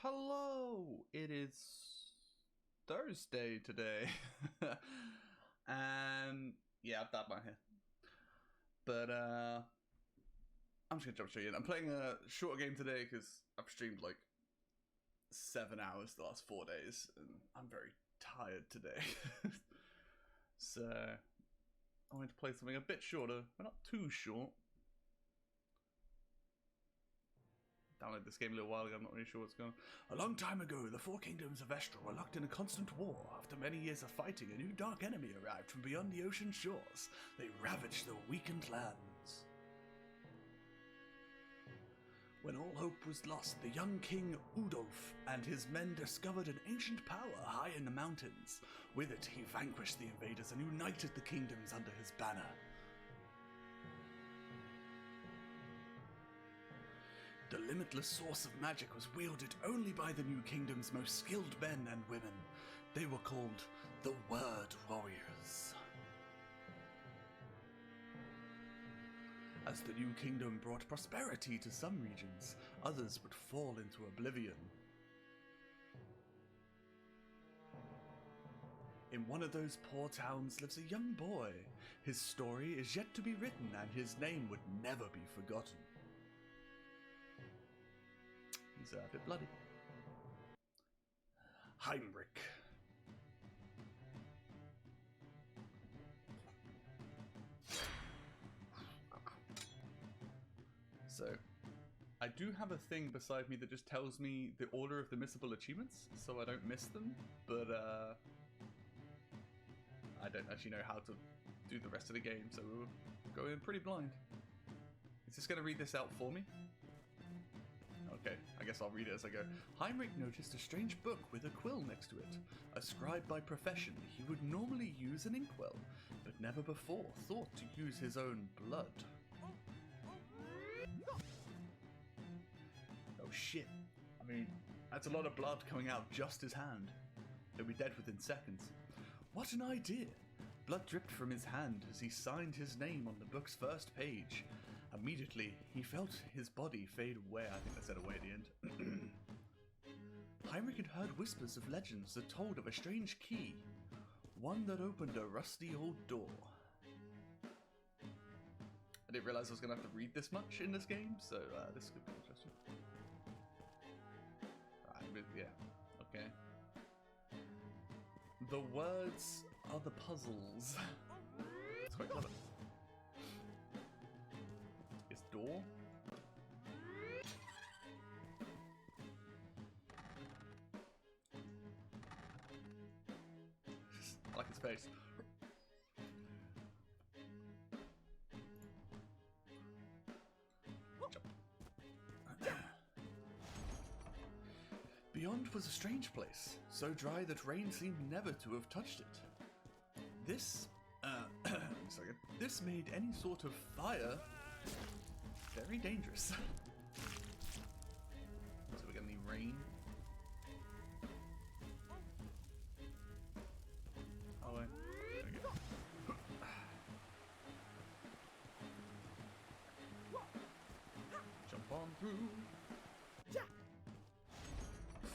Hello! It is Thursday today. And yeah, I've dabbed my hair. But I'm just gonna jump straight in. I'm playing a shorter game today because I've streamed like 7 hours the last 4 days and I'm very tired today. So I'm going to play something a bit shorter, but not too short. Downloaded this game a little while ago, I'm not really sure what's going on. A long time ago, the four kingdoms of Estra were locked in a constant war. After many years of fighting, a new dark enemy arrived from beyond the ocean shores. They ravaged the weakened lands. When all hope was lost, the young king Udolf and his men discovered an ancient power high in the mountains. With it, he vanquished the invaders and united the kingdoms under his banner. The limitless source of magic was wielded only by the new kingdom's most skilled men and women. They were called the Word Warriors. As the new kingdom brought prosperity to some regions, others would fall into oblivion. In one of those poor towns lives a young boy. His story is yet to be written and his name would never be forgotten. He's a bit bloody. Haimrik. So, I do have a thing beside me that just tells me the order of the missable achievements, so I don't miss them, but I don't actually know how to do the rest of the game, so we'll go in pretty blind. Is this going to read this out for me? Okay, I guess I'll read it as I go. Haimrik noticed a strange book with a quill next to it. A scribe by profession, he would normally use an inkwell, but never before thought to use his own blood. Oh shit. I mean, that's a lot of blood coming out just his hand. He'll be dead within seconds. What an idea! Blood dripped from his hand as he signed his name on the book's first page. Immediately, he felt his body fade away. I think I said away at the end. Haimrik had heard whispers of legends that told of a strange key, one that opened a rusty old door. I didn't realize I was going to have to read this much in this game, so this could be interesting. Yeah, okay. The words are the puzzles. It's quite clever. It's door. I like his face. Jump. Beyond was a strange place, so dry that rain seemed never to have touched it. This, this made any sort of fire very dangerous. So we're gonna need rain. Oh, wait. There we go. Jump on through.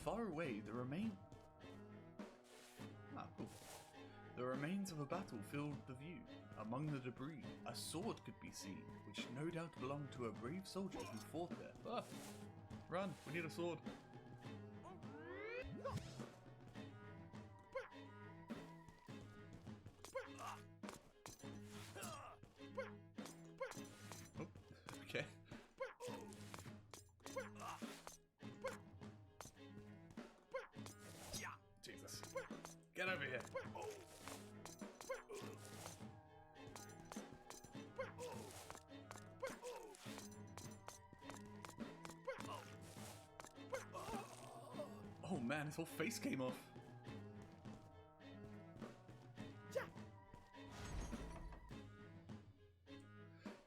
Far away, the remains of a battle filled the view. Among the debris, a sword could be seen, which no doubt belonged to a brave soldier who fought there. Ah, run! We need a sword. Oh, okay. Jesus. Get over here. Oh man, his whole face came off.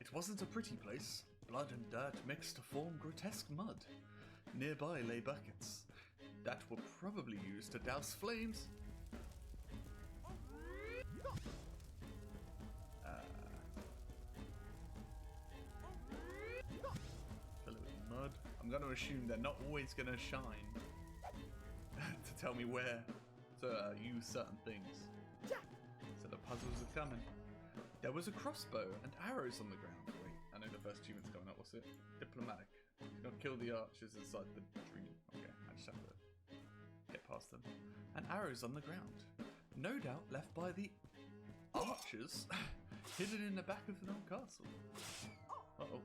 It wasn't a pretty place. Blood and dirt mixed to form grotesque mud. Nearby lay buckets that were probably used to douse flames. Fill it with mud. I'm going to assume they're not always going to shine. tell me where to use certain things. So the puzzles are coming. There was a crossbow and arrows on the ground. Wait, I know the first achievement's coming up. What's it? Diplomatic. You gotta kill the archers inside the tree. Okay, I just have to get past them. And arrows on the ground. No doubt left by the archers hidden in the back of an old castle. Uh-oh.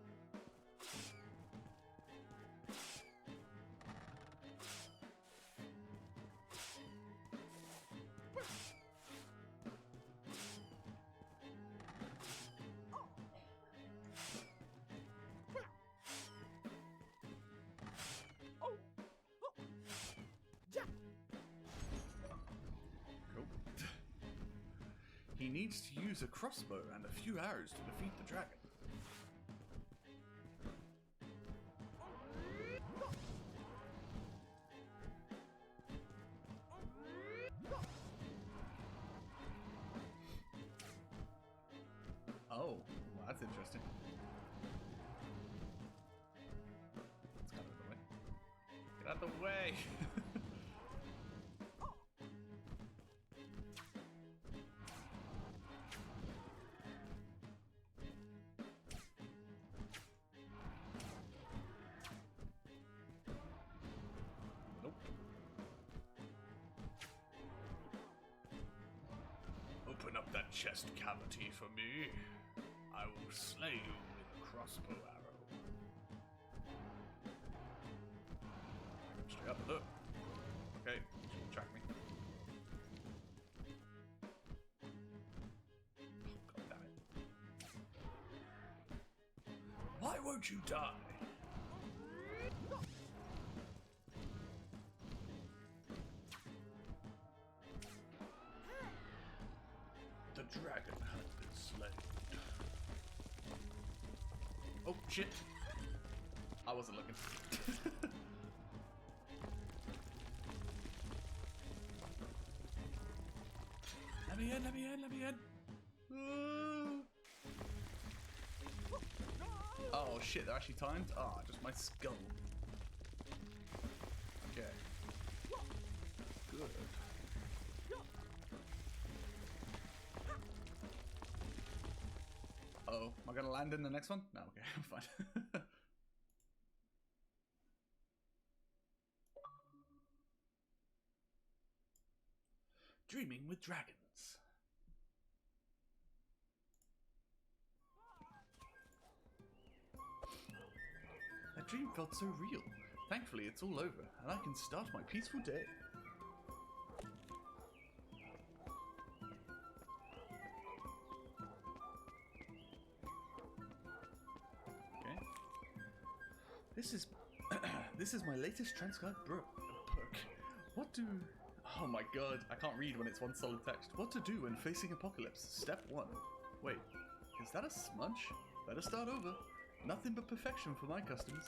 He needs to use a crossbow and a few arrows to defeat the dragon. Oh, well, that's interesting. Let's get out of the way. Get out of the way! Open up that chest cavity for me. I will slay you with a crossbow arrow. Straight up. Okay, track me. Oh, God damn it. Why won't you die? The dragon has been slain. Oh shit! I wasn't looking. Let me in, let me in, let me in! Oh shit, they're actually timed? Ah, just my skull. Okay. Good. Uh-oh, am I gonna land in the next one? No, okay, I'm fine. Dreaming with dragons. That dream felt so real. Thankfully, it's all over, and I can start my peaceful day. This is my latest transcribed book. What do... Oh my god, I can't read when it's one solid text. What to do when facing apocalypse. Step 1. Wait, is that a smudge? Better start over. Nothing but perfection for my customers.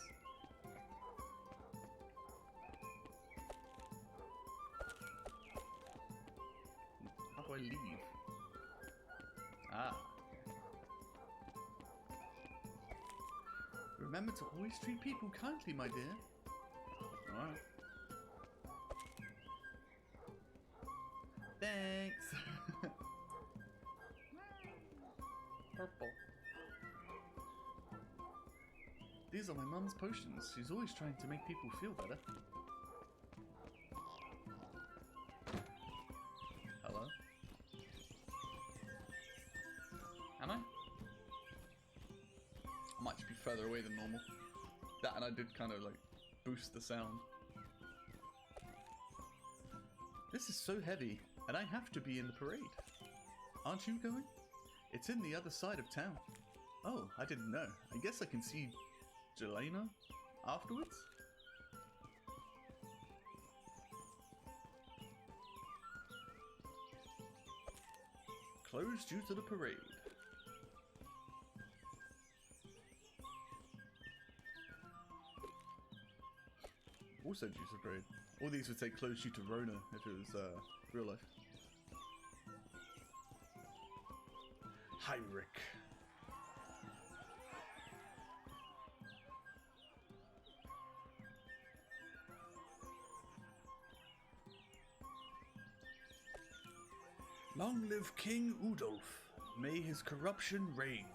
How do I leave? Ah. Remember to always treat people kindly, my dear. Alright. Thanks. Purple. These are my mum's potions. She's always trying to make people feel better. Hello? Am I? I might just be further away than normal. That and I did kind of like boost the sound. This is so heavy, and I have to be in the parade. Aren't you going? It's in the other side of town. Oh, I didn't know. I guess I can see Jelena afterwards? Closed due to the parade. Also due to the parade. All these would say closed due to Rona if it was real life. Haimrik. Long live King Udolf. May his corruption reign.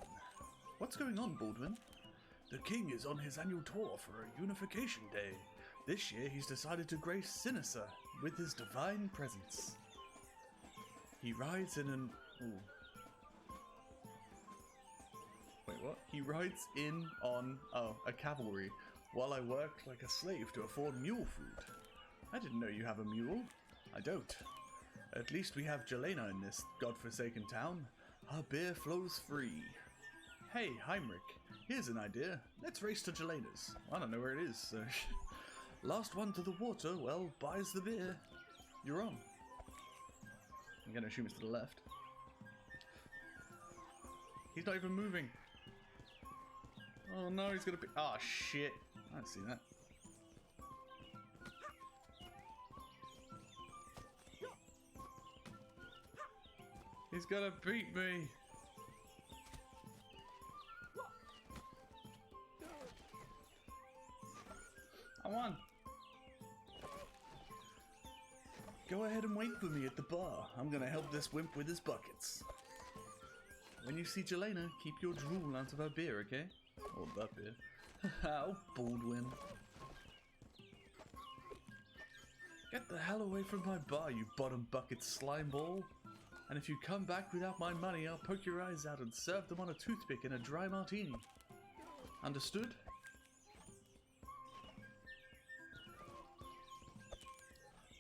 What's going on, Baldwin? The king is on his annual tour for a unification day. This year he's decided to grace Sinisa with his divine presence. He rides in an... Ooh. Wait, what? He rides in on, a cavalry, while I work like a slave to afford mule food. I didn't know you have a mule. I don't. At least we have Jelena in this godforsaken town. Our beer flows free. Hey, Haimrik, here's an idea. Let's race to Jelena's. I don't know where it is, so... Last one to the water, well, buys the beer. You're on. I'm gonna assume it's to the left. He's not even moving. Oh no, he's gonna be... Oh shit. I didn't see that. He's gonna beat me. I won. Go ahead and wait for me at the bar. I'm gonna help this wimp with his buckets. When you see Jelena, keep your drool out of her beer, okay? Or that beer. Oh, Baldwin. Get the hell away from my bar, you bottom bucket slime ball. And if you come back without my money, I'll poke your eyes out and serve them on a toothpick in a dry martini. Understood?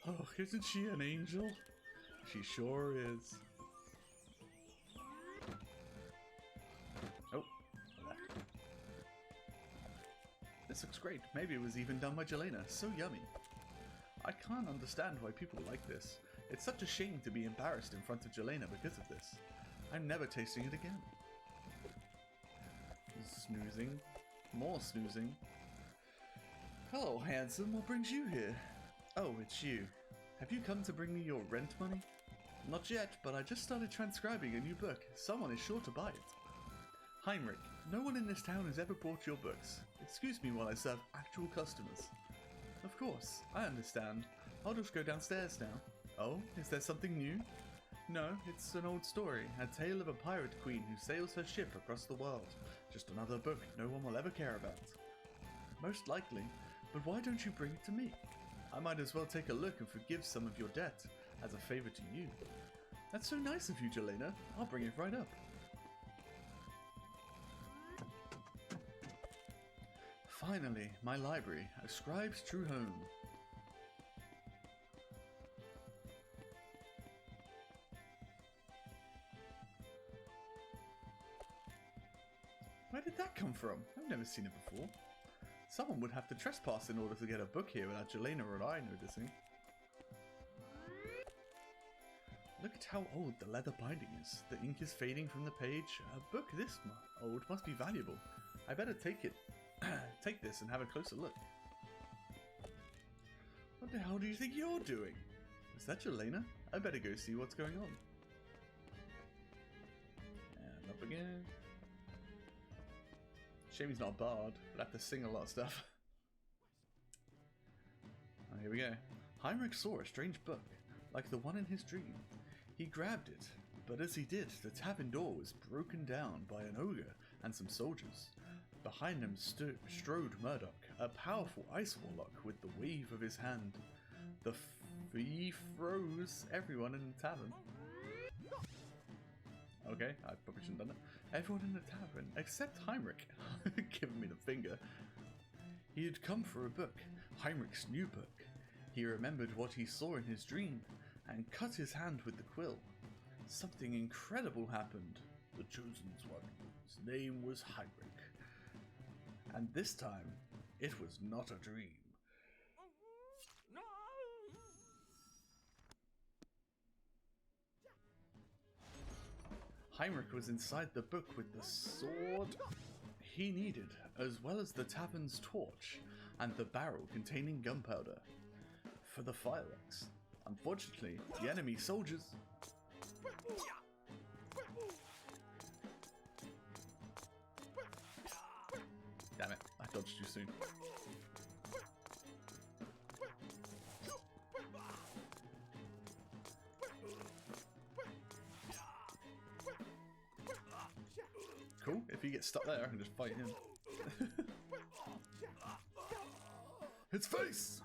Oh, isn't she an angel? She sure is. Oh, left. This looks great. Maybe it was even done by Jelena. So yummy. I can't understand why people like this. It's such a shame to be embarrassed in front of Jelena because of this. I'm never tasting it again. Snoozing. More snoozing. Hello, handsome. What brings you here? Oh, it's you. Have you come to bring me your rent money? Not yet, but I just started transcribing a new book. Someone is sure to buy it. Haimrik, no one in this town has ever bought your books. Excuse me while I serve actual customers. Of course, I understand. I'll just go downstairs now. Oh, is there something new? No, it's an old story. A tale of a pirate queen who sails her ship across the world. Just another book no one will ever care about. Most likely, but why don't you bring it to me? I might as well take a look and forgive some of your debt, as a favor to you. That's so nice of you, Jelena. I'll bring it right up. Finally, my library, a scribe's true home. Where did that come from? I've never seen it before. Someone would have to trespass in order to get a book here without Jelena or I noticing. Look at how old the leather binding is. The ink is fading from the page. A book this old must be valuable. I better take it. Take this and have a closer look. What the hell do you think you're doing? Is that Jelena? I better go see what's going on. And up again. Shame he's not a bard, but have to sing a lot of stuff. Oh, here we go. Haimrik saw a strange book, like the one in his dream. He grabbed it, but as he did, the tavern door was broken down by an ogre and some soldiers. Behind them strode Murdoch, a powerful ice warlock with the wave of his hand. He froze everyone in the tavern. Okay, I probably shouldn't have done that. Everyone in the tavern, except Haimrik, giving me the finger. He had come for a book, Haimrik's new book. He remembered what he saw in his dream, and cut his hand with the quill. Something incredible happened. The chosen one's name was Haimrik. And this time, it was not a dream. Haimrik was inside the book with the sword he needed, as well as the tavern's torch and the barrel containing gunpowder for the fireworks. Unfortunately, the enemy soldiers... Damn it, I dodged too soon. Cool. If he gets stuck there, I can just fight him. Its face!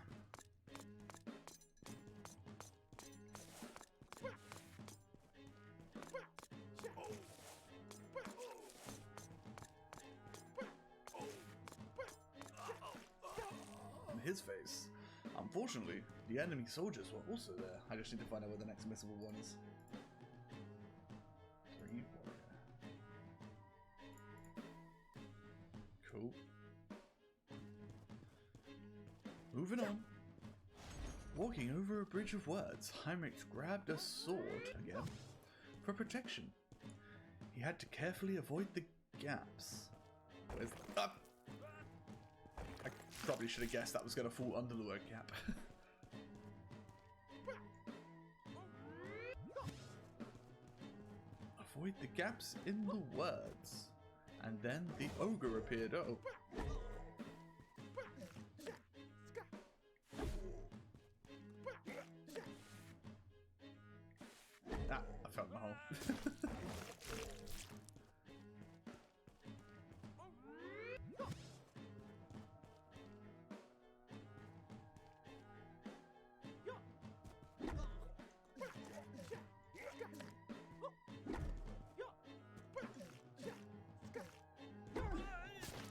His face. Unfortunately, the enemy soldiers were also there. I just need to find out where the next missable one is. Cool. Moving on. Walking over a bridge of words, Haimrik grabbed a sword again for protection. He had to carefully avoid the gaps. Where's the... Ah! I probably should have guessed that was going to fall under the word gap. Avoid the gaps in the words. And then the ogre appeared. Oh. Ah, I found the hole.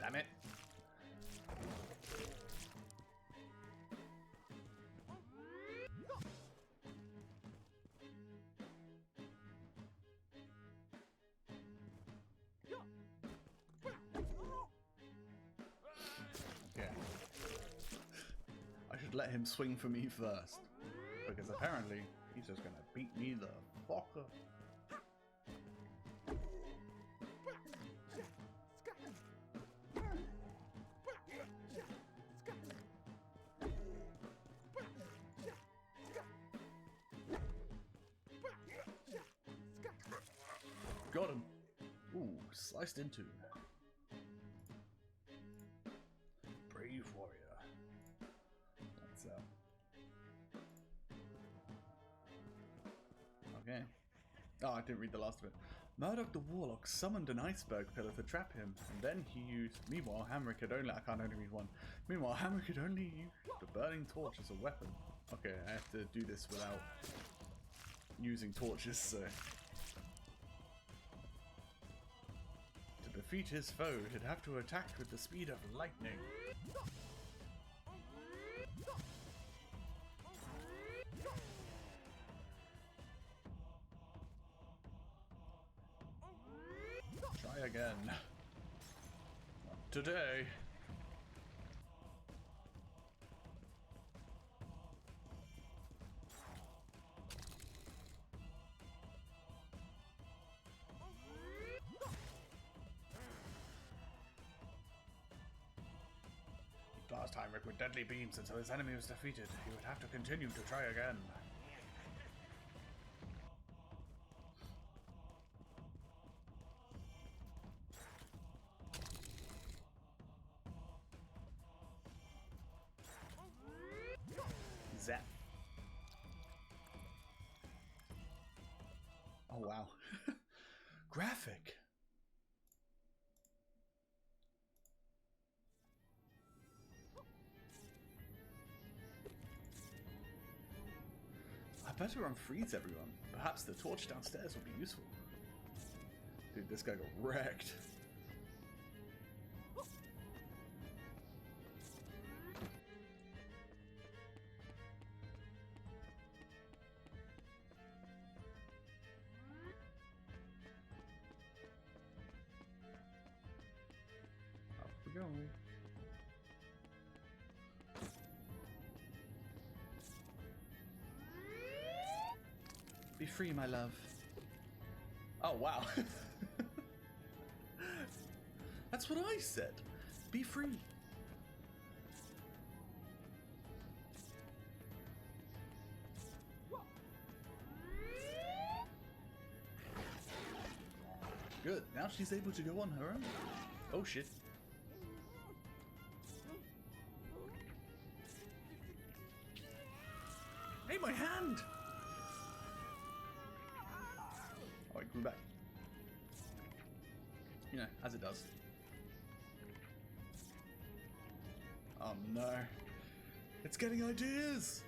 Damn it. Okay. I should let him swing for me first. Because apparently he's just gonna beat me the fuck up. Got him. Ooh, sliced into. Brave warrior. That's okay. Oh, I didn't read the last of it. Murdoch the Warlock summoned an iceberg pillar to trap him, and then he used... Meanwhile, Haimrik had only... I can't only read one. Meanwhile, Haimrik had only used the burning torch as a weapon. Okay, I have to do this without using torches, so... To defeat his foe, he'd have to attack with the speed of lightning. Try again. Not today. Last Haimrik with deadly beams until his enemy was defeated. He would have to continue to try again. Zap. Oh wow. Graphic. I better unfreeze everyone. Perhaps the torch downstairs will be useful. Dude, this guy got wrecked. Up we go. Be free, my love. Oh, wow. That's what I said. Be free. Good. Now she's able to go on her own. Oh, shit. Hey, my hand! Oh, it grew back. You know, as it does. Oh no. It's getting ideas!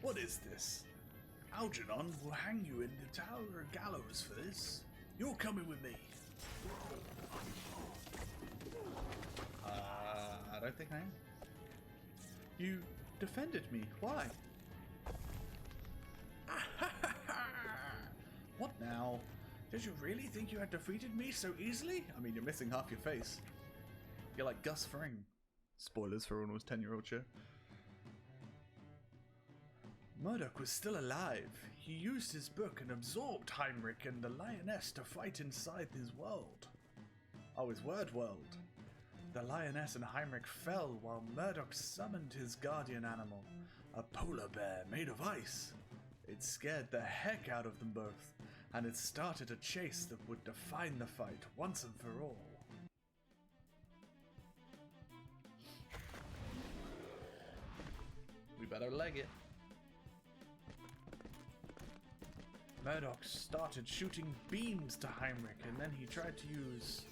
What is this? Algernon will hang you in the Tower Gallows for this. You're coming with me. I don't think I am. You defended me. Why? What now? Did you really think you had defeated me so easily? I mean, you're missing half your face. You're like Gus Fring. Spoilers for almost 10-year-old show. Murdoch was still alive. He used his book and absorbed Haimrik and the lioness to fight inside his world. Oh, his word world. The lioness and Haimrik fell while Murdoch summoned his guardian animal, a polar bear made of ice. It scared the heck out of them both, and it started a chase that would define the fight once and for all. We better leg it. Murdoch started shooting beams to Haimrik, and then he tried to use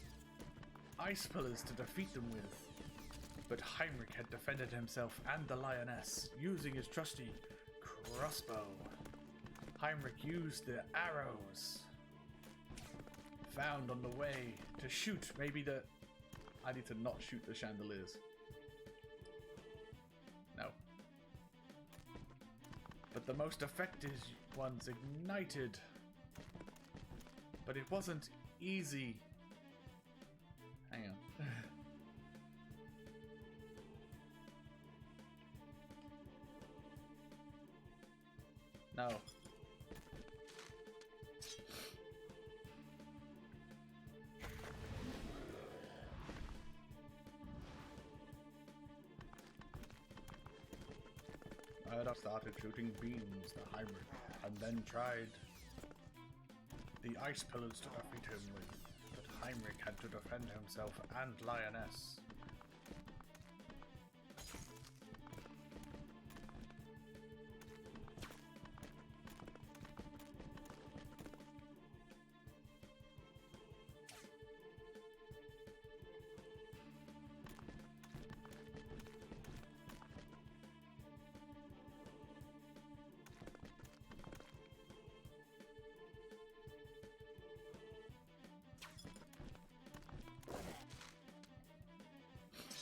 ice pillars to defeat them with. But Haimrik had defended himself and the lioness, using his trusty crossbow. Haimrik used the arrows found on the way to shoot maybe the... I need to not shoot the chandeliers. No. But the most effective ones ignited. But it wasn't easy. Hang on. No. Murdoch started shooting beams to Haimrik, and then tried the ice pillars to defeat him with, but Haimrik had to defend himself and lioness.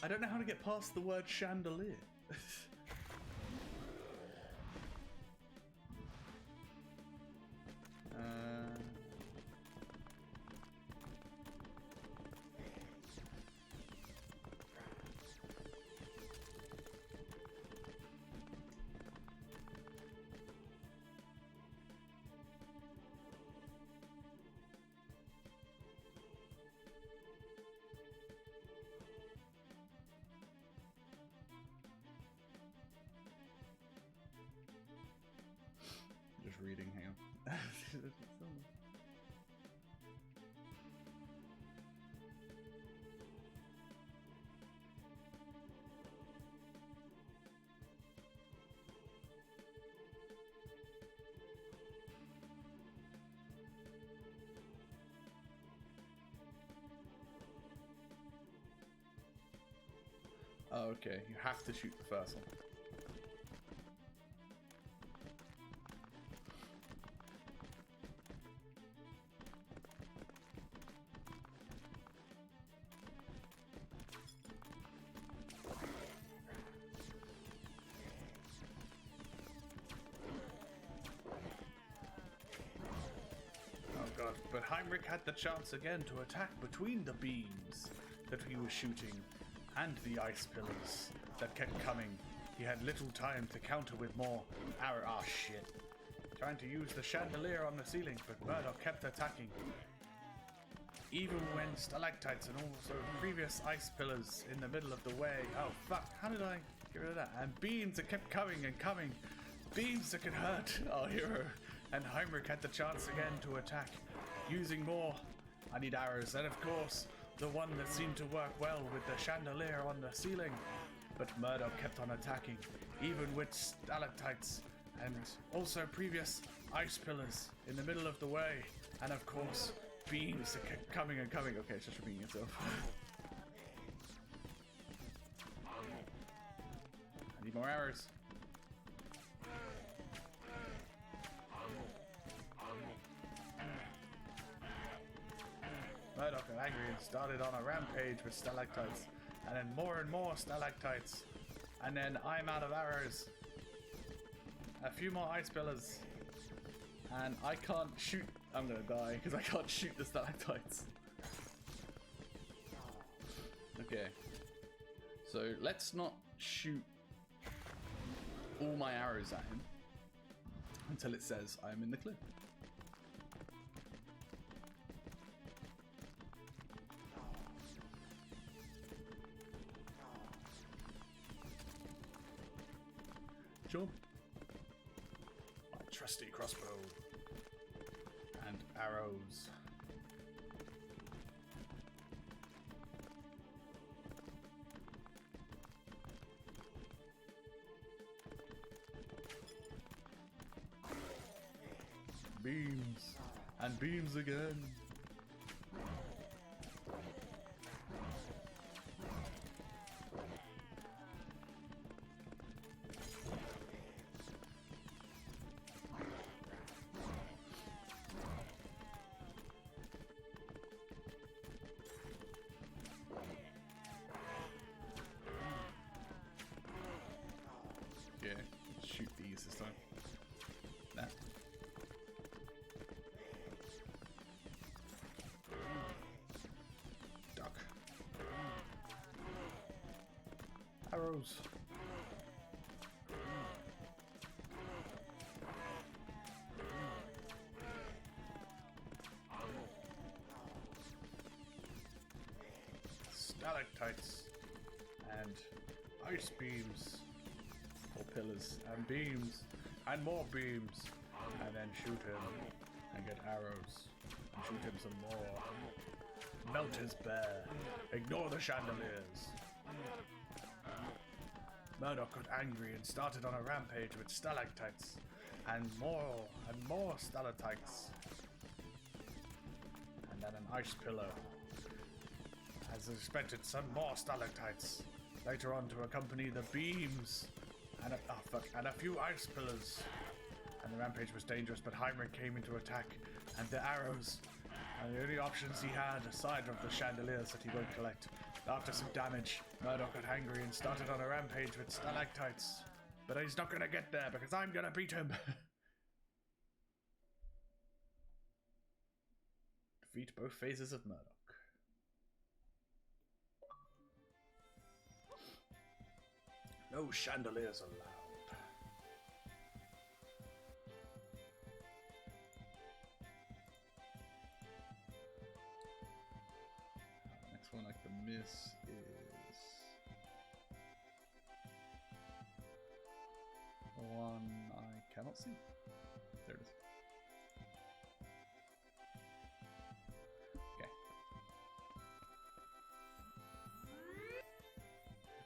I don't know how to get past the word chandelier. Just reading, hang on. Oh, okay, you have to shoot the first one. But Haimrik had the chance again to attack between the beams that he was shooting and the ice pillars that kept coming. He had little time to counter with more arrow. Ah, shit. Trying to use the chandelier on the ceiling, but Murdoch kept attacking. Even when stalactites and also previous ice pillars in the middle of the way. Oh, fuck. How did I get rid of that? And beams that kept coming and coming. Beams that could hurt our hero. And Haimrik had the chance again to attack. Using more. I need arrows. And of course, the one that seemed to work well with the chandelier on the ceiling. But Murdoch kept on attacking, even with stalactites and also previous ice pillars in the middle of the way. And of course, beams that kept coming and coming. Okay, it's just repeating itself. I need more arrows. Murdoch got angry and started on a rampage with stalactites. And then more and more stalactites. And then I'm out of arrows. A few more ice pillars. And I can't shoot. I'm gonna die because I can't shoot the stalactites. Okay. So let's not shoot all my arrows at him until it says I'm in the clear. Sure. My trusty crossbow and arrows. Beams and beams again. Yeah, shoot these this time. Nah. Duck. Arrows. Stalactites and ice beams. Pillars and beams and more beams, and then shoot him and get arrows and shoot him some more. Melt his bear. Ignore the chandeliers. Murdoch got angry and started on a rampage with stalactites and more stalactites, and then an ice pillar. As expected, some more stalactites later on to accompany the beams. And a few ice pillars. And the rampage was dangerous, but Haimrik came into attack, and the arrows are the only options he had aside of the chandeliers that he won't collect. After some damage, Murdoch got angry and started on a rampage with stalactites. But he's not gonna get there because I'm gonna beat him. Defeat both phases of Murdoch. No chandeliers allowed. Next one I can miss is one I cannot see. There it is. Okay.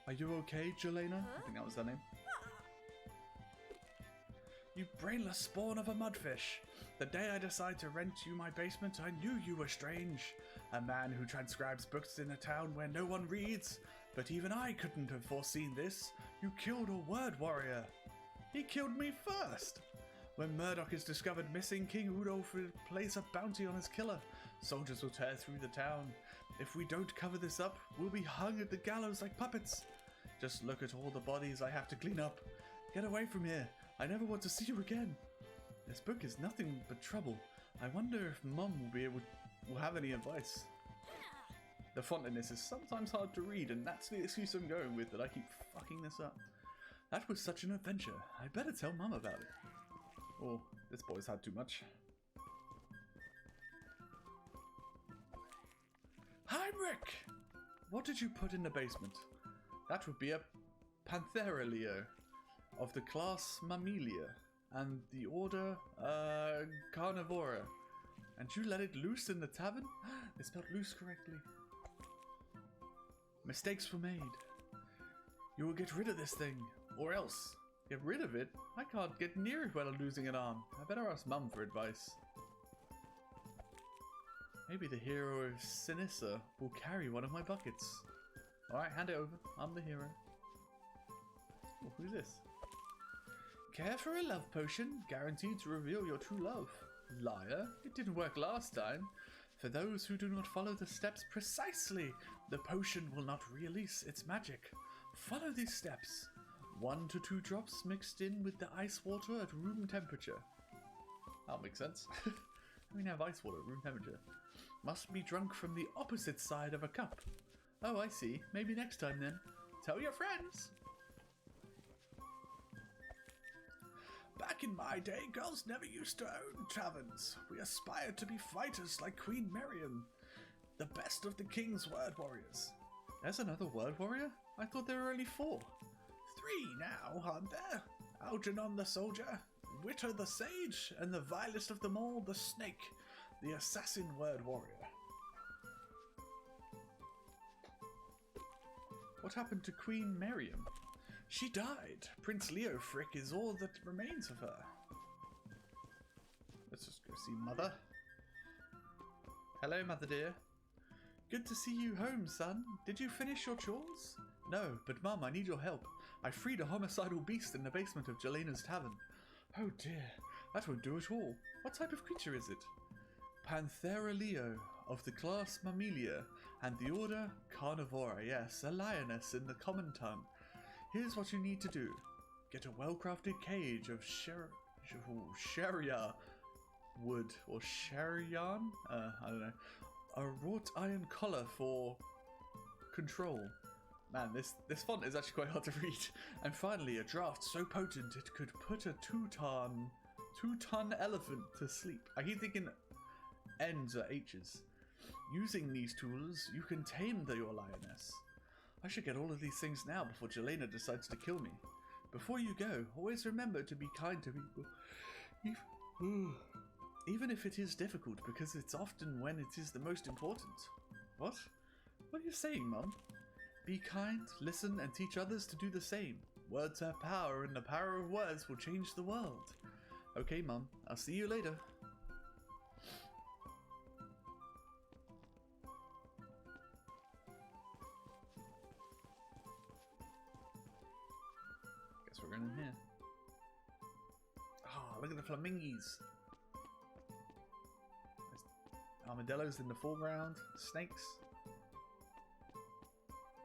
Are you okay, Jelena? I think that was her name. You brainless spawn of a mudfish. The day I decided to rent you my basement, I knew you were strange. A man who transcribes books in a town where no one reads. But even I couldn't have foreseen this. You killed a word warrior. He killed me first. When Murdoch is discovered missing, King Udolf will place a bounty on his killer. Soldiers will tear through the town. If we don't cover this up, we'll be hung at the gallows like puppets. Just look at all the bodies I have to clean up. Get away from here. I never want to see you again. This book is nothing but trouble. I wonder if Mum will have any advice. The font in this is sometimes hard to read, and that's the excuse I'm going with, that I keep fucking this up. That was such an adventure. I better tell Mum about it. Oh, this boy's had too much. Haimrik! What did you put in the basement? That would be a Panthera Leo of the class Mammalia and the order Carnivora. And you let it loose in the tavern? They spelled loose correctly. Mistakes were made. You will get rid of this thing, or else. Get rid of it? I can't get near it without losing an arm. I better ask Mum for advice. Maybe the hero of Sinissa will carry one of my buckets. Alright, hand it over. I'm the hero. Oh, who's this? Care for a love potion, guaranteed to reveal your true love. Liar, it didn't work last time. For those who do not follow the steps precisely, the potion will not release its magic. Follow these steps. 1 to 2 drops mixed in with the ice water at room temperature. That'll make sense. I mean, have ice water at room temperature. Must be drunk from the opposite side of a cup. Oh, I see. Maybe next time then. Tell your friends. Back in my day, girls never used to own taverns. We aspired to be fighters like Queen Miriam, the best of the king's word warriors. There's another word warrior? I thought there were only 4. 3 now, aren't there? Algernon the soldier, Witter the sage, and the vilest of them all, the snake, the assassin word warrior. What happened to Queen Miriam? She died. Prince Leofric is all that remains of her. Let's just go see Mother. Hello, Mother dear. Good to see you home, son. Did you finish your chores? No, but Mum, I need your help. I freed a homicidal beast in the basement of Jelena's tavern. Oh dear, that won't do at all. What type of creature is it? Panthera leo, of the class Mammalia, and the order Carnivora, yes, a lioness in the common tongue. Here's what you need to do. Get a well-crafted cage of Sharia wood, or Sharian? I don't know. A wrought iron collar for control. Man, this font is actually quite hard to read. And finally, a draft so potent it could put a two-ton elephant to sleep. I keep thinking N's are H's. Using these tools, you can tame your lioness. I should get all of these things now before Jelena decides to kill me. Before you go, always remember to be kind to people. Even if it is difficult, because it's often when it is the most important. What? What are you saying, Mum? Be kind, listen, and teach others to do the same. Words have power, and the power of words will change the world. Okay, Mum. I'll see you later. Guess we're going in here. Oh, look at the flamingos. There's armadillos in the foreground. Snakes.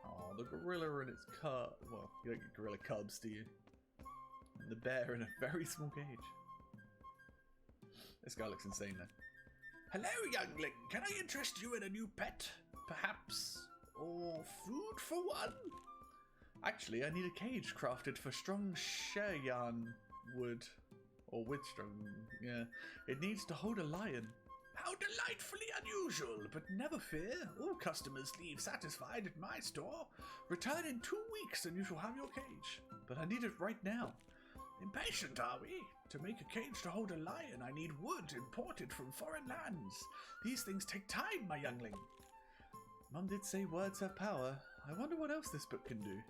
Oh, the gorilla and its cub. Well, you don't get gorilla cubs, do you? And the bear in a very small cage. This guy looks insane though. Hello, youngling. Can I interest you in a new pet? Perhaps? Or food for one? Actually, I need a cage crafted for strong Shayan wood. Or with strong, yeah. It needs to hold a lion. How delightfully unusual, but never fear. All customers leave satisfied at my store. Return in 2 weeks and you shall have your cage. But I need it right now. Impatient, are we? To make a cage to hold a lion, I need wood imported from foreign lands. These things take time, my youngling. Mum did say words have power. I wonder what else this book can do.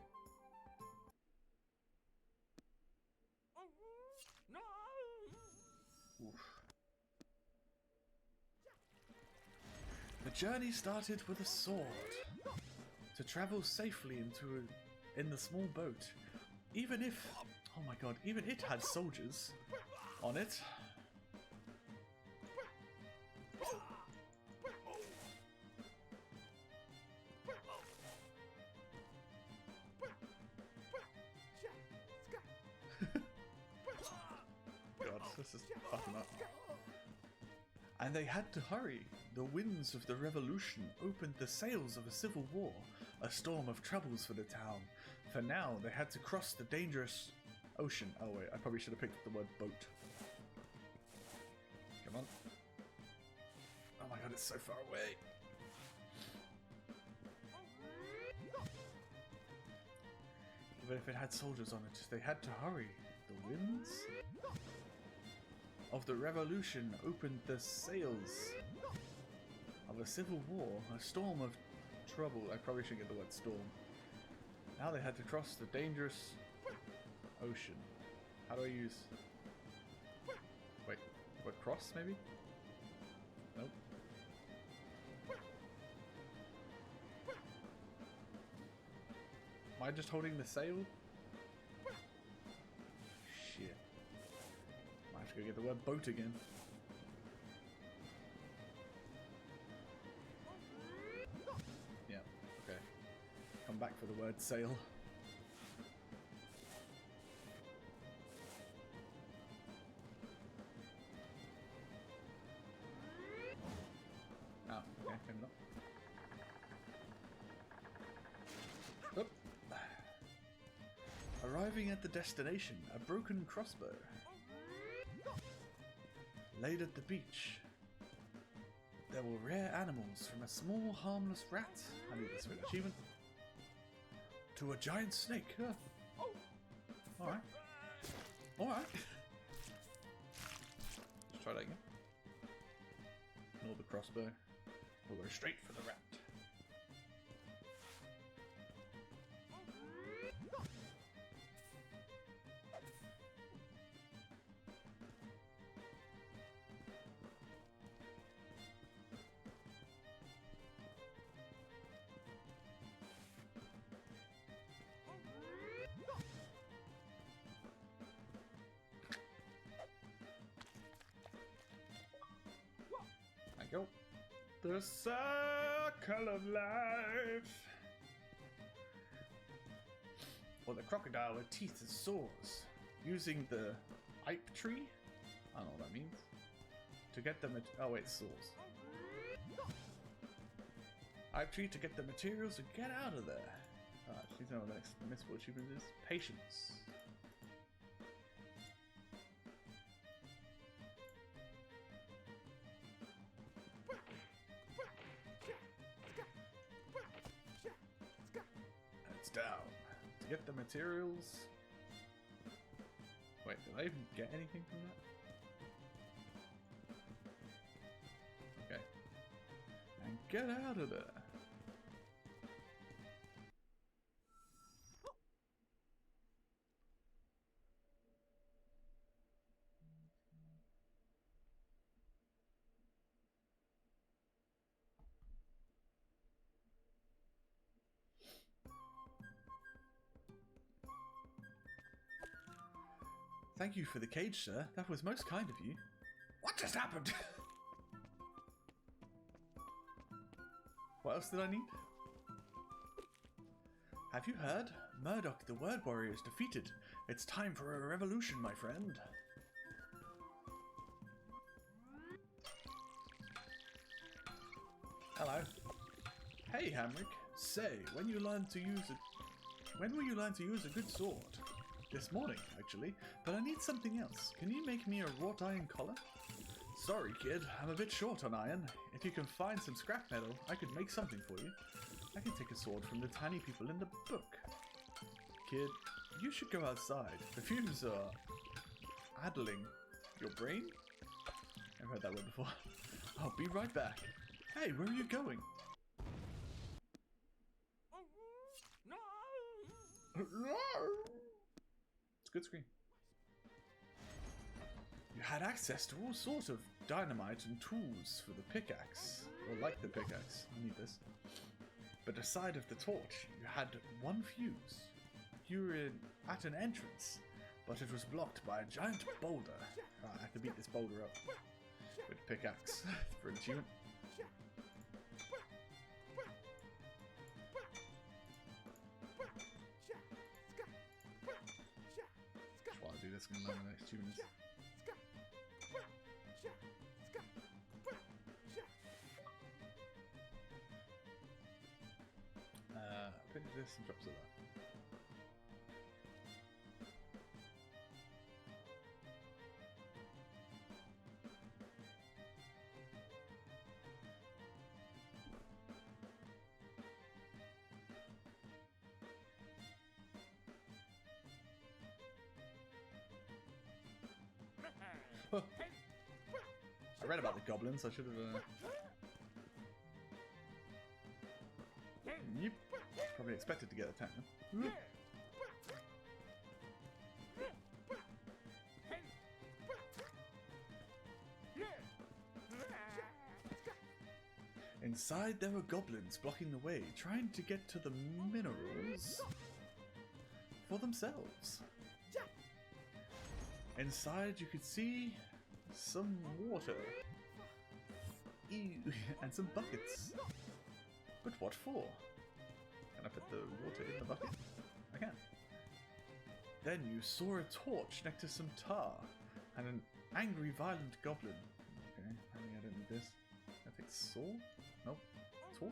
Oof. The journey started with a sword. To travel safely in the small boat. Even if, oh my god, even it had soldiers on it. God, this is fucking up. And they had to hurry. The winds of the revolution opened the sails of a civil war, a storm of troubles for the town. For now, they had to cross the dangerous ocean. Oh wait, I probably should have picked the word boat. Come on. Oh my god, it's so far away. Even if it had soldiers on it, they had to hurry. The winds of the revolution opened the sails of a civil war, a storm of trouble. I probably should get the word storm. Now they had to cross the dangerous ocean. How do I use... Wait, what, cross maybe? Nope. Am I just holding the sail? Shit. Might have to go get the word boat again. Yeah, okay. Come back for the word sail. Oh, okay, maybe not. Oop. Arriving at the destination, a broken crossbow. Laid at the beach. There were rare animals, from a small harmless rat, I need this for an achievement, to a giant snake. Alright. Alright. Let's try that again. Ignore the crossbow. We'll go straight for the rat. Go. The circle of life. Or the crocodile with teeth and saws, using the ipe tree. I don't know what that means. To get the oh wait, saws. Ipe tree to get the materials and get out of there. Alright, she's know what the next mythical achievement is. Patience. Down to get the materials. Wait, did I even get anything from that? Okay. And get out of there. Thank you for the cage, sir. That was most kind of you. What just happened? What else did I need? Have you heard? Murdoch, the word warrior, is defeated. It's time for a revolution, my friend. Hello. Hey, Haimrik. Say, when will you learn to use a good sword? This morning, actually, but I need something else. Can you make me a wrought iron collar? Sorry, kid, I'm a bit short on iron. If you can find some scrap metal, I could make something for you. I can take a sword from the tiny people in the book. Kid, you should go outside. The fumes are addling your brain? I've heard that word before. I'll be right back. Hey, where are you going? It's a good screen. You had access to all sorts of dynamite and tools for the pickaxe. Or like the pickaxe. I need this. But aside of the torch, you had one fuse. You were at an entrance, but it was blocked by a giant boulder. I have to beat this boulder up with a pickaxe for an achievement. While I do this, I'm going to learn the next achievement. Pick this and drops it there. I read about the goblins, I should have... Yep. Probably expected to get attacked. Inside there were goblins blocking the way, trying to get to the minerals for themselves. Inside you could see some water. Ew, and some buckets. But what for? Can I put the water in the bucket? I can. Then you saw a torch next to some tar and an angry, violent goblin. Okay, apparently I don't need this. I think saw? Nope. Torch?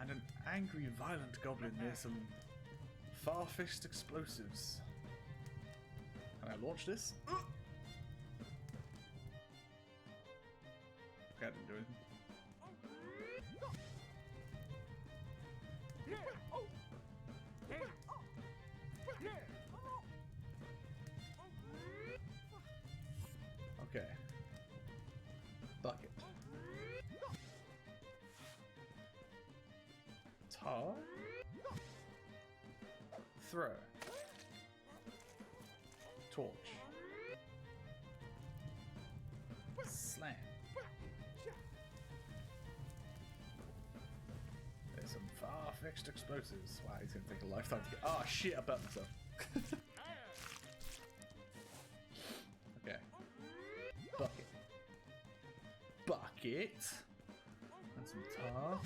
And an angry, violent goblin near some far-fetched explosives. Can I launch this? Okay, I didn't do anything. Okay. Bucket. Tar. Throw. Torch. Slam. There's some far-fetched explosives. Wow, he's gonna take a lifetime to get. Oh shit! I burnt myself. Okay. Bucket. Bucket. And some tar.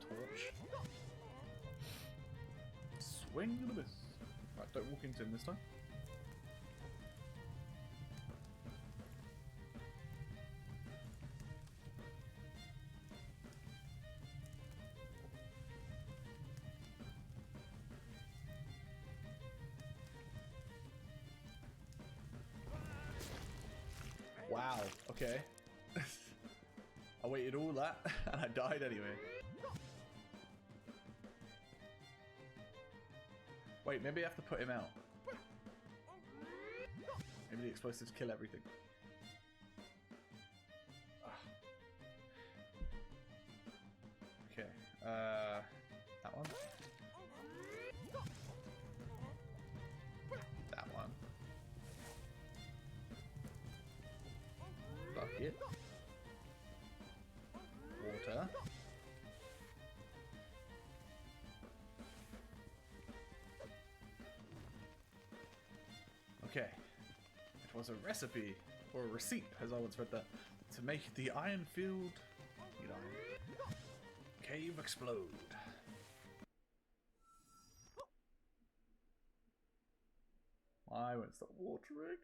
Torch. Swing and a miss. Right, don't walk into him this time. Wow, okay. I waited all that and I died anyway. Wait, maybe I have to put him out. Maybe the explosives kill everything. Okay, that one. That one. Bucket. Water. Okay. It was a recipe, or a receipt, as I once read that, to make the iron-filled cave explode. Why won't stop watering?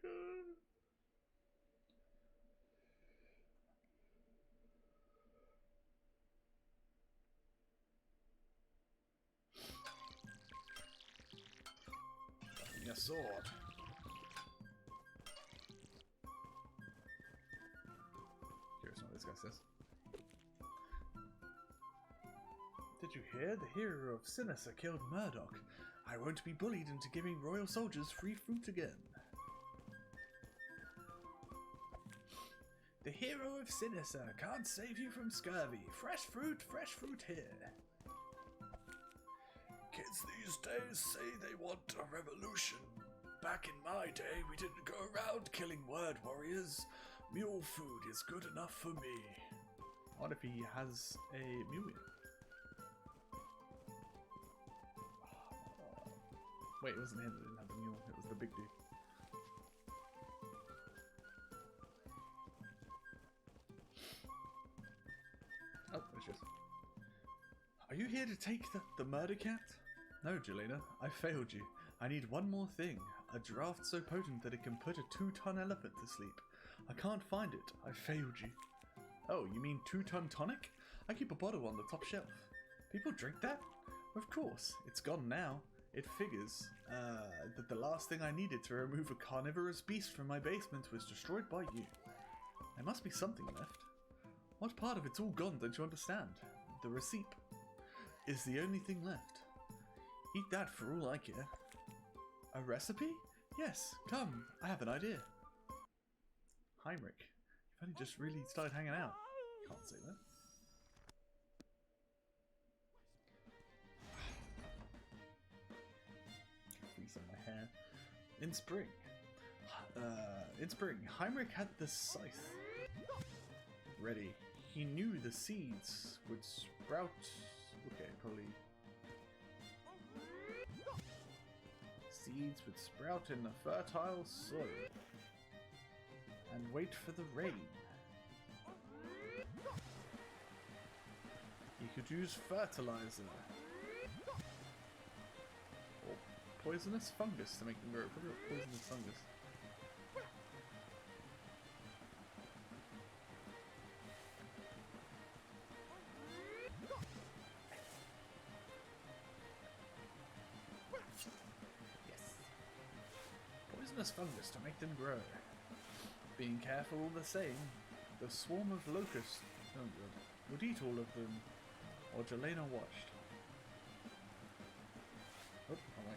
A sword. Curious what this guy says. Did you hear? The hero of Sinister killed Murdoch. I won't be bullied into giving royal soldiers free fruit again. The hero of Sinister can't save you from scurvy. Fresh fruit here. Kids these days say they want a revolution. Back in my day, we didn't go around killing word warriors. Mule food is good enough for me. What if he has a mule? Wait, it wasn't him that didn't have the mule, it was the big dude. Oh, there she is. Are you here to take the murder cat? No, Jelena, I failed you. I need one more thing. A draft so potent that it can put a 2-ton elephant to sleep. I can't find it. I failed you. Oh, you mean 2-ton tonic? I keep a bottle on the top shelf. People drink that? Of course. It's gone now. It figures that the last thing I needed to remove a carnivorous beast from my basement was destroyed by you. There must be something left. What part of it's all gone, don't you understand? The receipt is the only thing left. Eat that for all I care. A recipe? Yes, come, I have an idea. Haimrik, you've only just really started hanging out. Can't say that. In spring, Haimrik had the scythe ready. He knew the seeds would sprout. Okay, probably. Seeds would sprout in the fertile soil and wait for the rain. He could use fertilizer or poisonous fungus to make them grow. Probably poisonous fungus. Poisonous fungus to make them grow. Being careful all the same, the swarm of locusts would eat all of them, or Jelena watched. Oh, wrong way.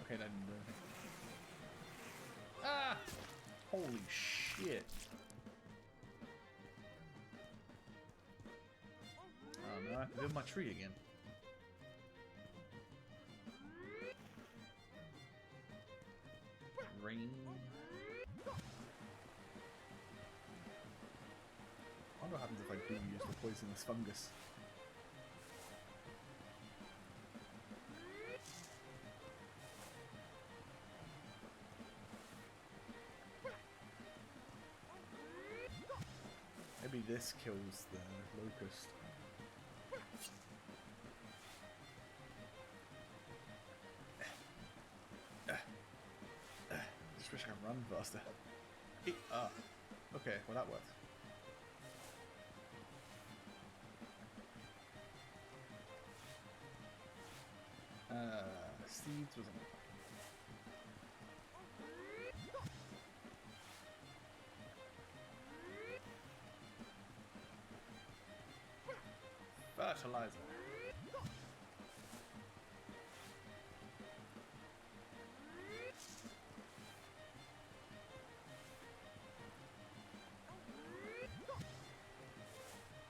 Okay, that didn't do anything. Ah! Holy shit. Oh no, I have to build my tree again. Rain. I wonder what happens if I do use the poisonous fungus. Maybe this kills the locust. Just wish I could run faster. Okay, well that worked. Seeds was on. Fertilizer.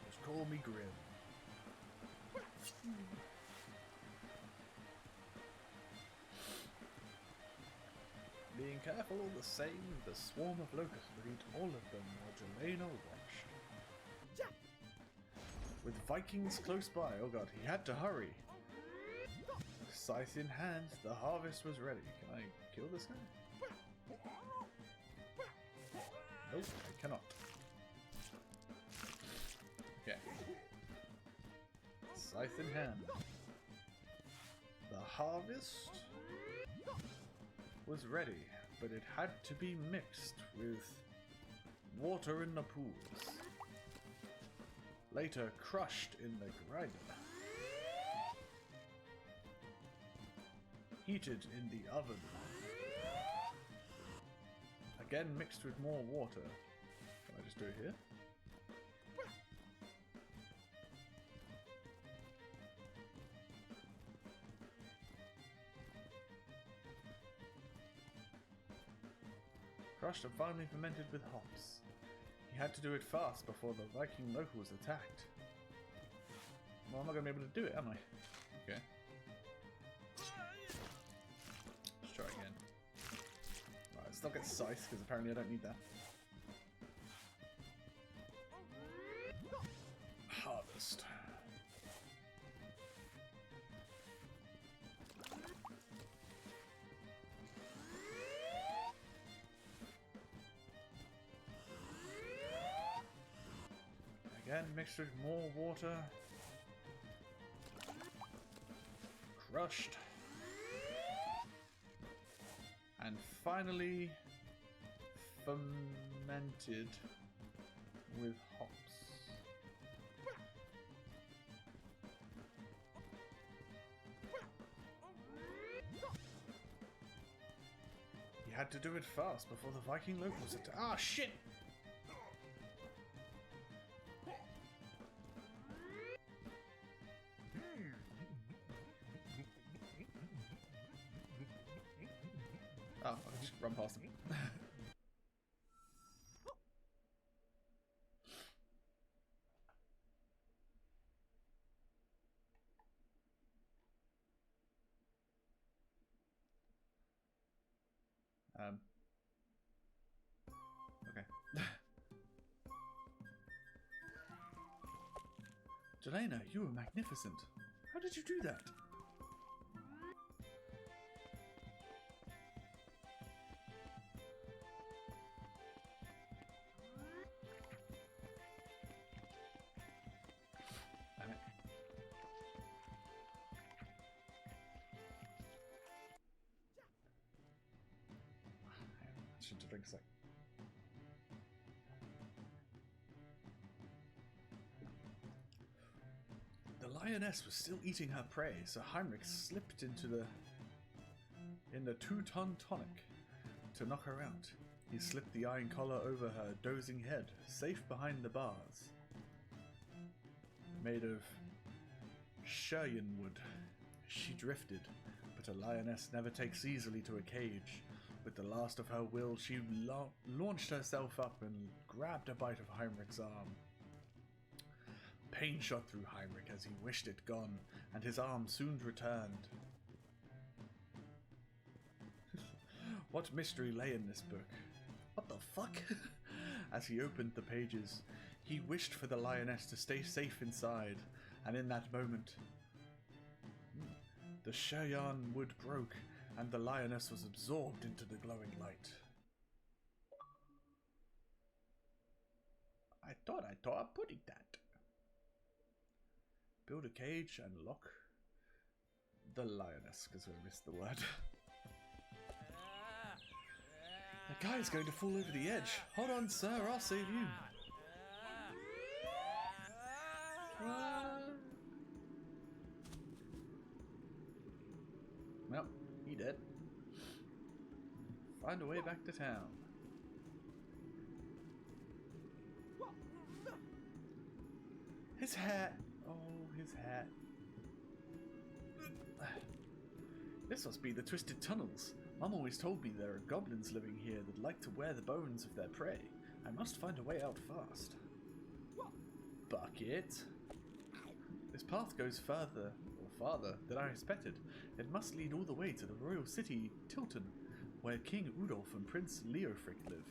Just call me Grim. Being careful all the same, the swarm of locusts would eat all of them while Jelena watched. With Vikings close by, oh god, he had to hurry. Scythe in hand, the harvest was ready. Can I kill this guy? Nope, I cannot. Okay. Scythe in hand. The harvest was ready, but it had to be mixed with water in the pools. Later crushed in the grinder. Heated in the oven. Again mixed with more water. Can I just do it here? Crushed and finally fermented with hops. He had to do it fast before the Viking locals attacked. Well, I'm not going to be able to do it, am I? Okay. Let's try again. Right, let's not get scythe, because apparently I don't need that. Harvest. Again, mixed with more water. Crushed. And finally fermented with hops. He had to do it fast before the Viking locals attacked. Ah, shit! Oh, I can just run past him. Delena, you were magnificent. How did you do that? Damn it. I should drink a sec. The lioness was still eating her prey, so Haimrik slipped into the 2-ton tonic to knock her out. He slipped the iron collar over her dozing head, safe behind the bars. Made of Shurian wood, she drifted, but a lioness never takes easily to a cage. With the last of her will, she launched herself up and grabbed a bite of Haimrik's arm. Pain shot through Haimrik as he wished it gone, and his arm soon returned. What mystery lay in this book? What the fuck? As he opened the pages, he wished for the lioness to stay safe inside, and in that moment, the Shurian wood broke, and the lioness was absorbed into the glowing light. I thought I'm putting that. Build a cage and lock the lioness, because we missed the word. The guy's going to fall over the edge. Hold on, sir, I'll save you. Well, he dead. Find a way back to town. His hat. Oh, his hat. This must be the Twisted Tunnels. Mum always told me there are goblins living here that like to wear the bones of their prey. I must find a way out fast. Bucket. This path goes farther than I expected. It must lead all the way to the royal city, Tilton, where King Udolf and Prince Leofric live.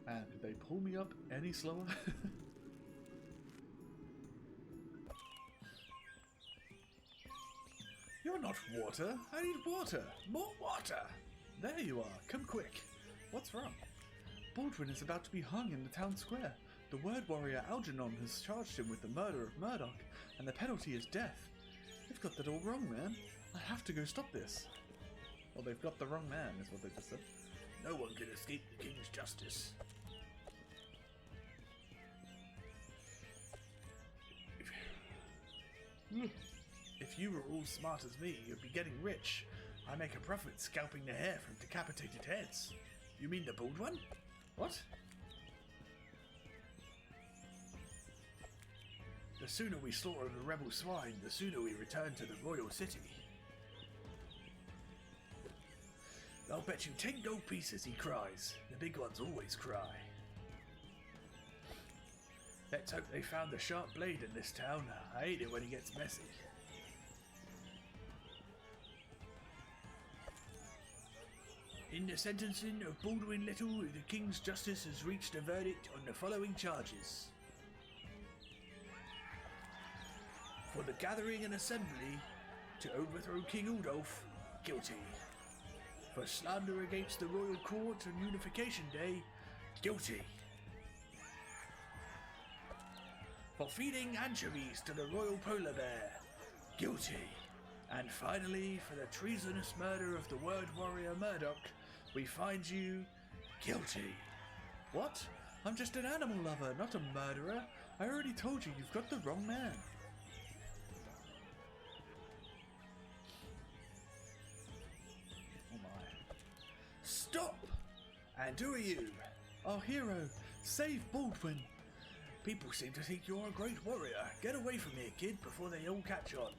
And did they pull me up any slower? You're not water. I need water. More water. There you are. Come quick. What's wrong? Baldwin is about to be hung in the town square. The word warrior Algernon has charged him with the murder of Murdoch, and the penalty is death. They've got that all wrong, man. I have to go stop this. Well, they've got the wrong man, is what they just said. No one can escape the king's justice. If you were all smart as me, you'd be getting rich. I make a profit scalping the hair from decapitated heads. You mean the bald one? What? The sooner we slaughter the rebel swine, the sooner we return to the royal city. I'll bet you 10 gold pieces, he cries. The big ones always cry. Let's hope they found the sharp blade in this town. I hate it when he gets messy. In the sentencing of Baldwin Little, the King's Justice has reached a verdict on the following charges. For the gathering and assembly to overthrow King Udolf, guilty. For slander against the royal court on Unification Day, guilty. For feeding anchovies to the royal polar bear, guilty. And finally, for the treasonous murder of the word warrior Murdoch, we find you guilty. What? I'm just an animal lover, not a murderer. I already told you, you've got the wrong man. Oh my. Stop! And who are you? Our hero. Save Baldwin. People seem to think you're a great warrior. Get away from here, kid, before they all catch on.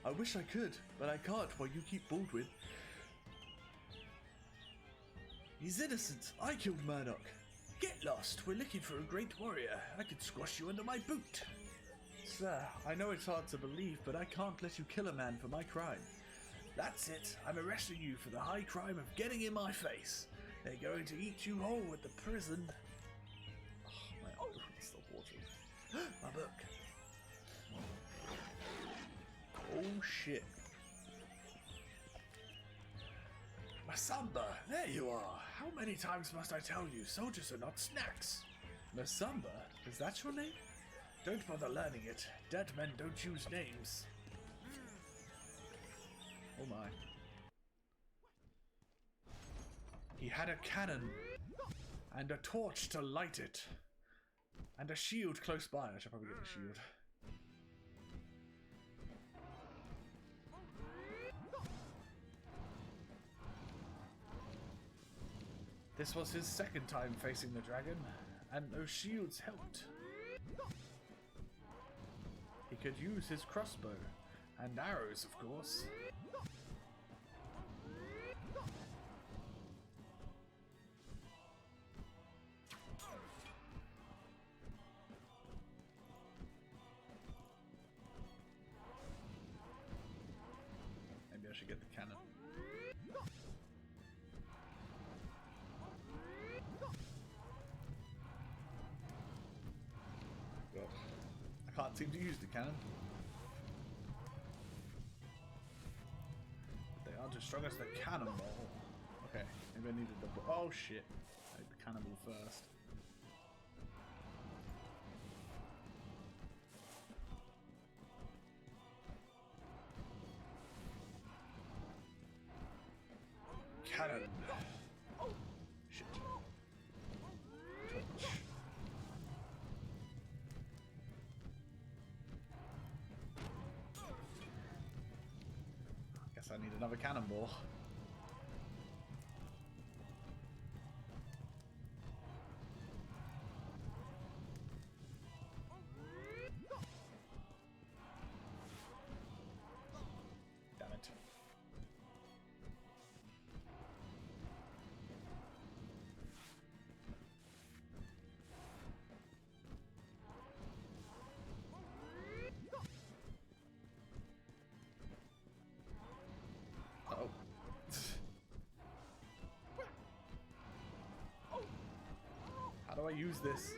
I wish I could, but I can't while you keep Baldwin. He's innocent. I killed Murdoch. Get lost. We're looking for a great warrior. I could squash you under my boot. Sir, I know it's hard to believe, but I can't let you kill a man for my crime. That's it. I'm arresting you for the high crime of getting in my face. They're going to eat you whole at the prison. Oh, my eye won't stop watering. My book. Oh shit. Masamba, there you are. How many times must I tell you, soldiers are not snacks? Masamba, is that your name? Don't bother learning it. Dead men don't use names. Oh my. He had a cannon and a torch to light it. And a shield close by. I should probably get the shield. This was his second time facing the dragon, and those shields helped. He could use his crossbow, and arrows, of course. Maybe I should get the cannon. I can't seem to use the cannon. They aren't as strong as the cannonball. Okay, maybe I needed the... Oh shit. I need the cannonball first. Cannon. Shit. Torch. Guess I need another cannonball. Damn it. Uh-oh. How do I use this?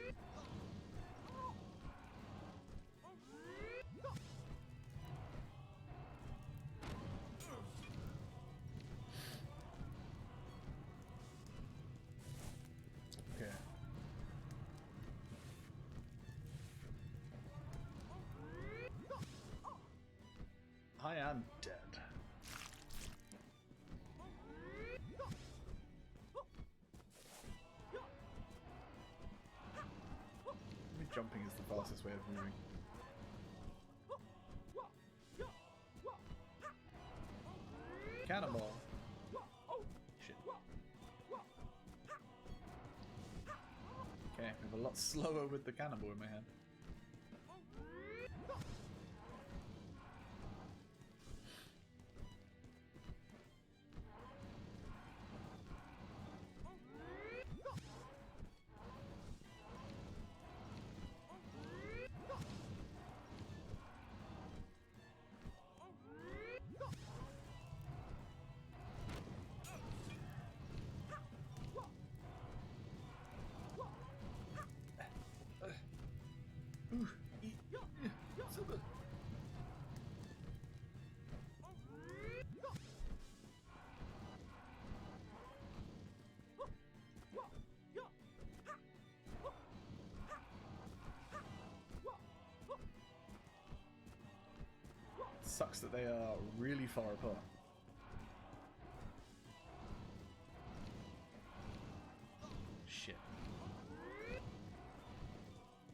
Okay. I am dead. Maybe jumping is the fastest way of moving. Cannonball. Shit. Okay, I'm a lot slower with the cannonball in my hand. Ooh, so good. Sucks that they are really far apart. Shit.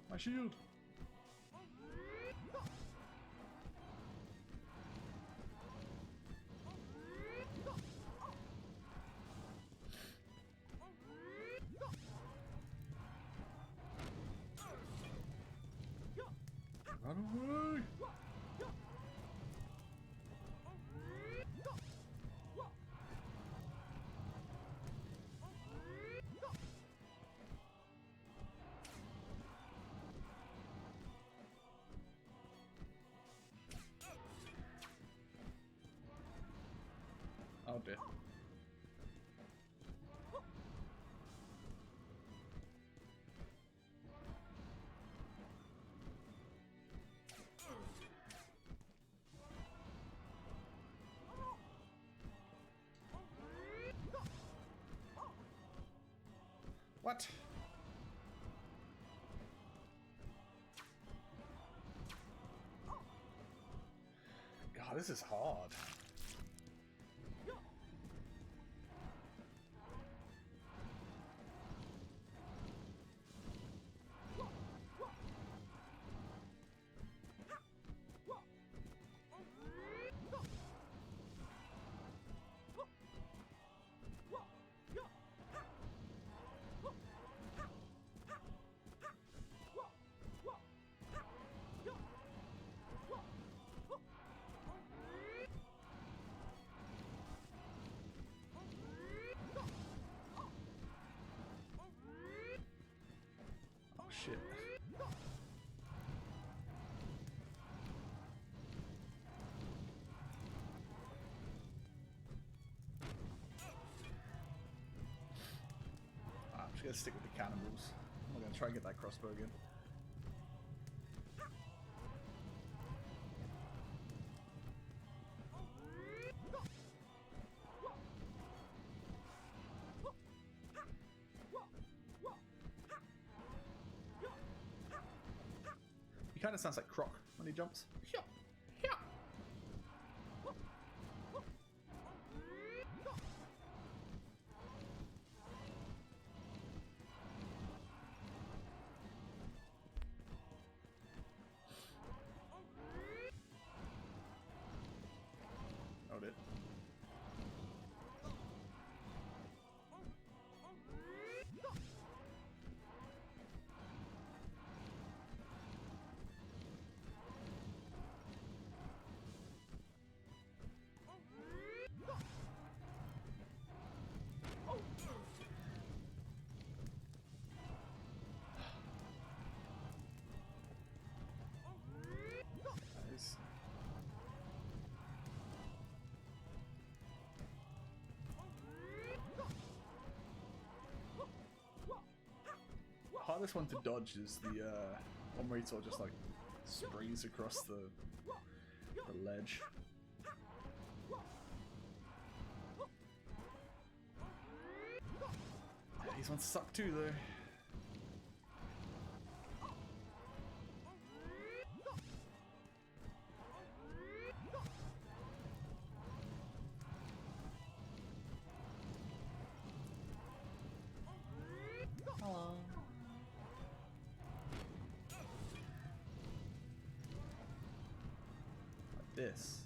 My shield. Run away! Oh dear. What? God, this is hard. Oh shit. I'm just gonna stick with the cannibals. I'm gonna try and get that crossbow again. He kind of sounds like Croc when he jumps. Hold it. Nice. Hardest one to dodge is the one where he sort of just like springs across the ledge. Yeah, these ones suck too though. Hello. Like this.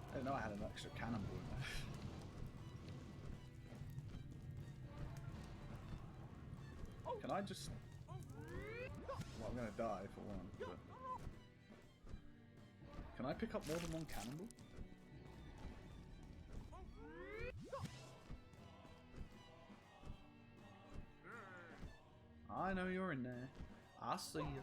I didn't know I had an extra cannonball in there. Can I just... Well, I'm gonna die for one, but... Can I pick up more than one cannonball? I know you're in there. I see you.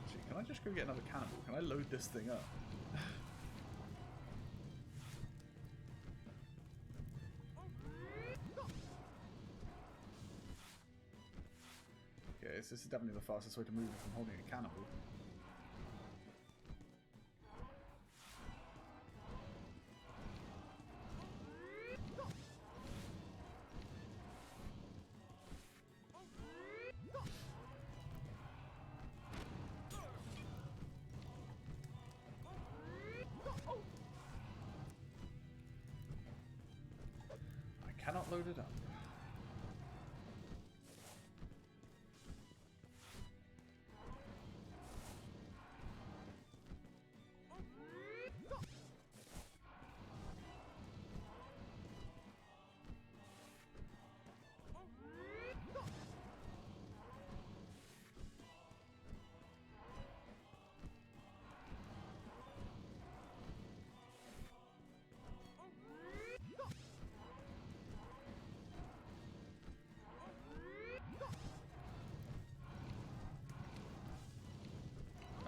Actually, can I just go get another cannonball? Can I load this thing up? Okay, this is definitely the fastest way to move from holding a cannonball. loaded up.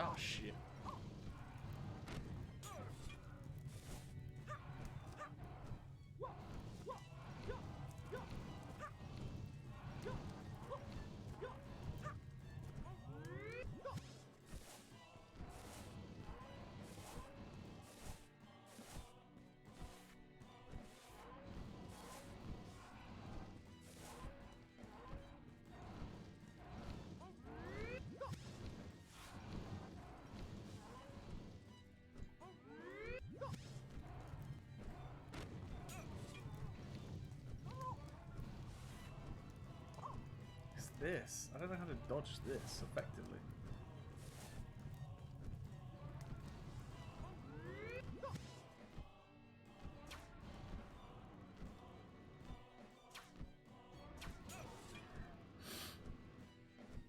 Oh shit. This? I don't know how to dodge this effectively.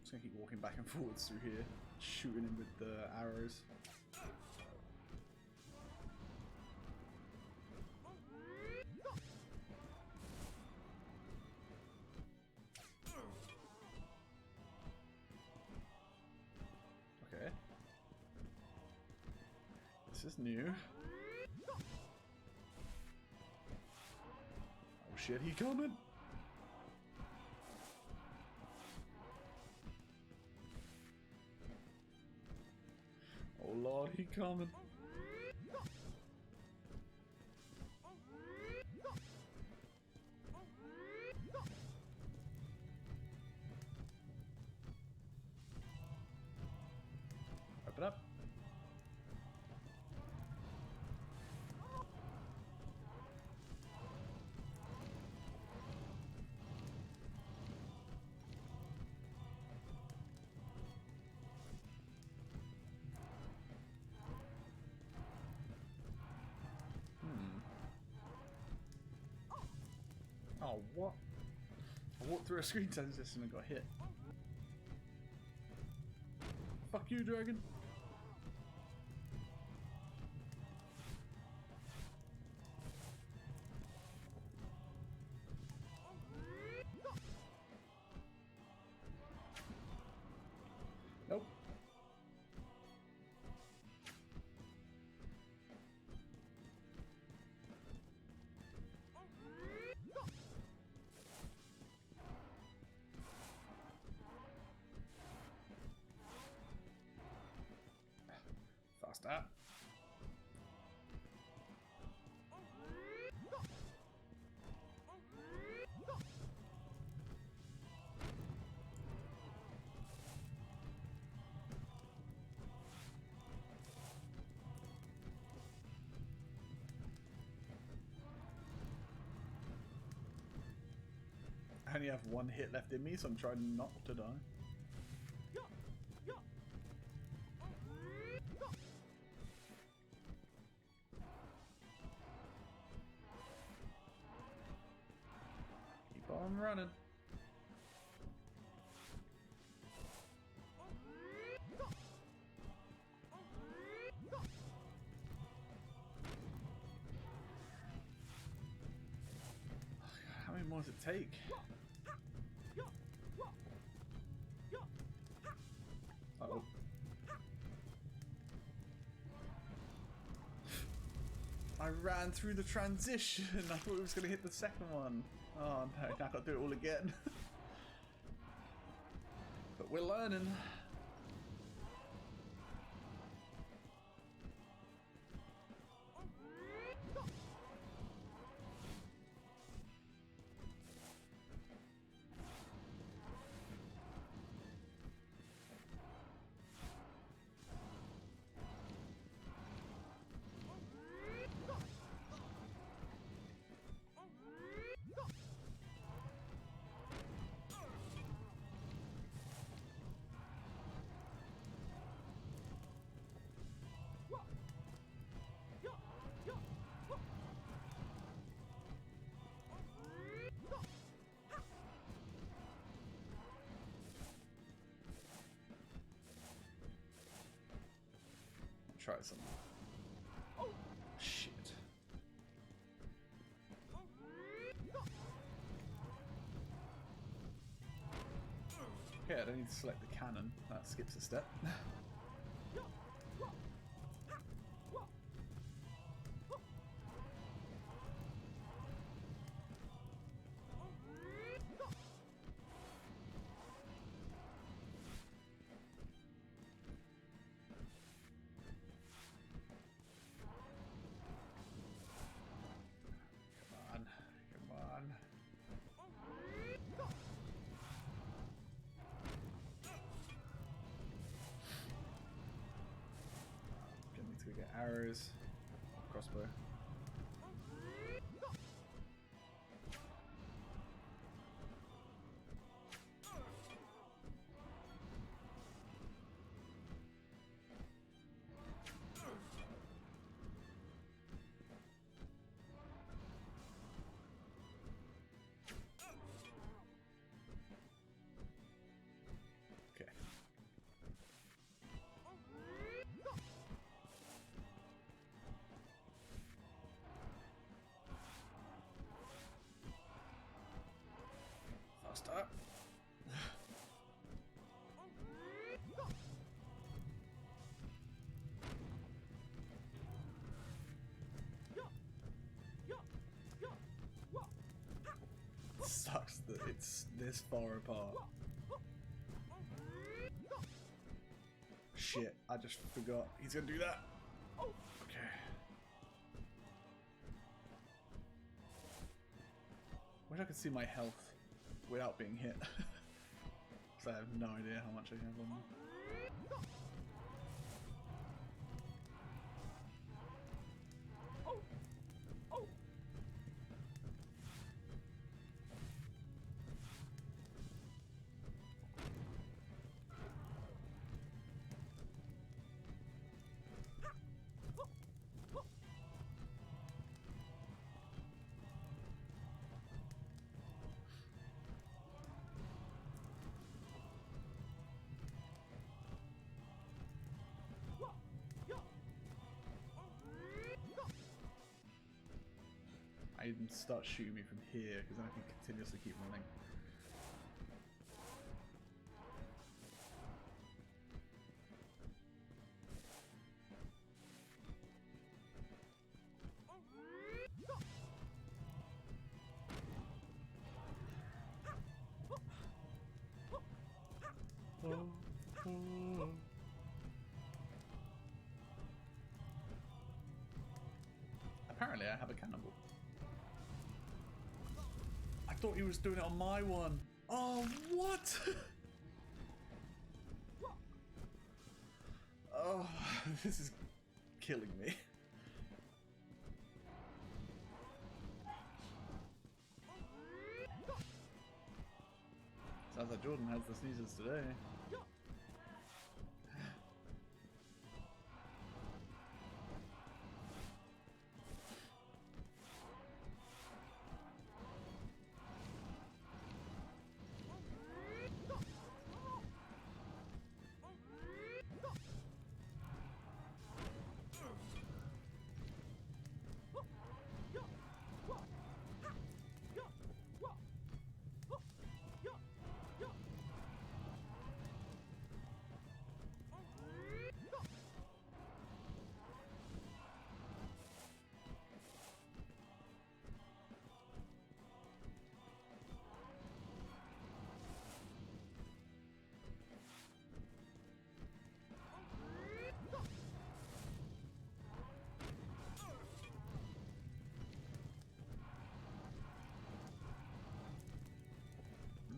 Just gonna keep walking back and forwards through here, shooting him with the arrows. This is new. Oh shit, he coming! Oh lord, he coming! Open up. Oh, what? I walked through a screen system and got hit. Fuck you, dragon. Nope. Faster. I only have one hit left in me, so I'm trying not to die. Keep on running. How many more does it take? Uh-oh. I ran through the transition. I thought it was going to hit the second one. Oh no, now I've got to do it all again. But we're learning. try something. Shit. Okay, I don't need to select the cannon. That skips a step. We get arrows, crossbow. Okay. Faster. Sucks that it's this far apart. Shit, I just forgot. He's gonna do that. Okay. Wish I could see my health without being hit. Because I have no idea how much I have on me. I even start shooting me from here because then I can continuously keep running. Apparently I have a cannonball. I thought he was doing it on my one. Oh, what? Oh, this is killing me. Sounds like Jordan has the sneezes today.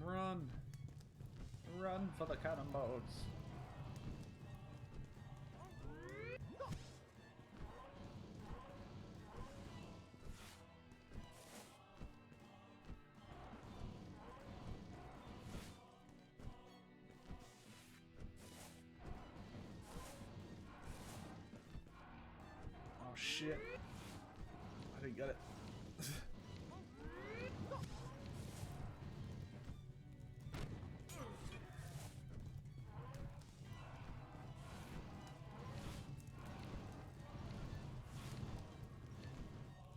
Run! Run for the cannonballs! Oh shit! I didn't get it.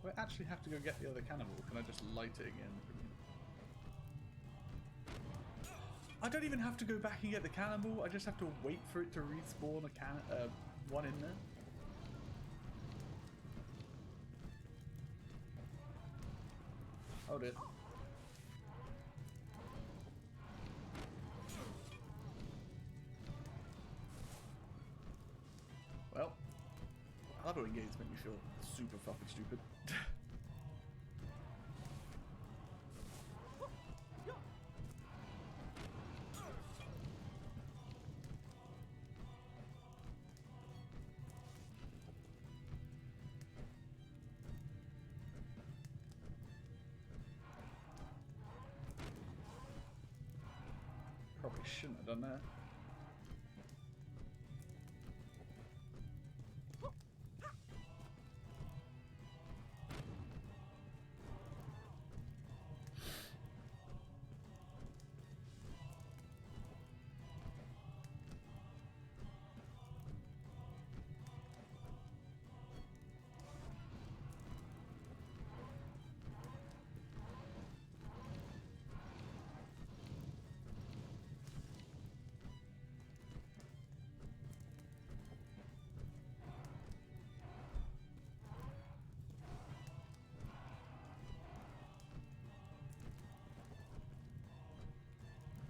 Do I actually have to go get the other cannibal? Can I just light it again? I don't even have to go back and get the cannibal. I just have to wait for it to respawn one in there. Hold it. Well, auto engage make me feel super fucking stupid. Probably shouldn't have done that.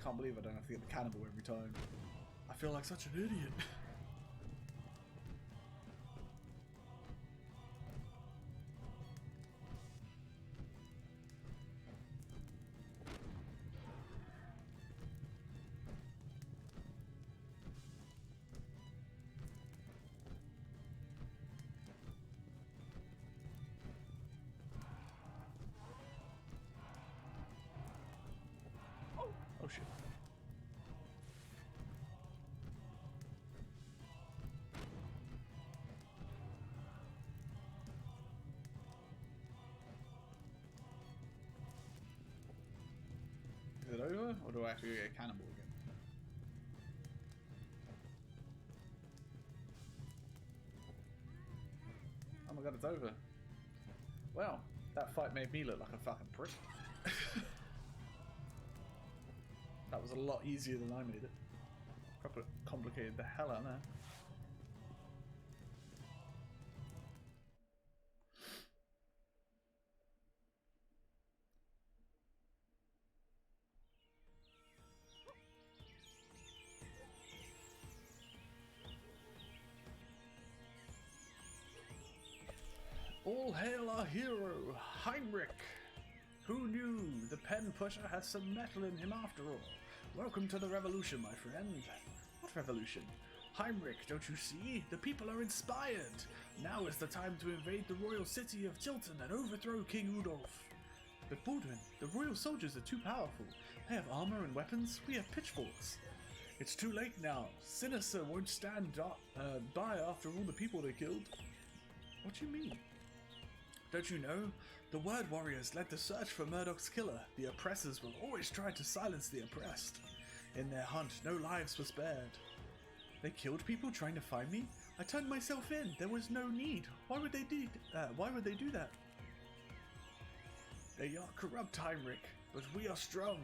Can't believe I don't have to get the cannibal every time. I feel like such an idiot. Oh shit. Is it over, or do I have to get a cannibal again? Oh my god, it's over. Well, that fight made me look like a fucking prick. That was a lot easier than I made it. Proper complicated the hell out of that. All hail our hero, Haimrik! Who knew the pen pusher has some metal in him after all? Welcome to the revolution, my friend. What revolution? Haimrik, don't you see? The people are inspired. Now is the time to invade the royal city of Tilton and overthrow King Udolf. But Baldwin, the royal soldiers are too powerful. They have armor and weapons. We have pitchforks. It's too late now. Sinister won't stand by after all the people they killed. What do you mean? Don't you know? The Word Warriors led the search for Murdoch's killer. The oppressors will always try to silence the oppressed. In their hunt, no lives were spared. They killed people trying to find me? I turned myself in. There was no need. Why would they do that? They are corrupt, Haimrik, but we are strong.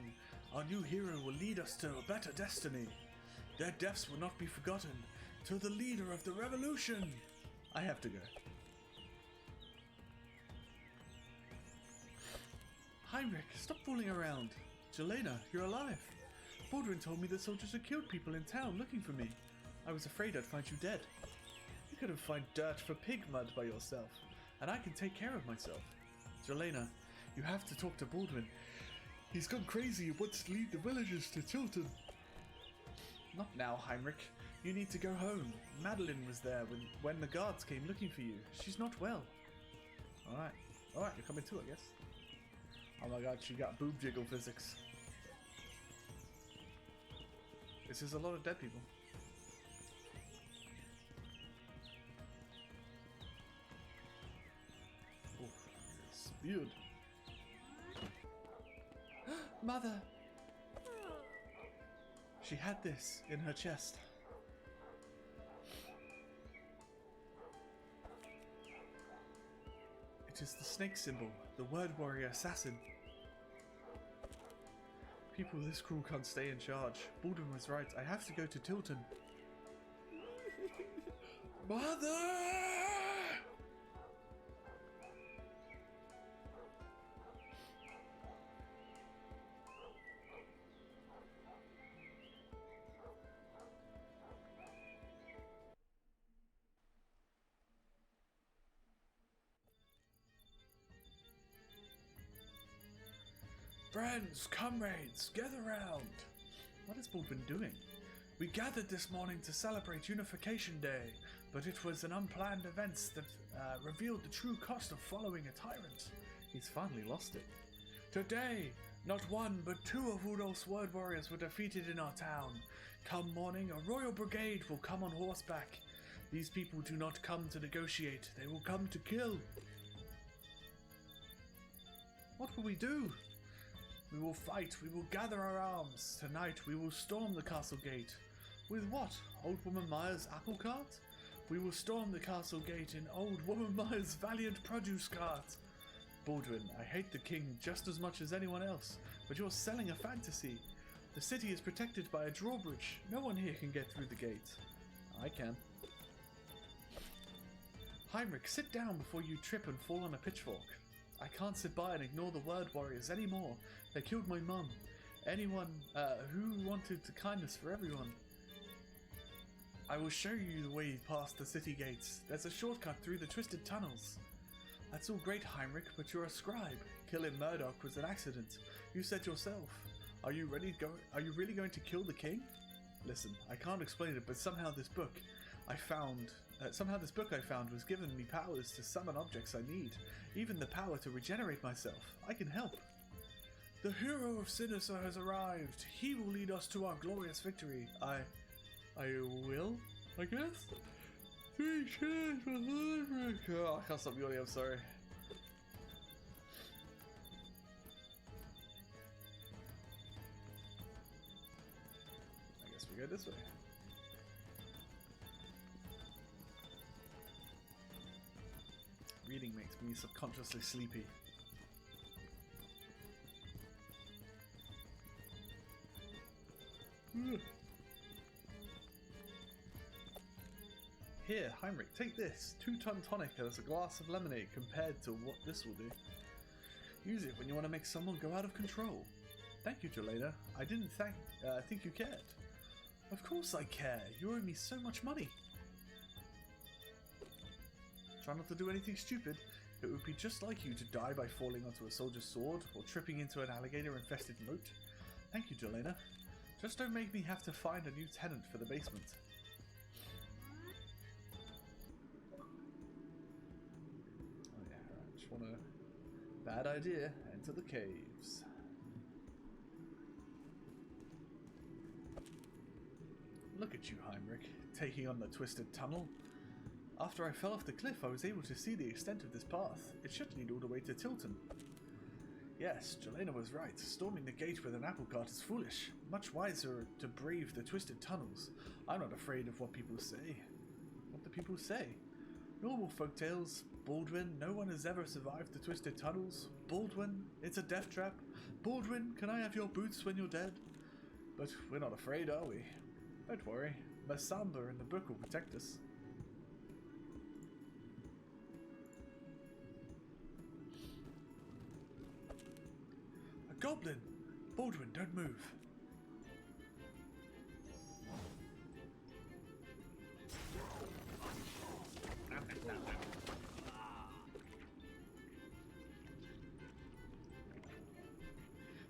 Our new hero will lead us to a better destiny. Their deaths will not be forgotten. To the leader of the revolution! I have to go. Haimrik, stop fooling around. Jelena, you're alive. Baldwin told me the soldiers had killed people in town looking for me. I was afraid I'd find you dead. You couldn't find dirt for pig mud by yourself, and I can take care of myself. Jelena, you have to talk to Baldwin. He's gone crazy and wants to lead the villagers to Tilton. Not now, Haimrik. You need to go home. Madeline was there when the guards came looking for you. She's not well. Alright, you're coming too, I guess. Oh my god, she got boob jiggle physics. This is a lot of dead people. Oh, spewed. Mother! She had this in her chest. It is the snake symbol, the word warrior assassin. People this cruel can't stay in charge. Baldwin was right. I have to go to Tilton. Mother! Friends, comrades, gather round. What is Baldwin doing? We gathered this morning to celebrate Unification Day, but it was an unplanned event that revealed the true cost of following a tyrant. He's finally lost it. Today, not one but two of Rudolph's word warriors were defeated in our town. Come morning, a royal brigade will come on horseback. These people do not come to negotiate, they will come to kill. What will we do? We will fight, we will gather our arms. Tonight we will storm the castle gate. With what? Old Woman Meyer's apple cart? We will storm the castle gate in Old Woman Meyer's valiant produce cart. Baldwin, I hate the king just as much as anyone else, but you're selling a fantasy. The city is protected by a drawbridge. No one here can get through the gate. I can. Haimrik, sit down before you trip and fall on a pitchfork. I can't sit by and ignore the word warriors anymore. They killed my mum. Anyone who wanted the kindness for everyone. I will show you the way past the city gates. There's a shortcut through the twisted tunnels. That's all great, Haimrik, but you're a scribe. Killing Murdoch was an accident. You said yourself. Are you really going to kill the king? Listen, I can't explain it, but somehow this book I found was given me powers to summon objects I need. Even the power to regenerate myself. I can help. The hero of Sinister has arrived. He will lead us to our glorious victory. I will, I guess? 3 cheers for Haimrik. Oh, I can't stop yawning, I'm sorry. I guess we go this way. Reading makes me subconsciously sleepy. Here, Haimrik, take this. 2-ton tonic as a glass of lemonade compared to what this will do. Use it when you want to make someone go out of control. Thank you, Jelena. I didn't think you cared. Of course I care. You owe me so much money. Try not to do anything stupid. It would be just like you to die by falling onto a soldier's sword or tripping into an alligator-infested moat. Thank you, Jelena. Just don't make me have to find a new tenant for the basement. Oh yeah, right. Just want a bad idea. Enter the caves. Look at you, Haimrik, taking on the twisted tunnel. After I fell off the cliff, I was able to see the extent of this path. It should lead all the way to Tilton. Yes, Jelena was right. Storming the gate with an apple cart is foolish. Much wiser to brave the twisted tunnels. I'm not afraid of what people say. What do people say? Normal folktales. Baldwin, no one has ever survived the twisted tunnels. Baldwin, it's a death trap. Baldwin, can I have your boots when you're dead? But we're not afraid, are we? Don't worry. Masamba in the book will protect us. Goblin! Baldwin, don't move.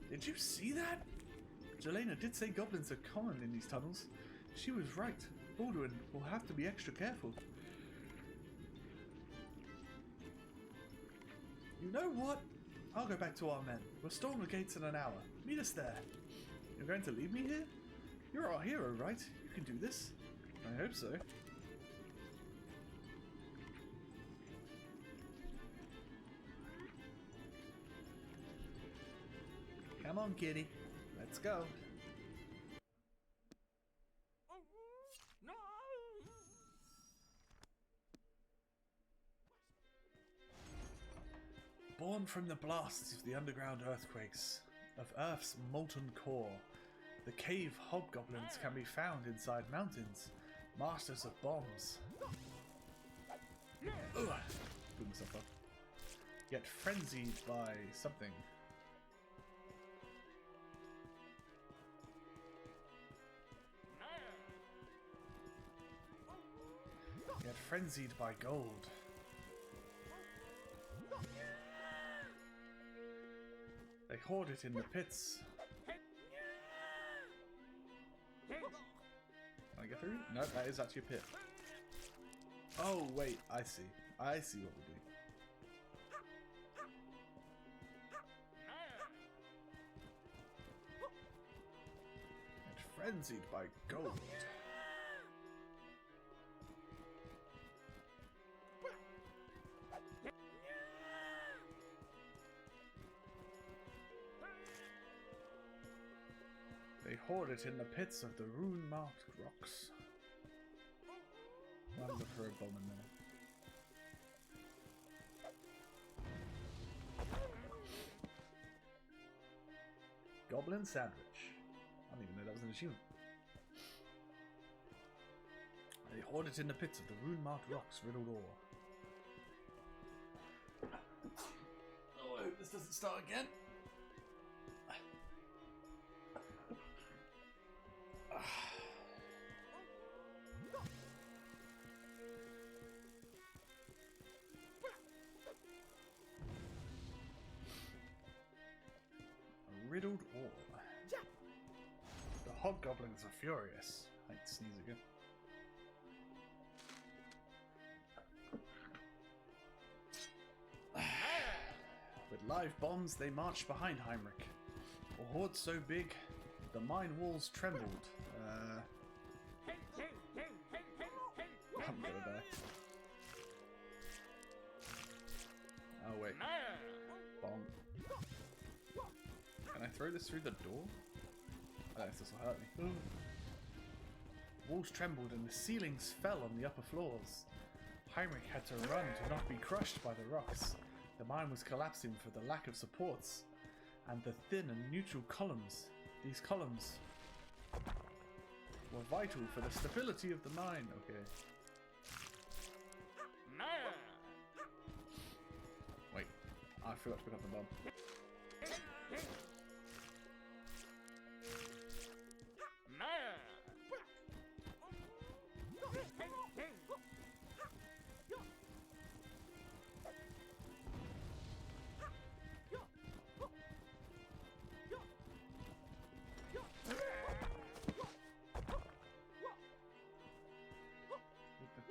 Did you see that? Jelena did say goblins are common in these tunnels. She was right. Baldwin will have to be extra careful. You know what? I'll go back to our men. We'll storm the gates in an hour. Meet us there. You're going to leave me here? You're our hero, right? You can do this. I hope so. Come on, kitty. Let's go. Born from the blasts of the underground earthquakes, of Earth's molten core, the cave hobgoblins can be found inside mountains, masters of bombs. Ugh. Blew myself up. Yet frenzied by something. Yet frenzied by gold. They hoard it in the pits. Can I get through? No, that is actually a pit. Oh, wait, I see. I see what we're doing. And frenzied by gold. They hoard it in the pits of the rune-marked rocks. I'll look for a bomb in there. Goblin sandwich. I didn't even know that was an achievement. They hoard it in the pits of the rune-marked rocks, riddled ore. Oh, I hope this doesn't start again. Riddled ore. The hobgoblins are furious. I'd sneeze again. With live bombs, they marched behind Haimrik. A horde so big, the mine walls trembled. I'm gonna die. Oh wait. Bomb. Can I throw this through the door? I don't know if this will hurt me. Walls trembled and the ceilings fell on the upper floors. Haimrik had to run to not be crushed by the rocks. The mine was collapsing for the lack of supports and the thin and neutral columns. These columns were vital for the stability of the mine. Okay. Wait, I forgot to pick up the bomb.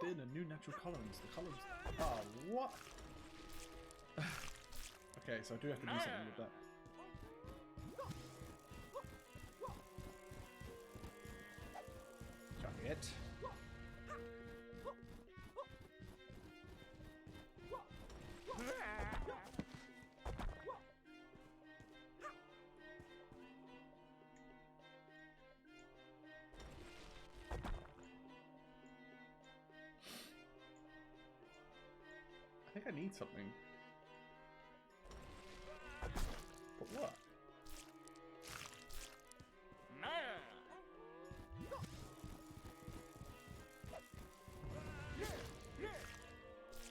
Thin and new natural columns. The columns. Oh, what? Okay, so I do have to do something with that. Chuck it. I think I need something. But what?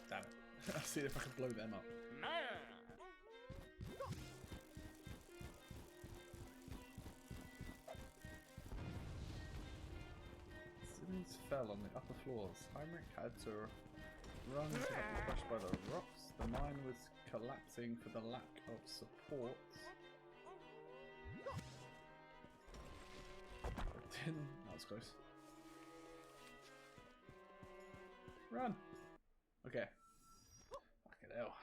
Damn it. I'll see if I can blow them up. Ceilings fell on the upper floors. Haimrik had to run to not be crushed by the rocks. The mine was collapsing for the lack of support. That was close. Run! Okay. Fucking hell.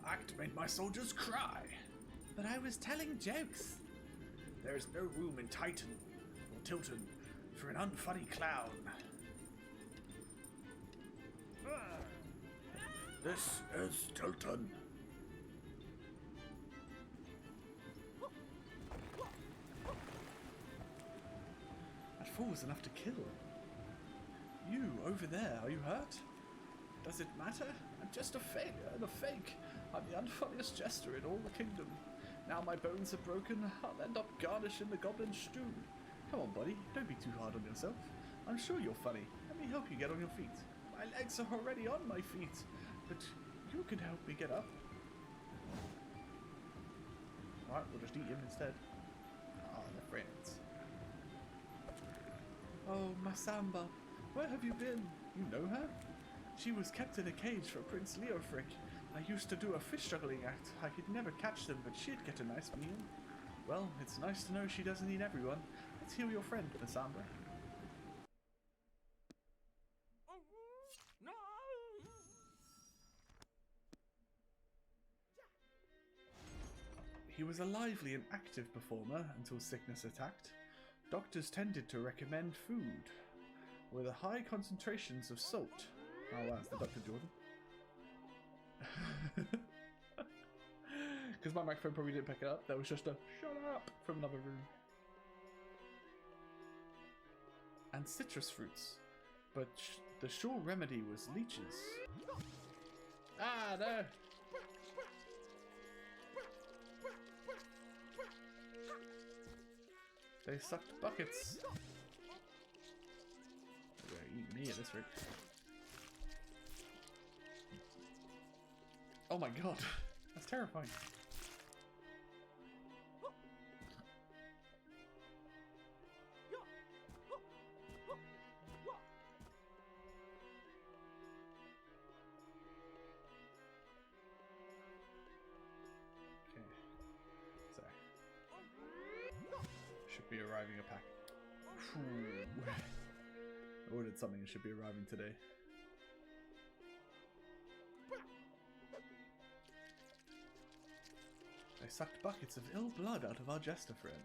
Act made my soldiers cry. But I was telling jokes. There is no room in Titan or Tilton for an unfunny clown. This is Tilton. That fool was enough to kill. You, over there, are you hurt? Does it matter? I'm just a failure and a fake. I'm the unfunniest jester in all the kingdom. Now my bones are broken, I'll end up garnished in the goblin stew. Come on, buddy, don't be too hard on yourself. I'm sure you're funny. Let me help you get on your feet. My legs are already on my feet, but you can help me get up. Alright, we'll just eat him instead. Ah, they're friends. Oh, Masamba, where have you been? You know her? She was kept in a cage for Prince Leofric. I used to do a fish juggling act. I could never catch them, but she'd get a nice meal. Well, it's nice to know she doesn't eat everyone. Let's heal your friend, Masamba. He was a lively and active performer until sickness attacked. Doctors tended to recommend food with high concentrations of salt. Oh wow, it's the Dr. Jordan. Because my microphone probably didn't pick it up. That was just a shut up from another room. And citrus fruits. But the sure remedy was leeches. Ah, no! They sucked buckets. They're gonna eat me at this rate. Oh my god, that's terrifying. Okay, so should be arriving a pack. I ordered something that should be arriving today. They sucked buckets of ill blood out of our jester friend.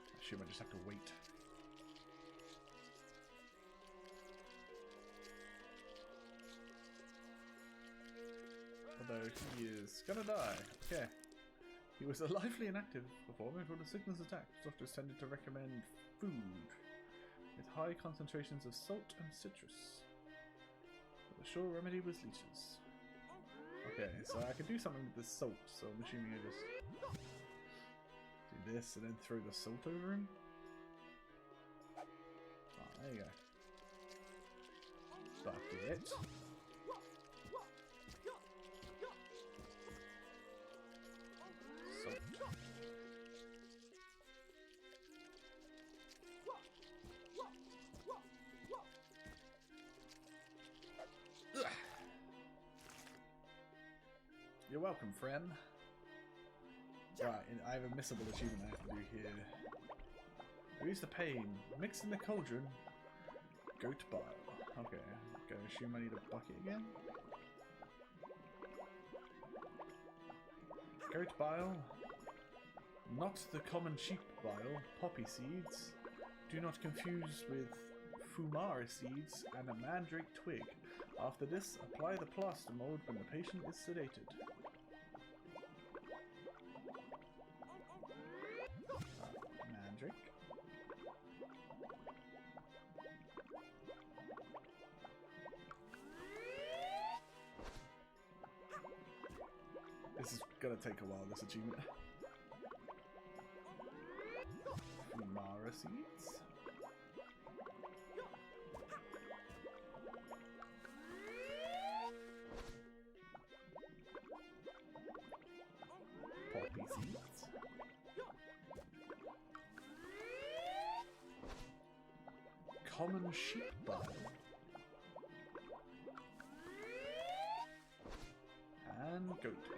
I assume I just have to wait. Although he is gonna die. Okay. He was a lively and active performer when the sickness attacked. Doctors tended to recommend food with high concentrations of salt and citrus. But the sure remedy was leeches. Okay, so I can do something with the salt, so I'm assuming I just do this and then throw the salt over him. Ah, there you go. Bucket. Salt. Ugh. You're welcome, friend. Right, I have a missable achievement I have to do here. Reduce the pain. Mix in the cauldron. Goat bile. Okay, gonna assume I need a bucket again. Goat bile. Not the common sheep bile. Poppy seeds. Do not confuse with fumara seeds and a mandrake twig. After this, apply the plaster mold when the patient is sedated. Mandrake. This is gonna take a while, this achievement. Fumara seeds. Poppy seeds. Common sheep bile. And goat bile.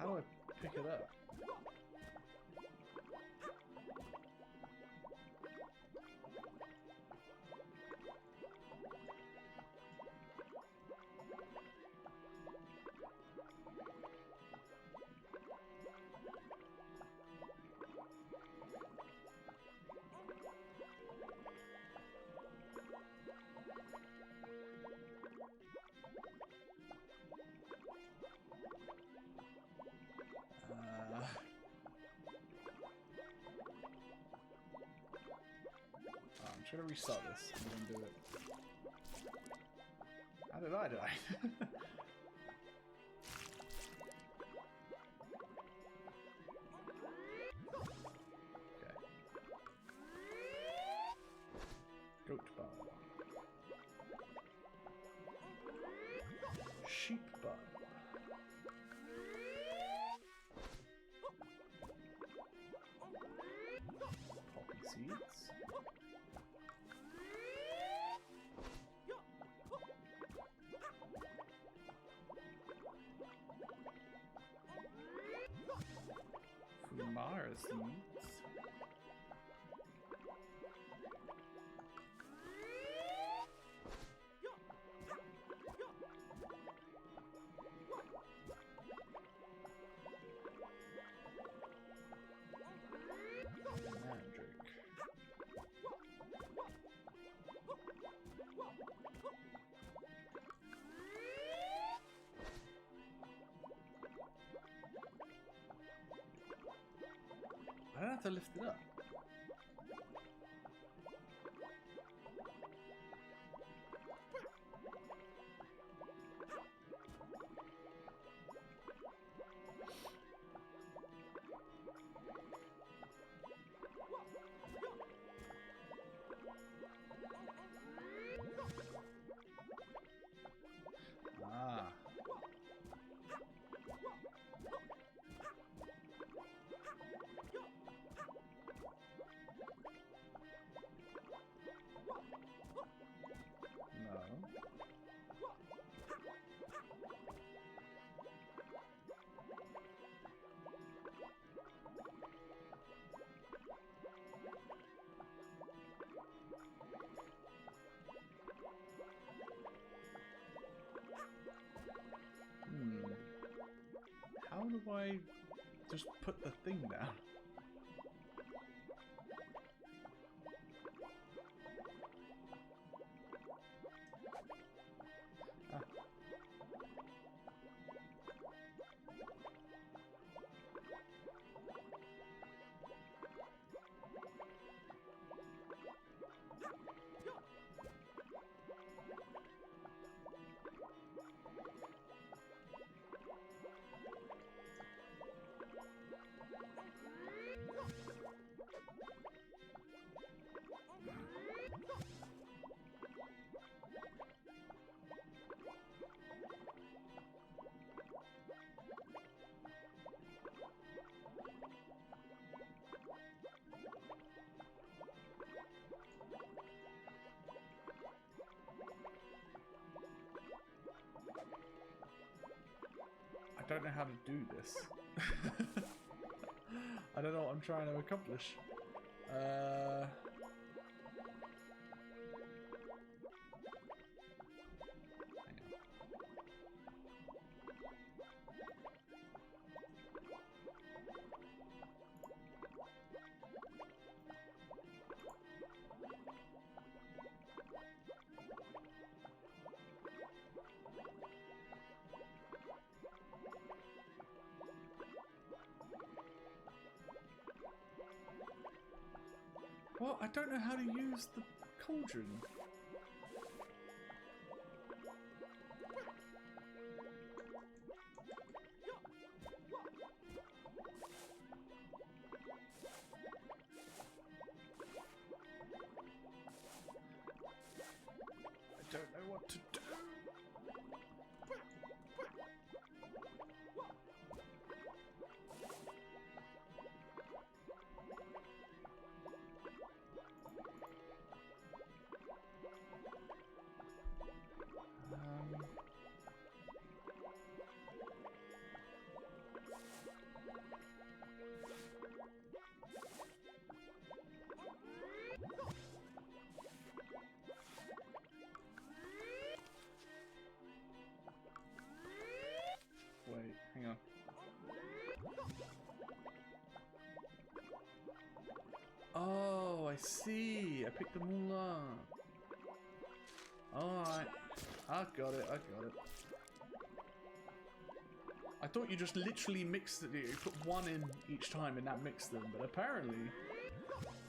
How do I pick it up? I'm trying to restart this. I'm gonna do it. How did I die? Okay. Goat bar. Sheep bar. Poppy seeds. Fumara seeds. Haimrik. I don't have to lift it up. Ah. No. How do I just put the thing down? Ah. I don't know how to do this. I don't know what I'm trying to accomplish. Hang on. Well, I don't know how to use the cauldron. I don't know what to do. I see. I picked them all up. Alright. I got it. I got it. I thought you just literally mixed it. You put one in each time and that mixed them. But apparently,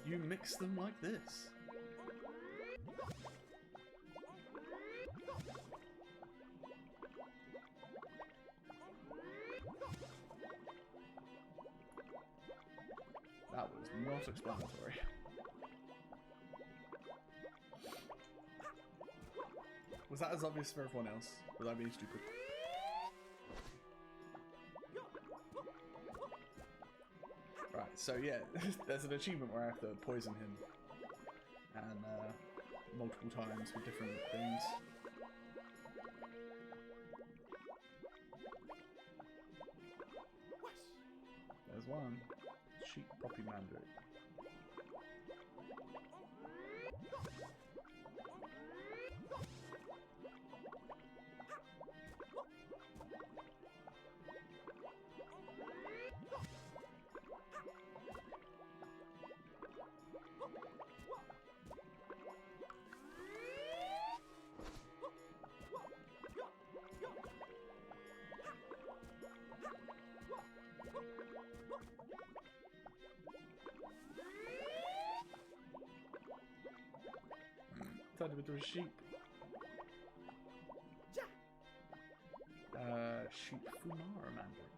you mix them like this. That was not explanatory. Was that as obvious for everyone else? Was I being stupid? Right, so yeah, there's an achievement where I have to poison him. And multiple times for different things. There's one. Sheep poppy mandarin. Turned him into a sheep. Sheep Fumara Mandarin.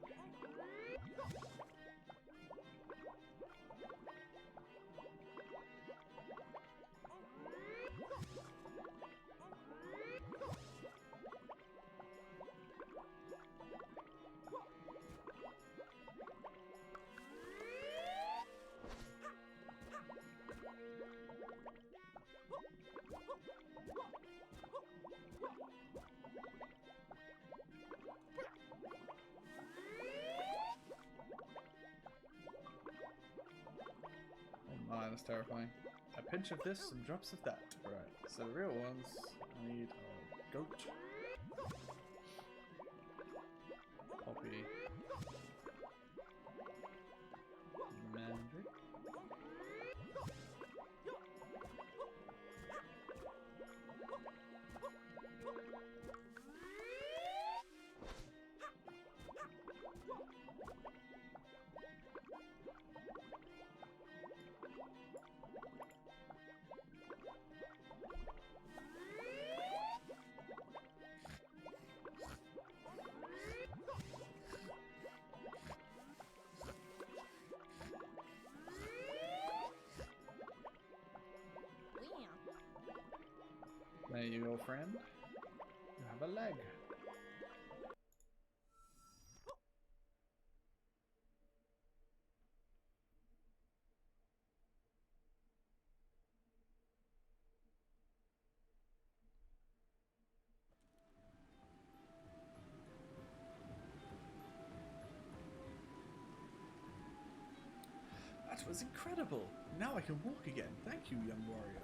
Oh, that's terrifying. A pinch of this, some drops of that. Right, so the real ones, I need a goat. Poppy. Mandrake. There you go, friend. You have a leg. That was incredible. Now I can walk again. Thank you, young warrior.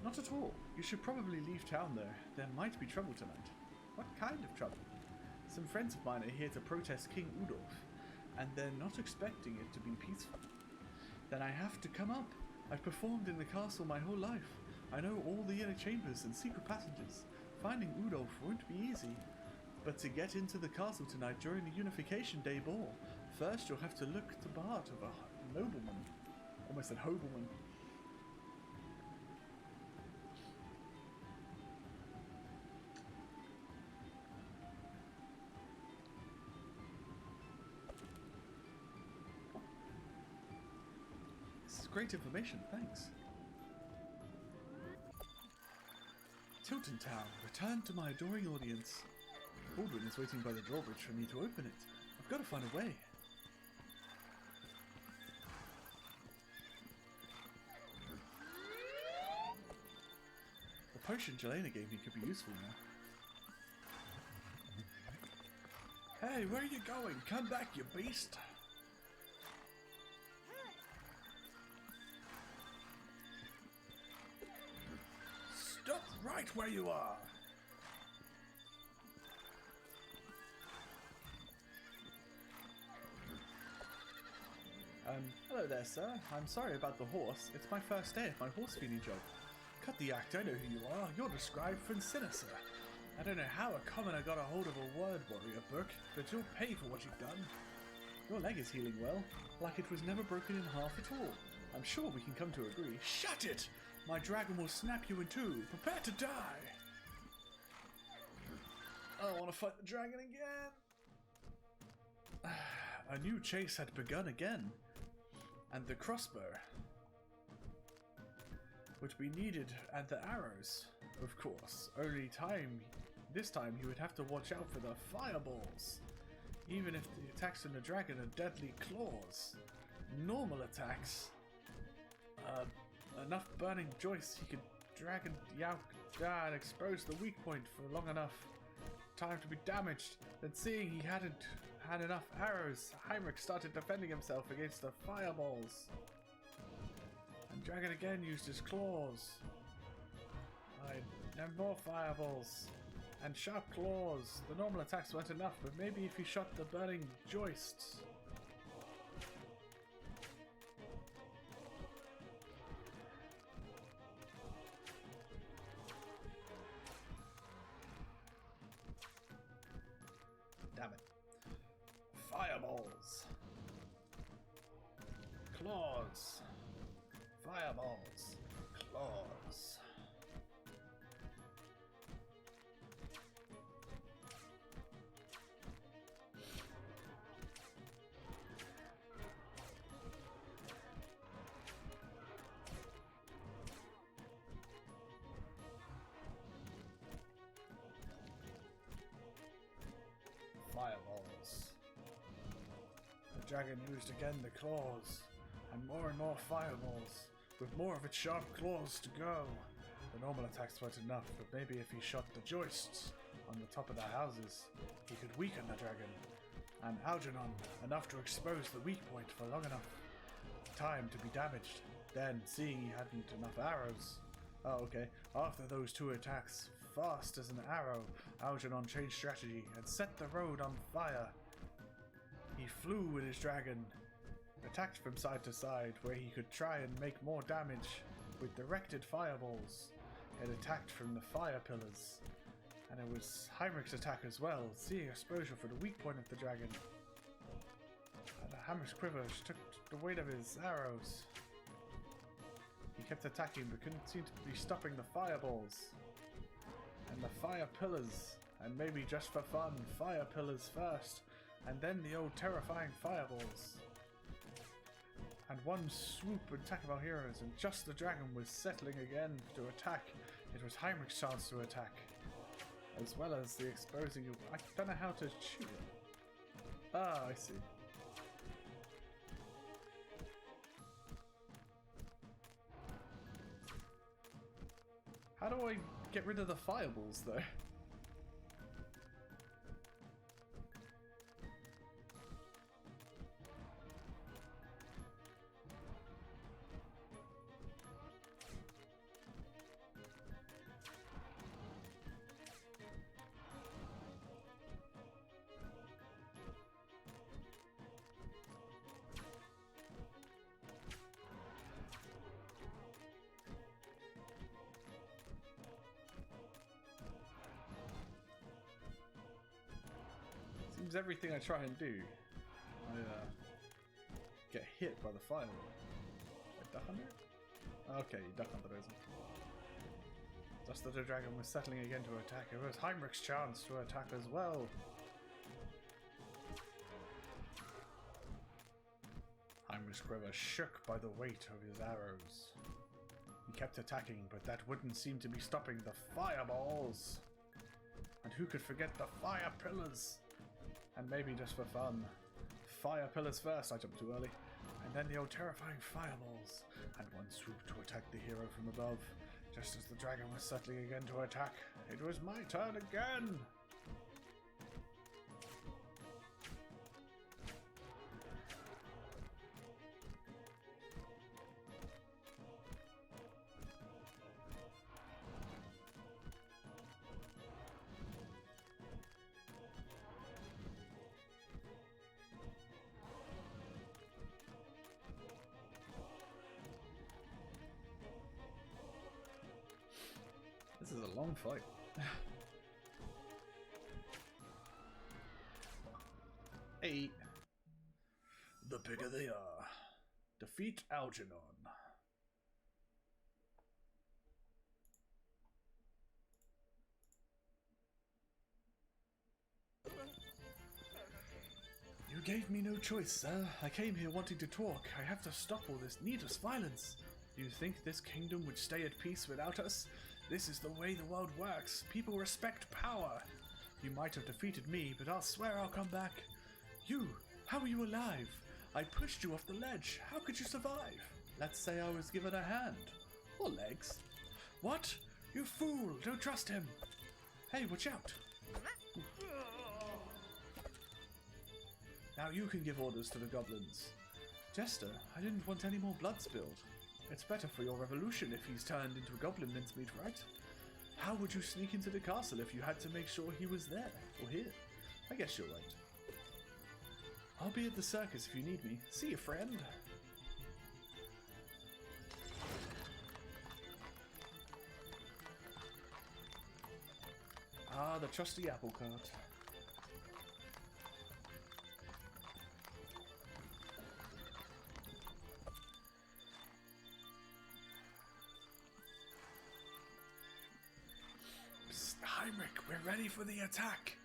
Not at all. You should probably leave town there. There might be trouble tonight. What kind of trouble? Some friends of mine are here to protest King Udolf, and they're not expecting it to be peaceful. Then I have to come up. I've performed in the castle my whole life. I know all the inner chambers and secret passages. Finding Udolf won't be easy. But to get into the castle tonight during the Unification Day ball, first you'll have to look the part of a nobleman. Almost a nobleman. Great information, thanks. Tilton Town, return to my adoring audience. Baldwin is waiting by the drawbridge for me to open it. I've got to find a way. The potion Jelena gave me could be useful now. Hey, where are you going? Come back, you beast! Stop right where you are! Hello there, sir. I'm sorry about the horse. It's my first day at my horse feeding job. Cut the act, I know who you are. You're the scribe Francina, sir. I don't know how a commoner got a hold of a word warrior book, but you'll pay for what you've done. Your leg is healing well, like it was never broken in half at all. I'm sure we can come to agree. Shut it! My dragon will snap you in two. Prepare to die! I want to fight the dragon again. A new chase had begun again, and the crossbow, which we needed, and the arrows, of course. This time he would have to watch out for the fireballs, even if the attacks from the dragon are deadly claws. Normal attacks, enough burning joists he could dragon youk and expose the weak point for long enough time to be damaged. Then seeing he hadn't had enough arrows, Haimrik started defending himself against the fireballs. And Dragon again used his claws. And more fireballs. And sharp claws. The normal attacks weren't enough, but maybe if he shot the burning joists. Damn it. Fireballs. Claws. Fireballs. Claws. Fireballs. The dragon used again the claws, and more fireballs, with more of its sharp claws to go. The normal attacks weren't enough, but maybe if he shot the joists on the top of the houses, he could weaken the dragon, and Algernon enough to expose the weak point for long enough time to be damaged. Then, seeing he hadn't enough arrows... Oh, okay. After those two attacks, fast as an arrow, Algernon changed strategy and set the road on fire. He flew with his dragon, attacked from side to side, where he could try and make more damage with directed fireballs. It attacked from the fire pillars, and it was Haimrik's attack as well, seeing exposure for the weak point of the dragon. And the hammer's quiver took the weight of his arrows. He kept attacking, but couldn't seem to be stopping the fireballs. And the fire pillars, and maybe just for fun, fire pillars first, and then the old terrifying fireballs. And one swoop attack of our heroes, and just the dragon was settling again to attack. It was Haimrik's chance to attack, as well as the exposing of... I don't know how to shoot it. Ah, I see. How do I get rid of the fireballs, though? Seems everything I try and do, I get hit by the fireball. I duck under it? Okay, you duck under those. Just that the dragon was settling again to attack. It was Haimrik's chance to attack as well. Haimrik's quiver shook by the weight of his arrows. He kept attacking, but that wouldn't seem to be stopping the fireballs. And who could forget the fire pillars? And maybe just for fun, fire pillars first, I jumped too early, and then the old terrifying fireballs, and one swoop to attack the hero from above. Just as the dragon was settling again to attack, it was my turn again! long fight. Hey. The bigger they are. Defeat Algernon. You gave me no choice, sir. I came here wanting to talk. I have to stop all this needless violence. Do you think this kingdom would stay at peace without us? This is the way the world works. People respect power. You might have defeated me, but I'll swear I'll come back. You! How are you alive? I pushed you off the ledge. How could you survive? Let's say I was given a hand. Or legs. What? You fool! Don't trust him! Hey, watch out! Now you can give orders to the goblins. Jester, I didn't want any more blood spilled. It's better for your revolution if he's turned into a goblin mincemeat, right? How would you sneak into the castle if you had to make sure he was there, or here? I guess you're right. I'll be at the circus if you need me. See you, friend. Ah, the trusty apple cart. Psst, Haimrik, we're ready for the attack.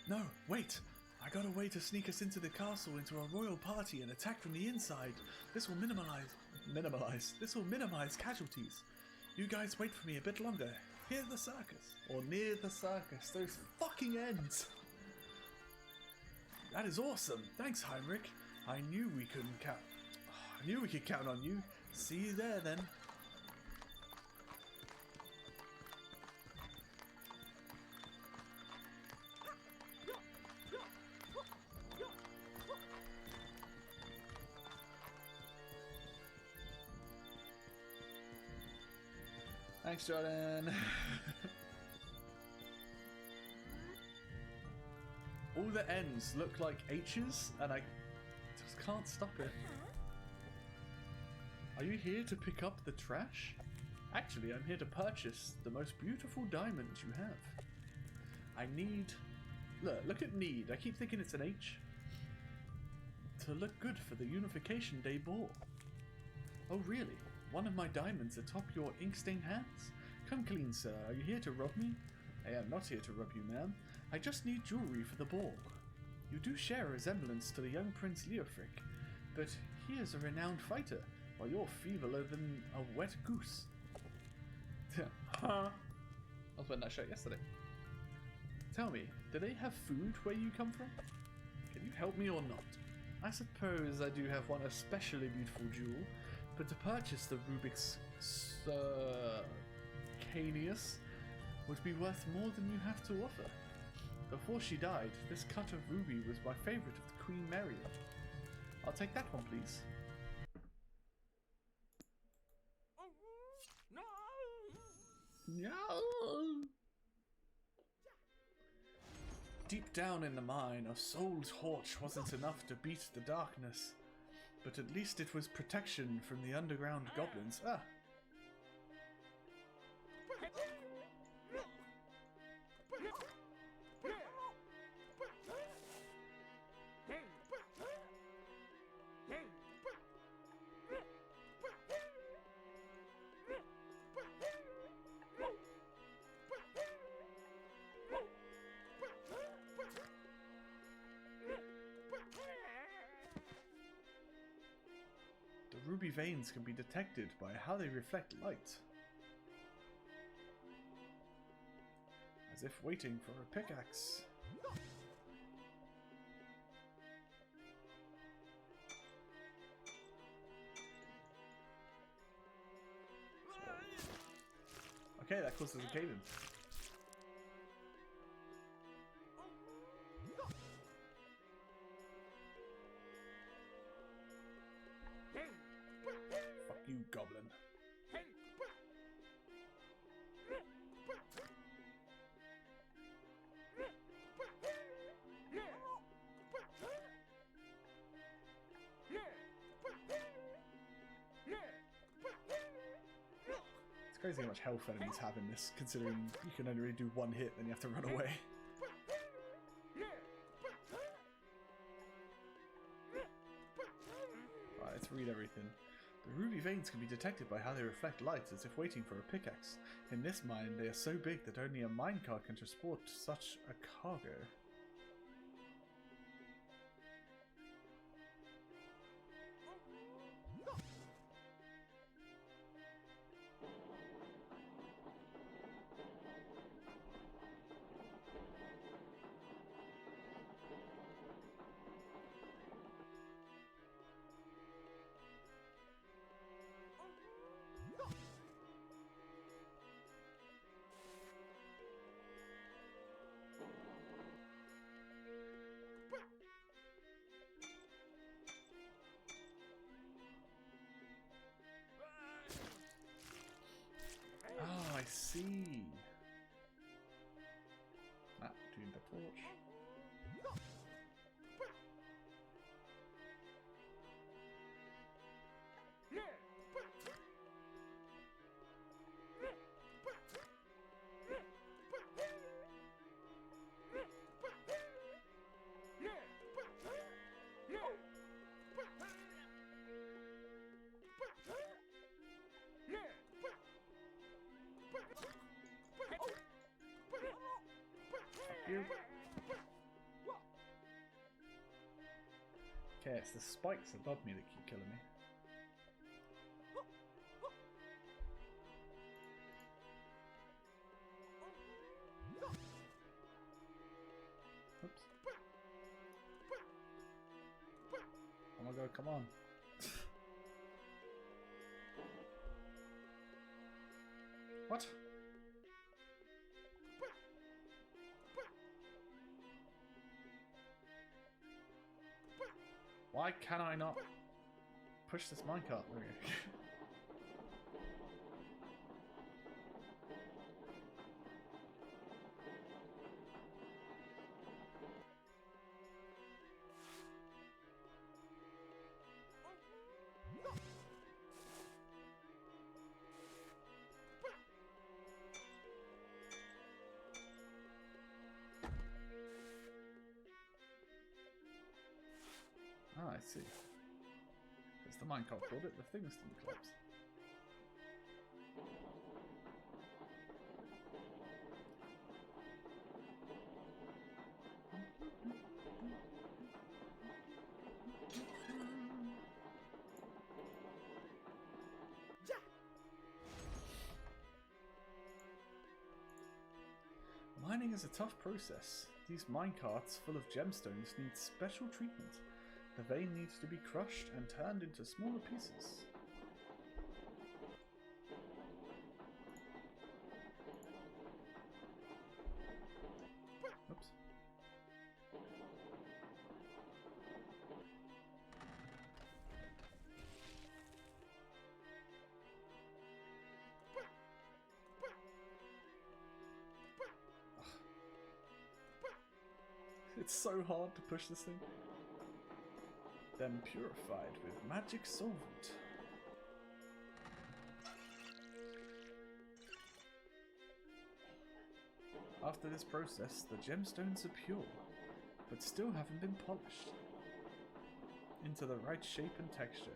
No, wait. I got a way to sneak us into the castle, into a royal party, and attack from the inside. This will This will minimize casualties. You guys wait for me a bit longer. Here the circus. Or near the circus. Those fucking ends. That is awesome. Thanks, Haimrik. I knew we could count on you. See you there, then. Thanks, Jordan. All the ends look like H's, and I just can't stop it. Are you here to pick up the trash? Actually, I'm here to purchase the most beautiful diamonds you have. I need... Look at need. I keep thinking it's an H. To look good for the Unification Day ball. Oh, really? One of my diamonds atop your ink-stained hands? Come clean, sir. Are you here to rob me? I am not here to rob you, ma'am. I just need jewellery for the ball. You do share a resemblance to the young Prince Leofric, but he is a renowned fighter, while you're feebler than a wet goose. I was wearing that shirt yesterday. Tell me, do they have food where you come from? Can you help me or not? I suppose I do have one especially beautiful jewel, but to purchase the Rubik's Canius would be worth more than you have to offer. Before she died, this cut of ruby was my favourite of the Queen Mary. I'll take that one, please. No! Deep down in the mine, a soul's torch wasn't enough to beat the darkness. But at least it was protection from the underground goblins. Ah! The ruby veins can be detected by how they reflect light. As if waiting for a pickaxe. Okay, that causes a cave-in. Fuck you, goblin. Let's crazy how much health enemies have in this, considering you can only really do one hit, then you have to run away. Right, let's read everything. The ruby veins can be detected by how they reflect light, as if waiting for a pickaxe. In this mine, they are so big that only a minecart can transport such a cargo. Oh, I see. Ah, doing the torch. Okay, it's the spikes above me that keep killing me. Oops. Oh my god, come on. What? Why can I not push this minecart? There we go. Ah, I see. It's the minecart called it, the things didn't collapse. Mining is a tough process. These minecarts full of gemstones need special treatment. The vein needs to be crushed and turned into smaller pieces. Oops. It's so hard to push this thing. Then purified with magic solvent. After this process, the gemstones are pure, but still haven't been polished into the right shape and texture.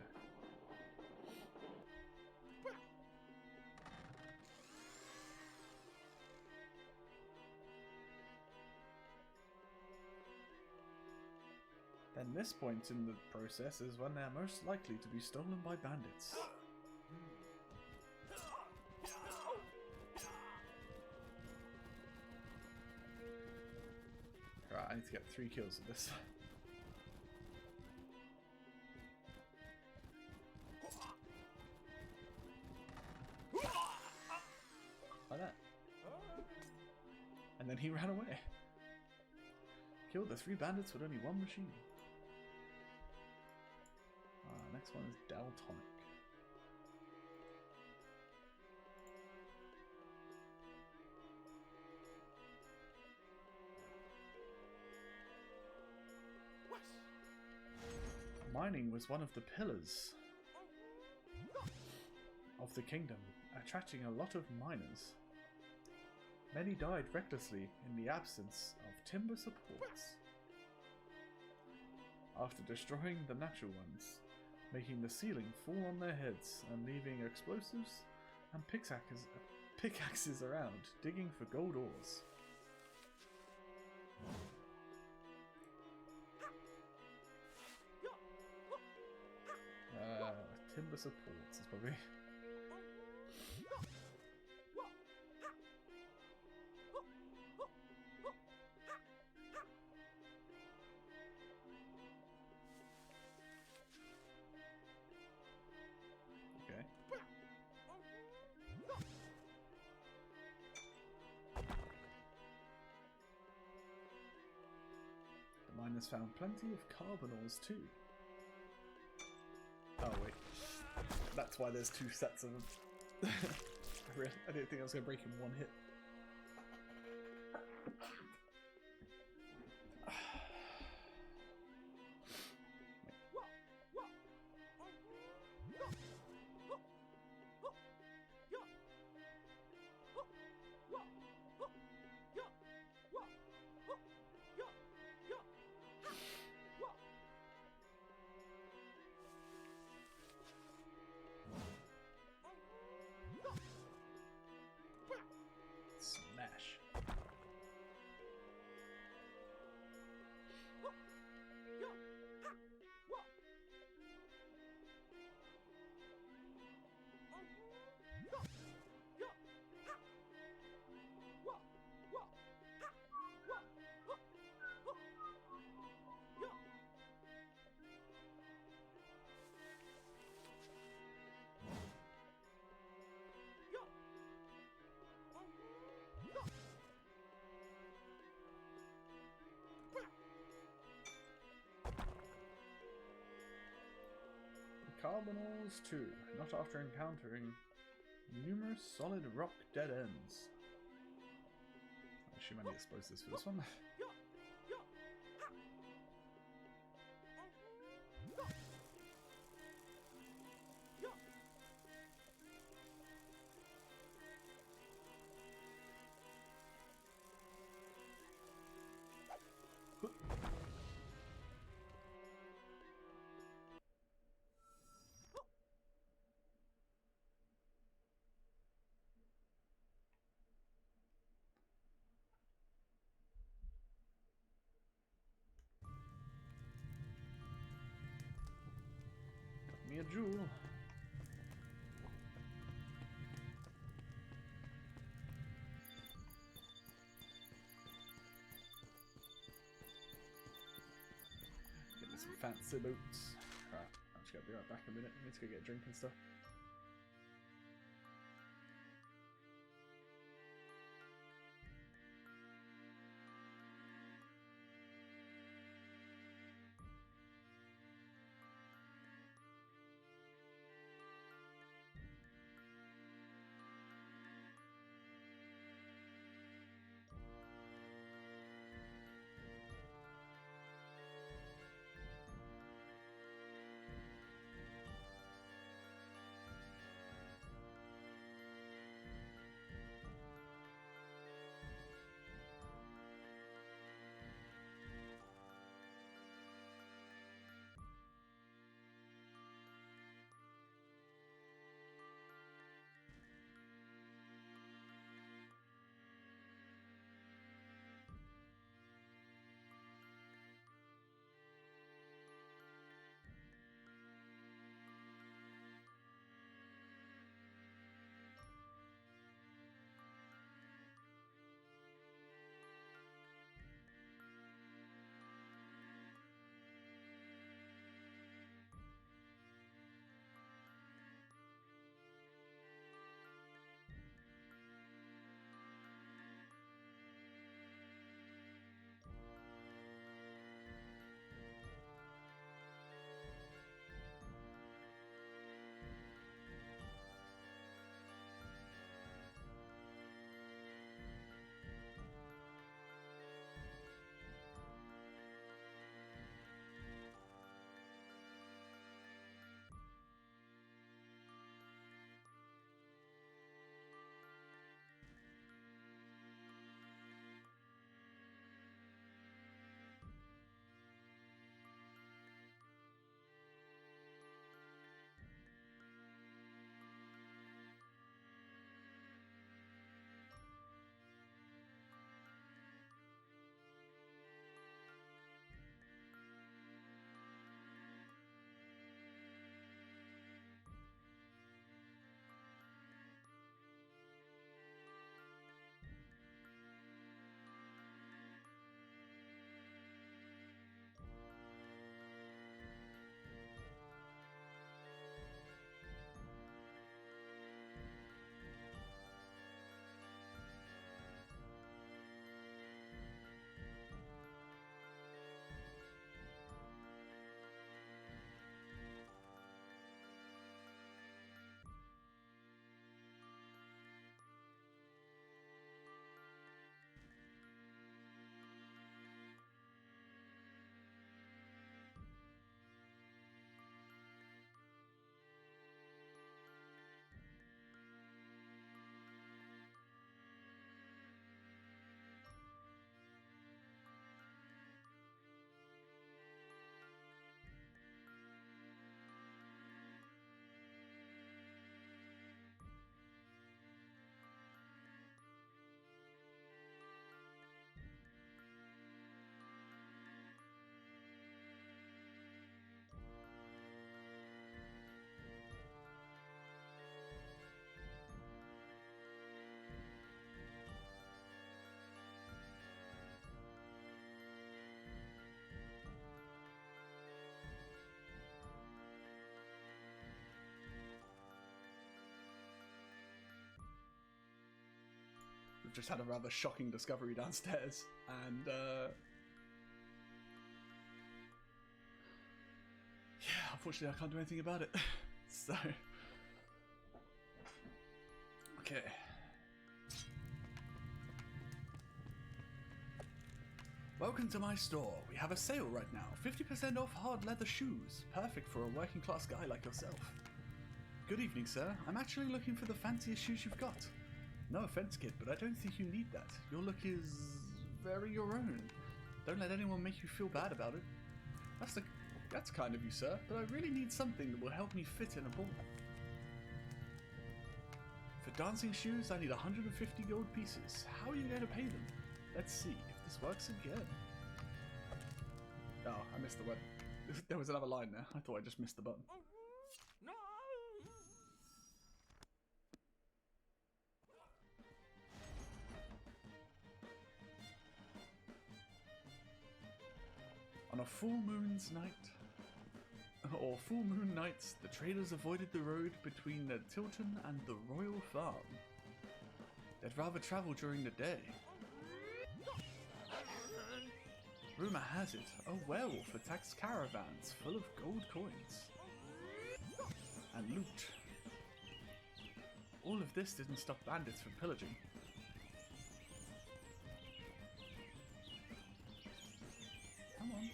Then this point in the process is when they are most likely to be stolen by bandits. Right, I need to get 3 kills of this. Like that. And then he ran away. Killed the 3 bandits with only 1 machine. Next one is Daltonic. Mining was one of the pillars of the kingdom. attracting a lot of miners. Many died recklessly in the absence of timber supports. After destroying the natural ones, making the ceiling fall on their heads and leaving explosives and pickaxes around, digging for gold ores. Timber supports is probably... Okay. The miners found plenty of carbon ores too. Oh wait, that's why there's two sets of them. I didn't think I was going to break in one hit. Smash. Carbon ores too, not after encountering numerous solid rock dead ends. I assume I need explosives for this one. Me a jewel. Get me some fancy boots. Right, I'm just gonna be right back in a minute. I need to go get a drink and stuff. just had a rather shocking discovery downstairs, and yeah, unfortunately I can't do anything about it. So, okay. Welcome to my store. We have a sale right now. 50% off hard leather shoes. Perfect for a working class guy like yourself. Good evening, sir. I'm actually looking for the fanciest shoes you've got. No offense, kid, but I don't think you need that. Your look is very your own. Don't let anyone make you feel bad about it. That's kind of you, sir, but I really need something that will help me fit in a ball. For dancing shoes, I need 150 gold pieces. How are you going to pay them? Let's see if this works again. Oh, I missed the web. There was another line there. I thought I just missed the button. No. On a full moon's night, or full moon nights, the traders avoided the road between the Tilton and the Royal Farm. They'd rather travel during the day. Rumour has it, a werewolf attacks caravans full of gold coins and loot. All of this didn't stop bandits from pillaging. Come on.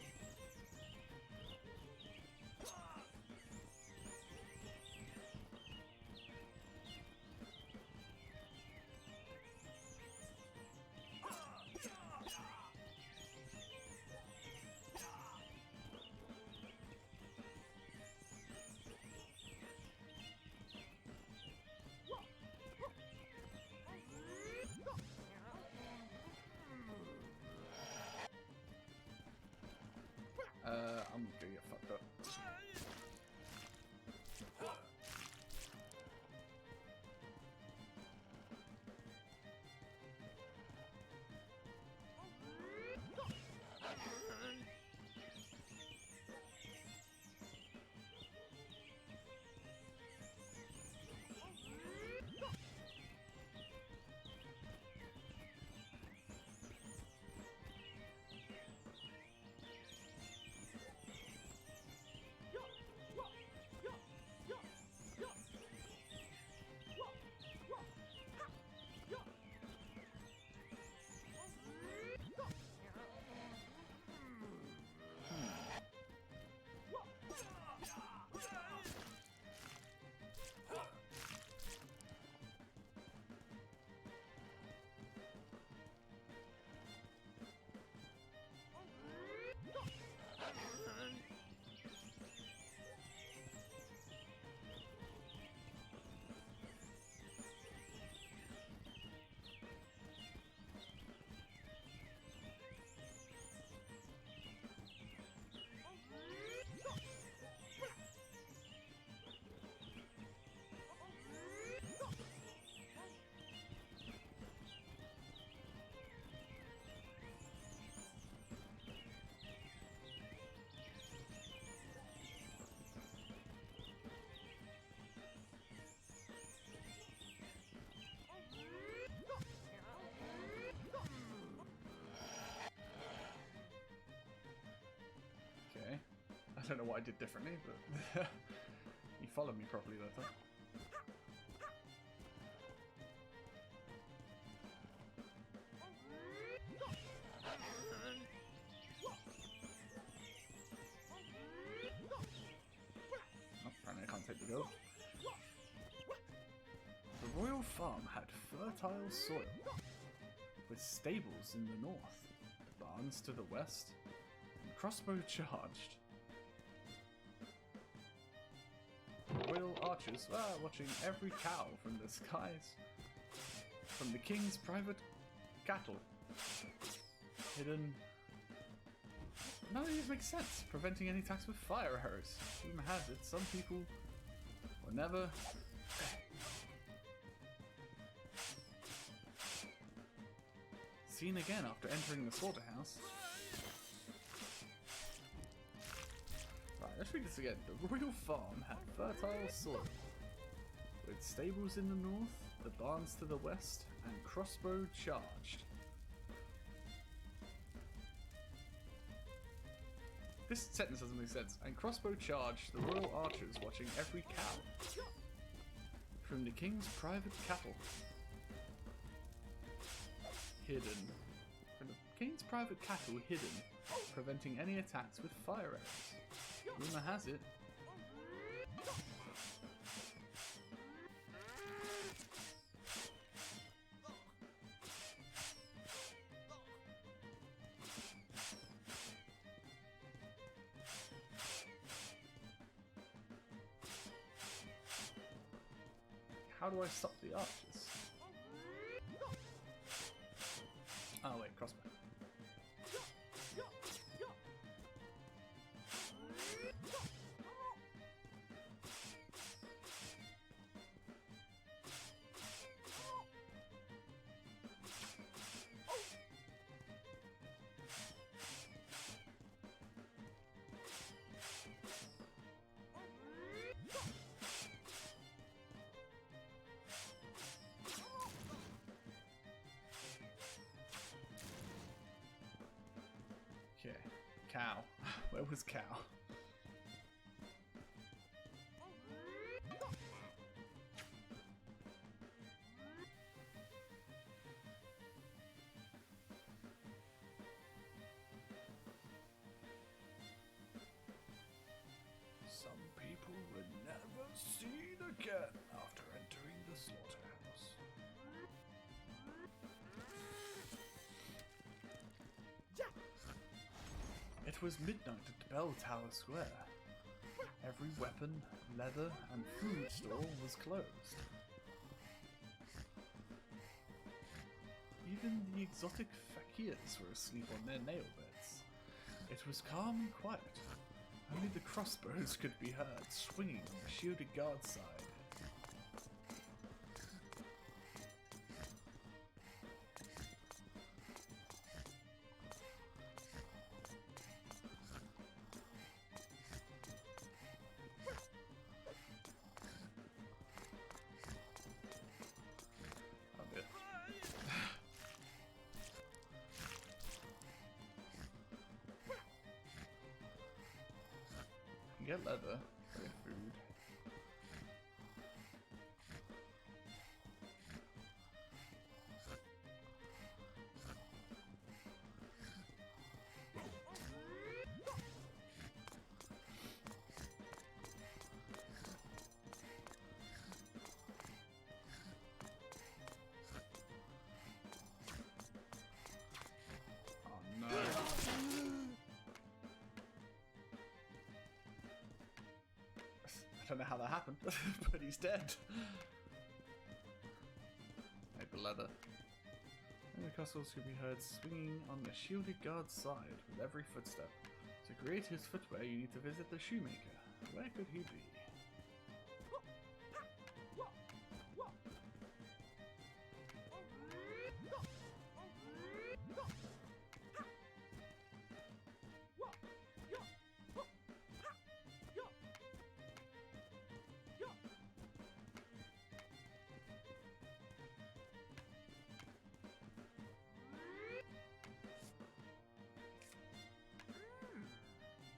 I'm gonna get fucked up. I don't know what I did differently, but he followed me properly that time. Oh, apparently I can't take the goat. The Royal Farm had fertile soil, with stables in the north, barns to the west, and crossbow charged. Royal archers watching every cow from the skies, from the king's private cattle. Hidden. None of these makes sense. Preventing any attacks with fire arrows. Rumor has it, some people will never. Seen again after entering the slaughterhouse. Right, let's read this again. The Royal Farm had fertile soil, with stables in the north, the barns to the west, and crossbow charged. This sentence doesn't make sense. And crossbow charged, the royal archers watching every cow. From the king's private cattle. Hidden. From the king's private cattle hidden, preventing any attacks with fire arrows. Rumour has it. How do I stop the archers? Oh wait, crossbow. Okay, cow. Where was cow? Some people would never seen again after entering the slaughterhouse. It was midnight at Bell Tower Square. Every weapon, leather, and food store was closed. Even the exotic fakirs were asleep on their nail beds. It was calm and quiet. Only the crossbows could be heard swinging on the shielded guard's side. Get leather, get food. Oh no. I don't know how that happened, but he's dead. Paper leather. And the castles could be heard swinging on the shielded guard's side with every footstep. To create his footwear, you need to visit the shoemaker. Where could he be?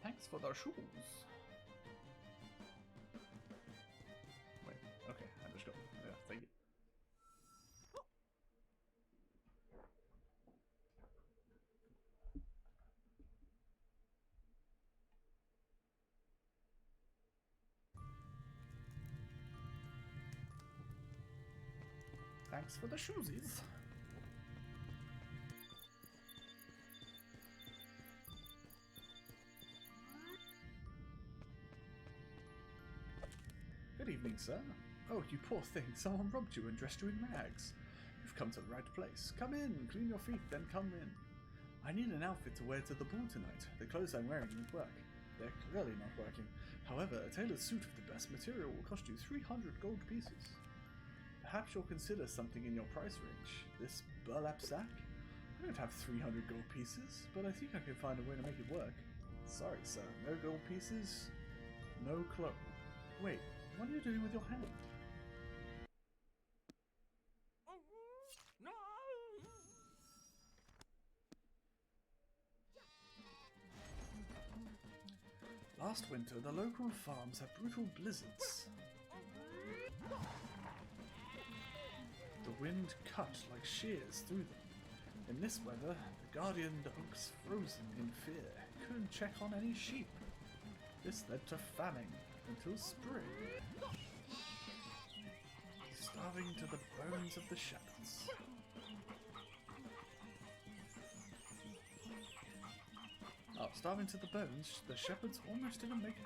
Thanks for the shoes. Wait, okay, I just got them. Yeah, thank you. Thanks for the shoesies. Good evening, sir. Oh, you poor thing. Someone robbed you and dressed you in rags. You've come to the right place. Come in, clean your feet, then come in. I need an outfit to wear to the ball tonight. The clothes I'm wearing won't work. They're clearly not working. However, a tailored suit of the best material will cost you 300 gold pieces. Perhaps you'll consider something in your price range. This burlap sack? I don't have 300 gold pieces, but I think I can find a way to make it work. Sorry, sir. No gold pieces, no cloak. Wait, what are you doing with your hand? Last winter, the local farms had brutal blizzards. The wind cut like shears through them. In this weather, the guardian dogs, frozen in fear, couldn't check on any sheep. This led to famine until spring, starving to the bones of the shepherds. Oh, starving to the bones, the shepherds almost didn't make it.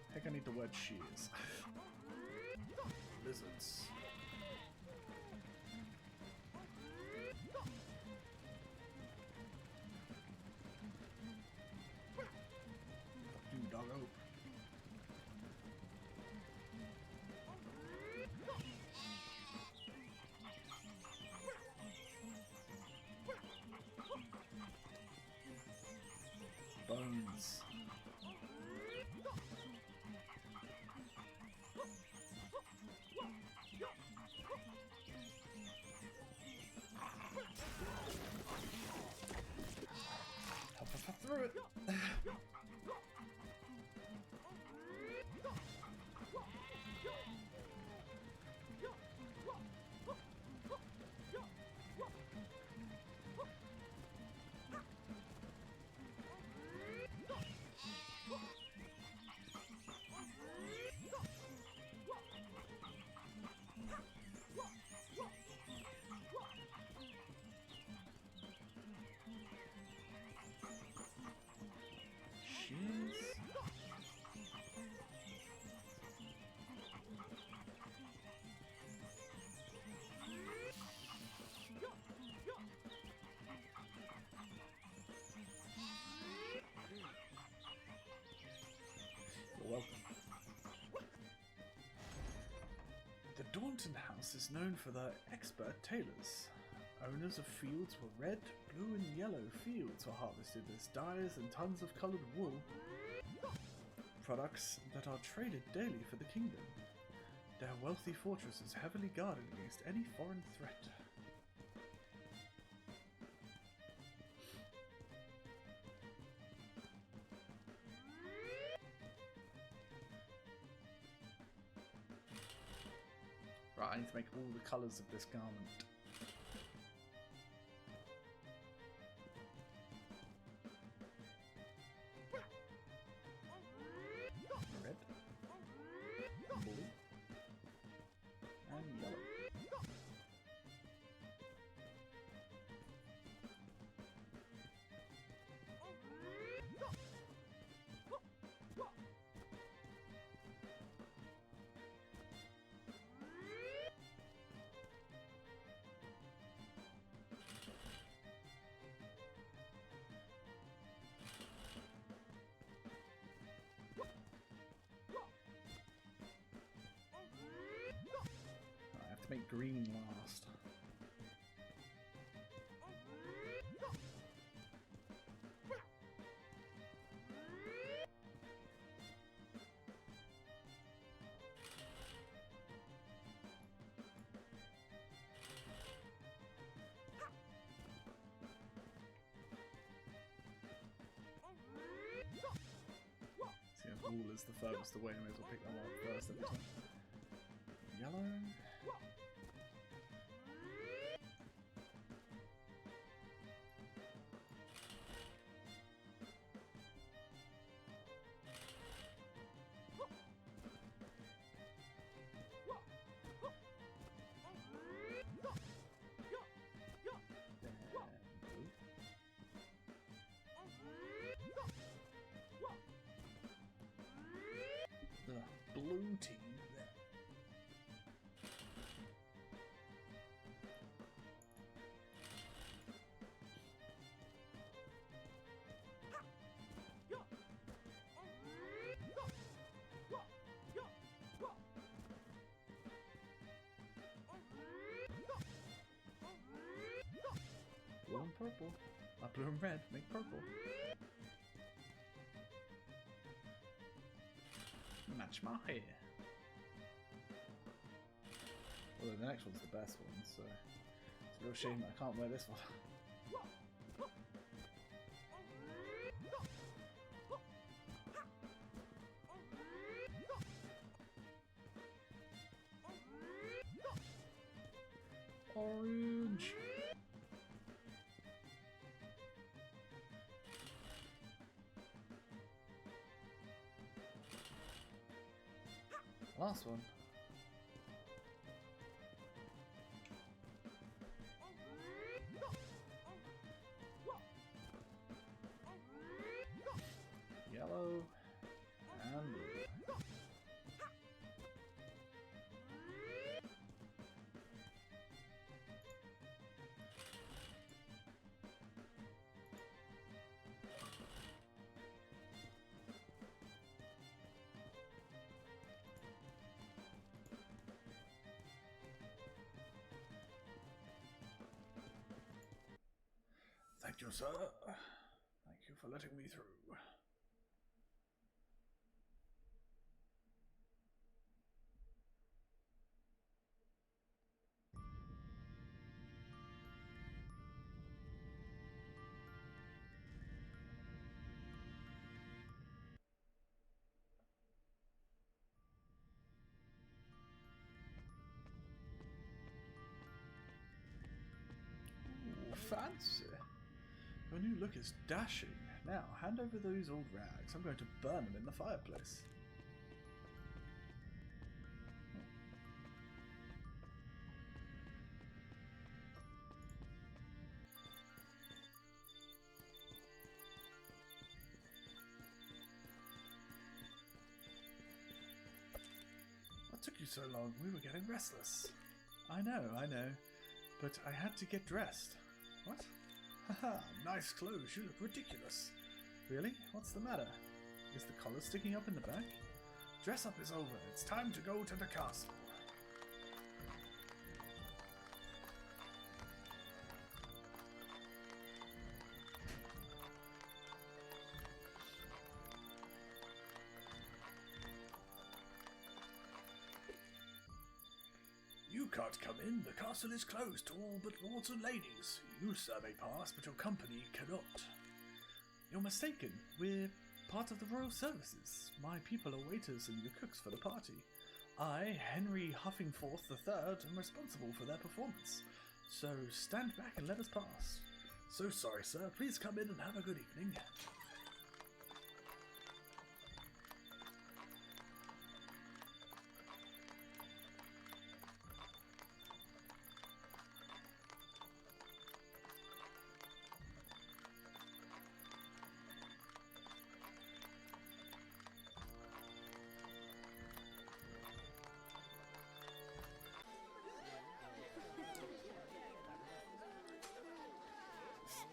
I think I need the word shears. Lizards. Fuck you, doggo. Bones. Through it. You're welcome. The Daunton House is known for their expert tailors. Owners of fields where red, blue and yellow fields were harvested as dyes and tons of coloured wool. Products that are traded daily for the kingdom. Their wealthy fortress is heavily guarded against any foreign threat. Right, I need to make all the colours of this garment. Red, blue, and yellow. Make green last. See, if wool is the furthest away, I may as well pick that one up first every time. Yellow. The blue team there. Blue and purple. Blue and red make purple. touch my hair. Although the next one's the best one, so it's a real shame I can't wear this one. Orange. Last one. Yellow and blue. Thank you, sir. Thank you for letting me through. Ooh, fancy. Your new look is dashing. Now, hand over those old rags. I'm going to burn them in the fireplace. What took you so long? We were getting restless. I know. But I had to get dressed. What? Haha, nice clothes. You look ridiculous. Really? What's the matter? Is the collar sticking up in the back? Dress up is over. It's time to go to the castle. You can't come in. The castle is closed to all but lords and ladies. You, sir, may pass, but your company cannot. You're mistaken. We're part of the royal services. My people are waiters and the cooks for the party. I, Henry Huffingforth III, am responsible for their performance. So stand back and let us pass. So sorry, sir. Please come in and have a good evening.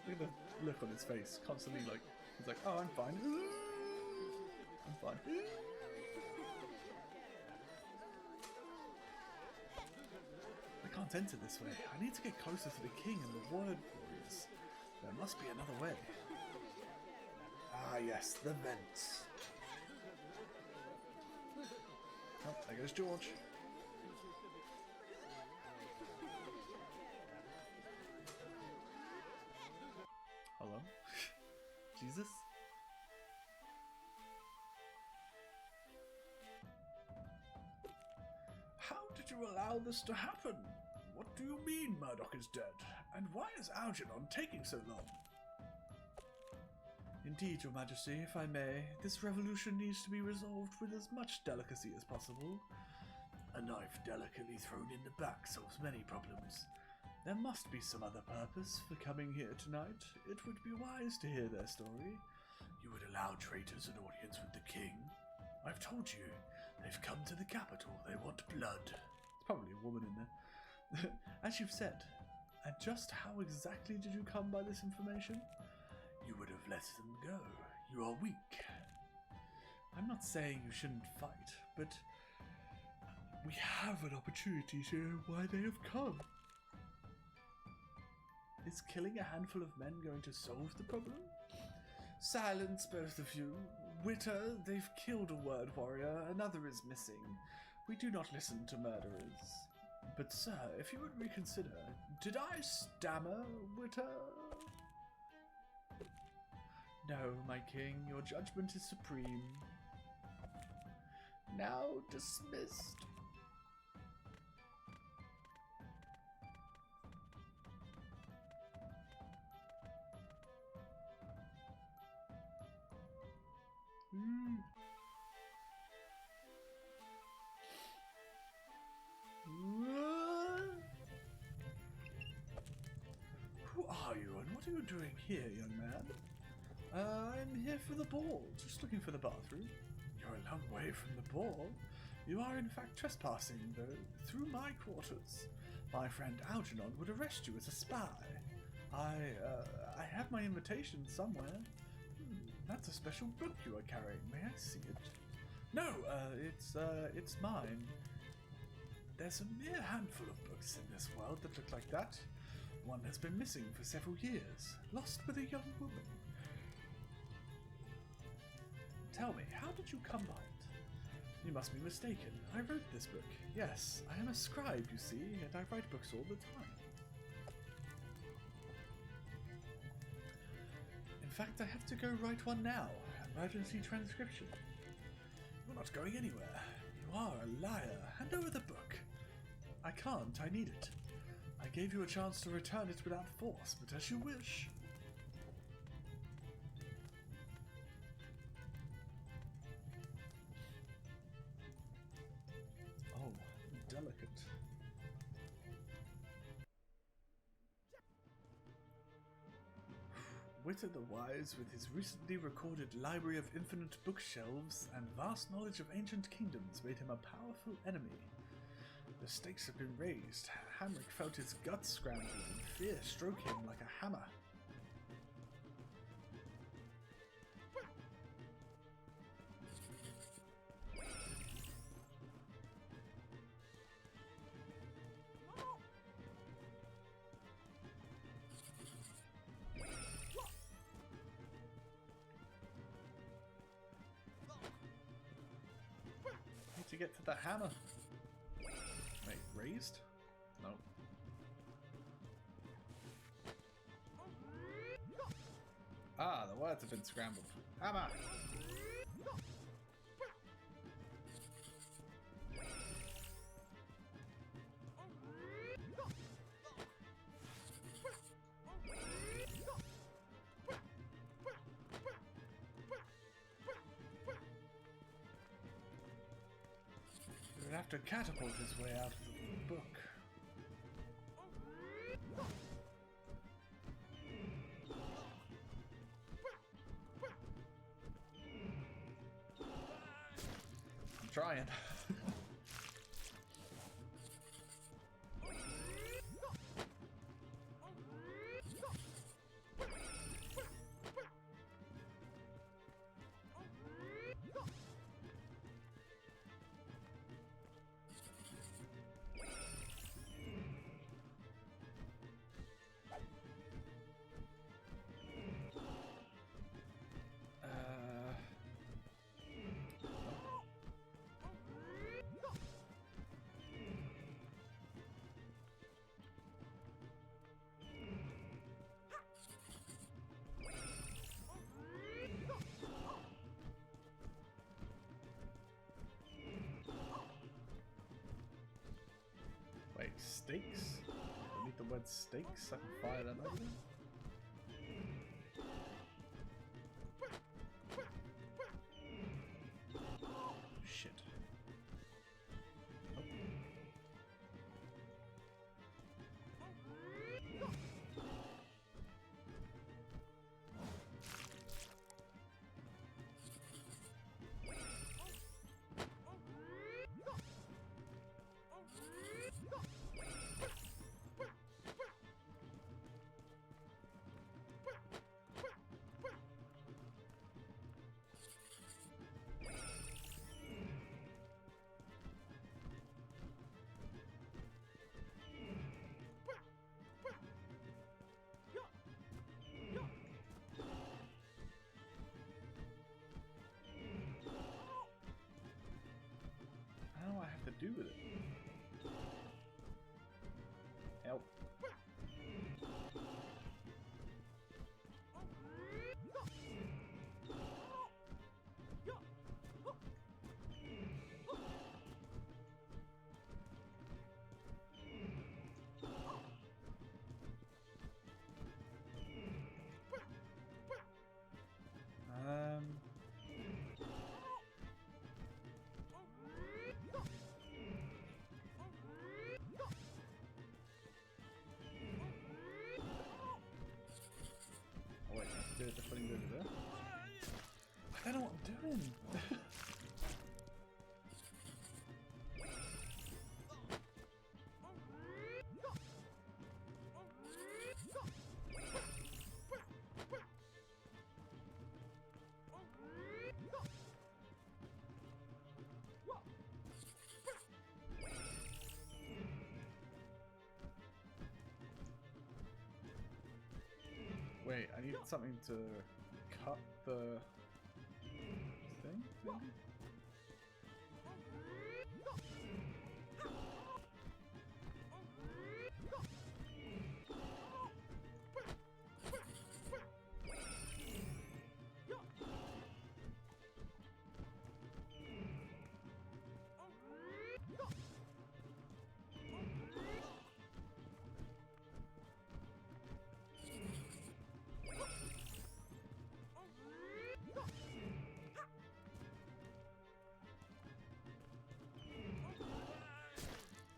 Look at the look on his face, constantly like, he's like, oh, I'm fine. I'm fine. I can't enter this way. I need to get closer to the king and the word warriors. There must be another way. Ah, yes, the vents. Oh, there goes George. Hello? Jesus? How did you allow this to happen? What do you mean Murdoch is dead? And why is Algernon taking so long? Indeed, Your Majesty, if I may, this revolution needs to be resolved with as much delicacy as possible. A knife delicately thrown in the back solves many problems. There must be some other purpose for coming here tonight. It would be wise to hear their story. You would allow traitors an audience with the king? I've told you, they've come to the capital. They want blood. There's probably a woman in there. As you've said. And just how exactly did you come by this information? You would have let them go. You are weak. I'm not saying you shouldn't fight, but we have an opportunity to know why they have come. Is killing a handful of men going to solve the problem? Silence, both of you. Witter, they've killed a word warrior. Another is missing. We do not listen to murderers. But, sir, if you would reconsider, did I stammer, Witter? No, my king, your judgment is supreme. Now dismissed. Who are you and what are you doing here, young man? I'm here for the ball, just looking for the bathroom. You're a long way from the ball. You are in fact trespassing, though, through my quarters. My friend Algernon would arrest you as a spy. I have my invitation somewhere. That's a special book you are carrying. May I see it? No, it's mine. There's a mere handful of books in this world that look like that. One has been missing for several years, lost with a young woman. Tell me, how did you come by it? You must be mistaken. I wrote this book. Yes, I am a scribe, you see, and I write books all the time. In fact, I have to go write one now. Emergency transcription. You're not going anywhere. You are a liar. Hand over the book. I can't. I need it. I gave you a chance to return it without force, but as you wish. Oh, delicate. Witter the Wise, with his recently recorded library of infinite bookshelves and vast knowledge of ancient kingdoms, made him a powerful enemy. The stakes have been raised. Haimrik felt his guts scramble and fear stroke him like a hammer. Need to get to the hammer. Wait, raised? No. Ah, the words have been scrambled. Hammer! He'd have to catapult his way out of the book. I'm trying. Wait, stakes? I need the word stakes? I can fire them over. Shit. Nope. do with it? Help. The funny over there. I don't know what I'm doing. Wait, I need something to cut the thing, maybe?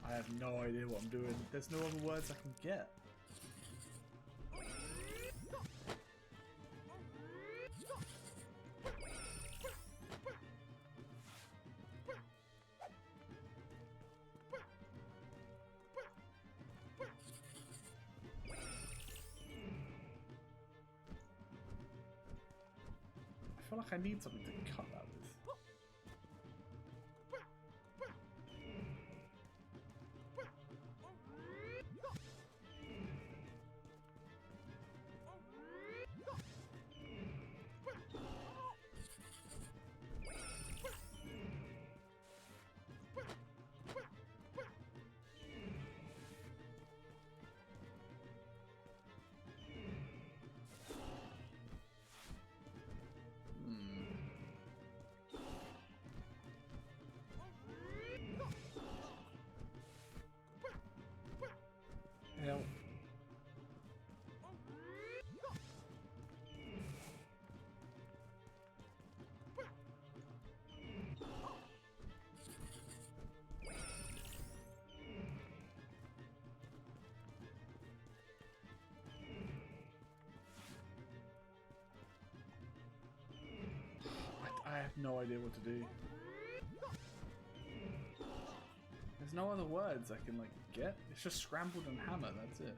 I have no idea what I'm doing. There's no other words I can get. I feel like I need something to cut that with. Help. I have no idea what to do. There's no other words I can like get. It's just scrambled and hammer, that's it.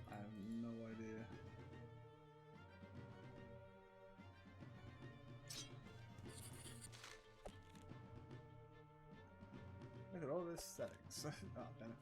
I have no idea. Look at all this settings. Oh, damn it.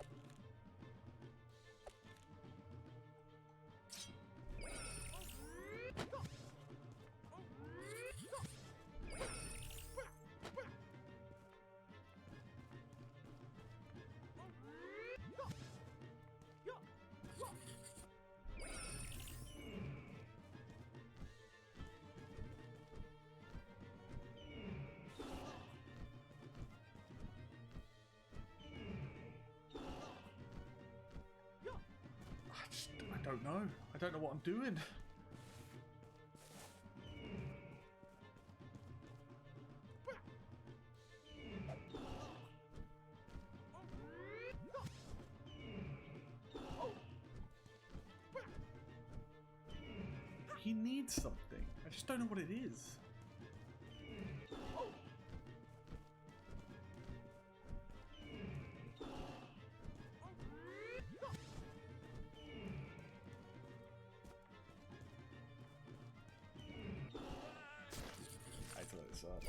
I don't know. I don't know what I'm doing. He needs something. I just don't know what it is. I had to let this up.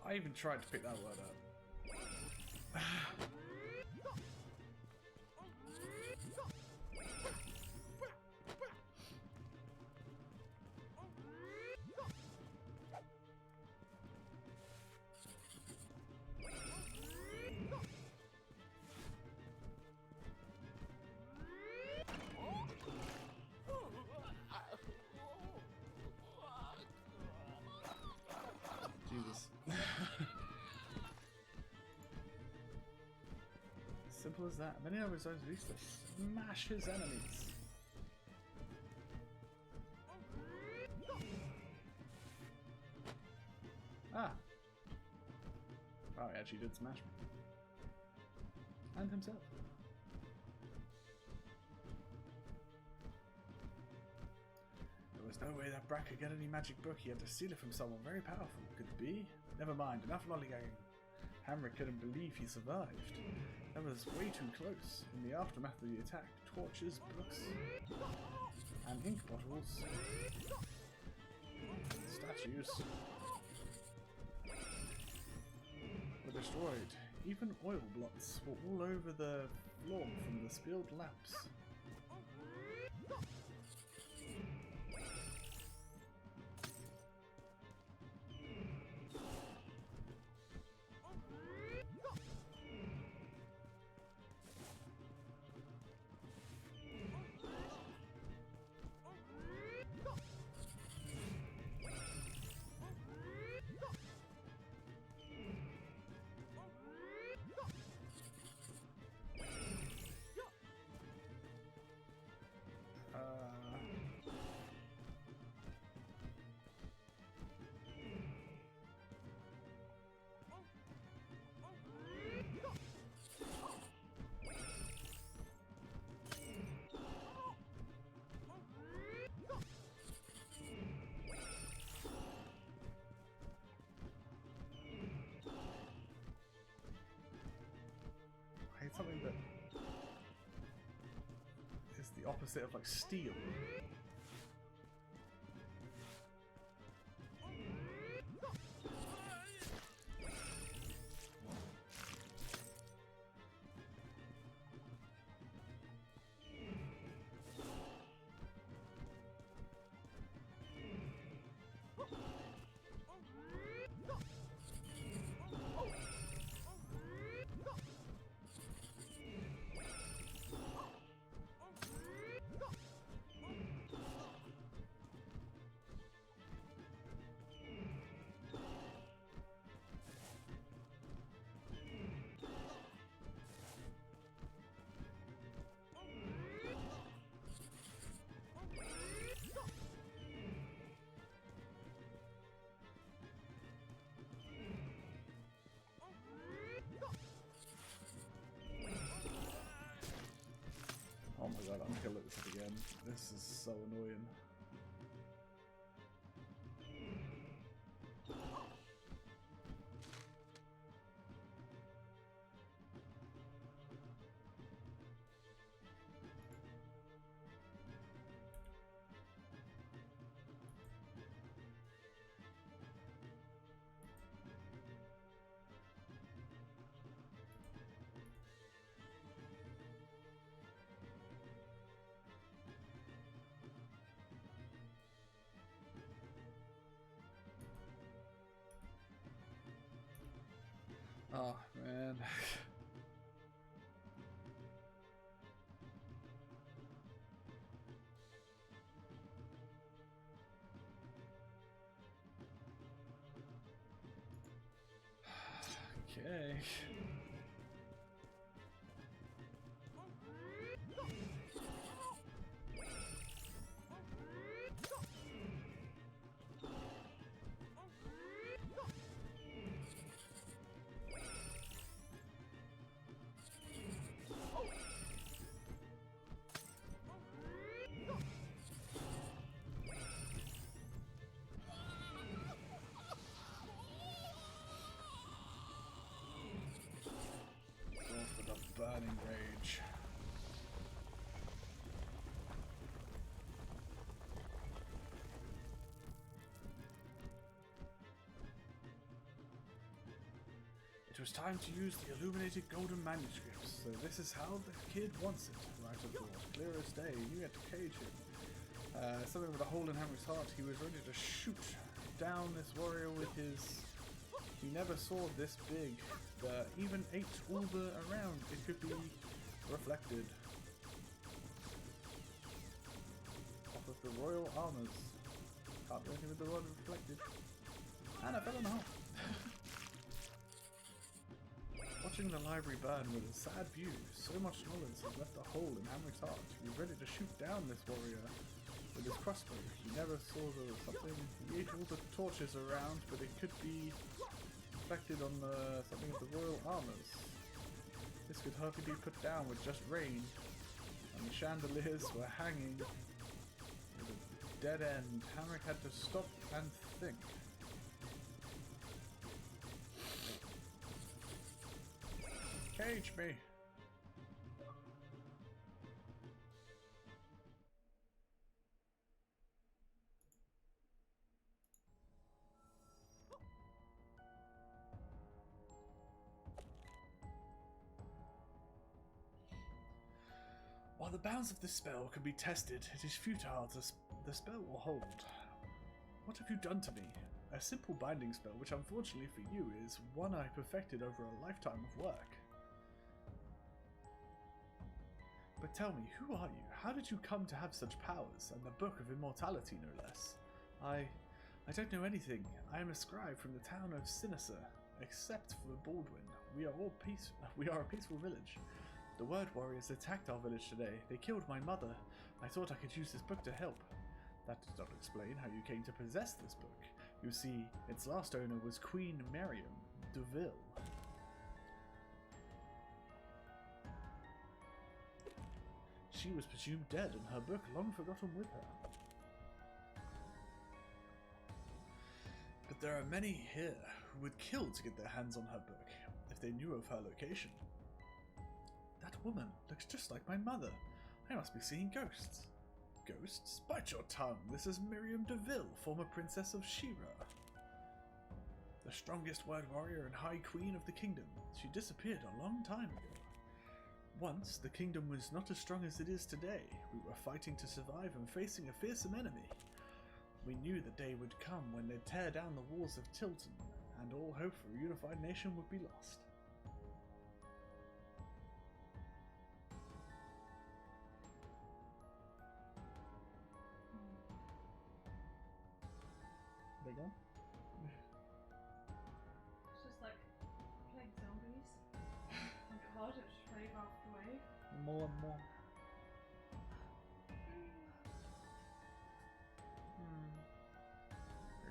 I even tried to pick that word up. Jesus. Simple as that. Many of his own used to smash his enemies. Ah. Wow, he actually did smash me. And himself. There was no way that Brack could get any magic book. He had to steal it from someone very powerful. Could it be? Never mind. Enough lollygagging. Haimrik couldn't believe he survived. That was way too close. In the aftermath of the attack, torches, books, and ink bottles, statues were destroyed. Even oil blots were all over the floor from the spilled lamps. Something that is the opposite of like steel. I'm gonna look this up again. This is so annoying. Oh, man. Okay. Burning rage. It was time to use the illuminated golden manuscripts, so this is how the kid wants it. Right of course, clear as day, you had to cage him. Something with a hole in Haimrik's heart, he was ready to shoot down this warrior with his... He never saw this big. Even ate all the around. It could be reflected off of the royal armors. Can't do anything with the rod reflected. And I fell in the hole. Watching the library burn was a sad view. So much knowledge has left a hole in Haimrik's heart. He was ready to shoot down this warrior with his crossbow. He never saw something. He ate all the torches around, but it could be reflected on something of the royal armors. This could hardly be put down with just rain, and the chandeliers were hanging with a dead end. Haimrik had to stop and think. Cage me! While the bounds of this spell can be tested, it is futile. The spell will hold. What have you done to me? A simple binding spell, which unfortunately for you is one I perfected over a lifetime of work. But tell me, who are you? How did you come to have such powers, and the Book of Immortality no less? I don't know anything. I am a scribe from the town of Sinister, except for Baldwin. We are a peaceful village. The Word Warriors attacked our village today. They killed my mother. I thought I could use this book to help. That does not explain how you came to possess this book. You see, its last owner was Queen Miriam Deville. She was presumed dead and her book long forgotten with her. But there are many here who would kill to get their hands on her book if they knew of her location. That woman looks just like my mother. I must be seeing ghosts. Ghosts? Bite your tongue. This is Miriam Deville, former princess of Shira. The strongest word warrior and high queen of the kingdom. She disappeared a long time ago. Once, the kingdom was not as strong as it is today. We were fighting to survive and facing a fearsome enemy. We knew the day would come when they'd tear down the walls of Tilton, and all hope for a unified nation would be lost. They gone? It's just like playing zombies. Oh my god, it just really walked away. More and more.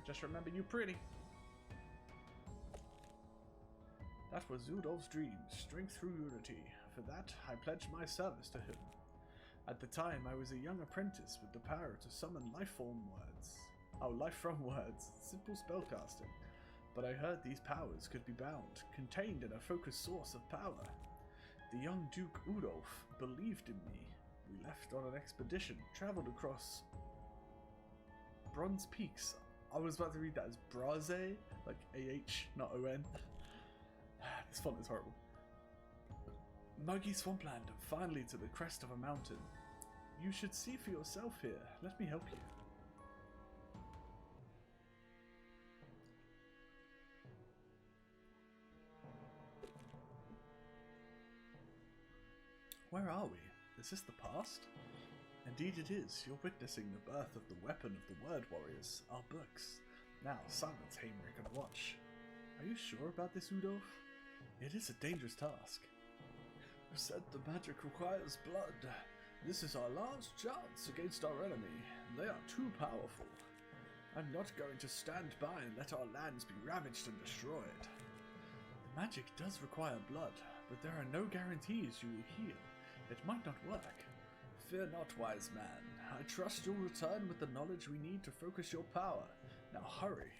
Just remember you pretty. That was Zudolf's dream, strength through unity. For that, I pledged my service to him. At the time, I was a young apprentice with the power to summon life from words, simple spellcasting. But I heard these powers could be bound, contained in a focused source of power. The young Duke Udolf believed in me. We left on an expedition, travelled across Bronze Peaks. I was about to read that as Braze, like A-H, not O-N. This font is horrible. Muggy swampland, and finally to the crest of a mountain. You should see for yourself here. Let me help you. Where are we? Is this the past? Indeed it is. You're witnessing the birth of the weapon of the Word Warriors, our books. Now, silence, Haimrik, and watch. Are you sure about this, Udolf? It is a dangerous task. You said the magic requires blood. This is our last chance against our enemy. They are too powerful. I'm not going to stand by and let our lands be ravaged and destroyed. The magic does require blood, but there are no guarantees you will heal. It might not work. Fear not, wise man. I trust you'll return with the knowledge we need to focus your power. Now hurry.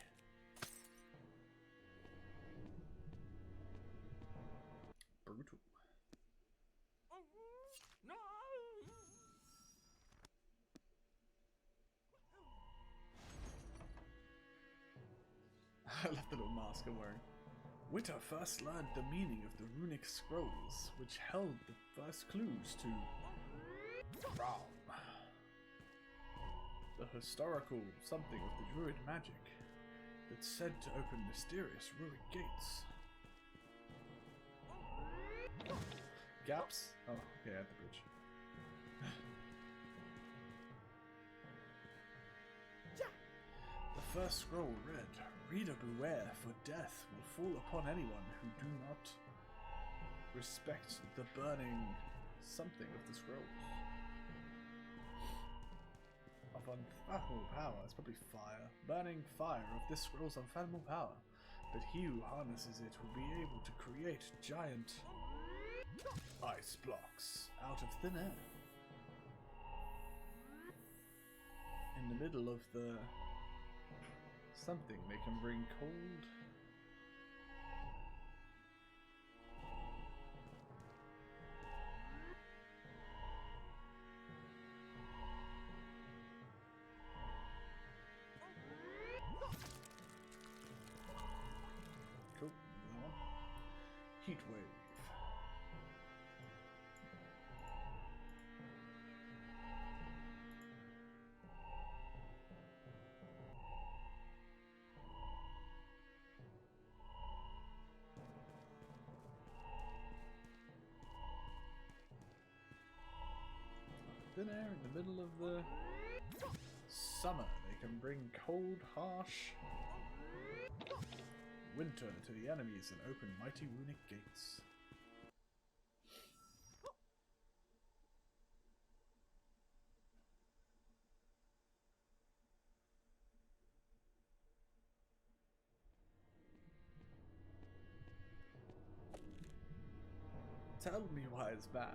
Brutal. No! I love the little mask I'm wearing. Witter first learned the meaning of the runic scrolls, which held the first clues to Ram, the historical something of the druid magic that's said to open mysterious runic gates. Gaps? Oh, okay, at the bridge. The first scroll read, Reader beware, for death will fall upon anyone who do not respect the burning something of the scrolls. Of unfathomable power, it's probably fire. Burning fire of this scroll's unfathomable power. But he who harnesses it will be able to create giant ice blocks out of thin air. In the middle of the something they can bring cold. Cool. Heat wave. Thin air in the middle of the summer. They can bring cold, harsh winter to the enemies and open mighty runic gates. Tell me, wise man,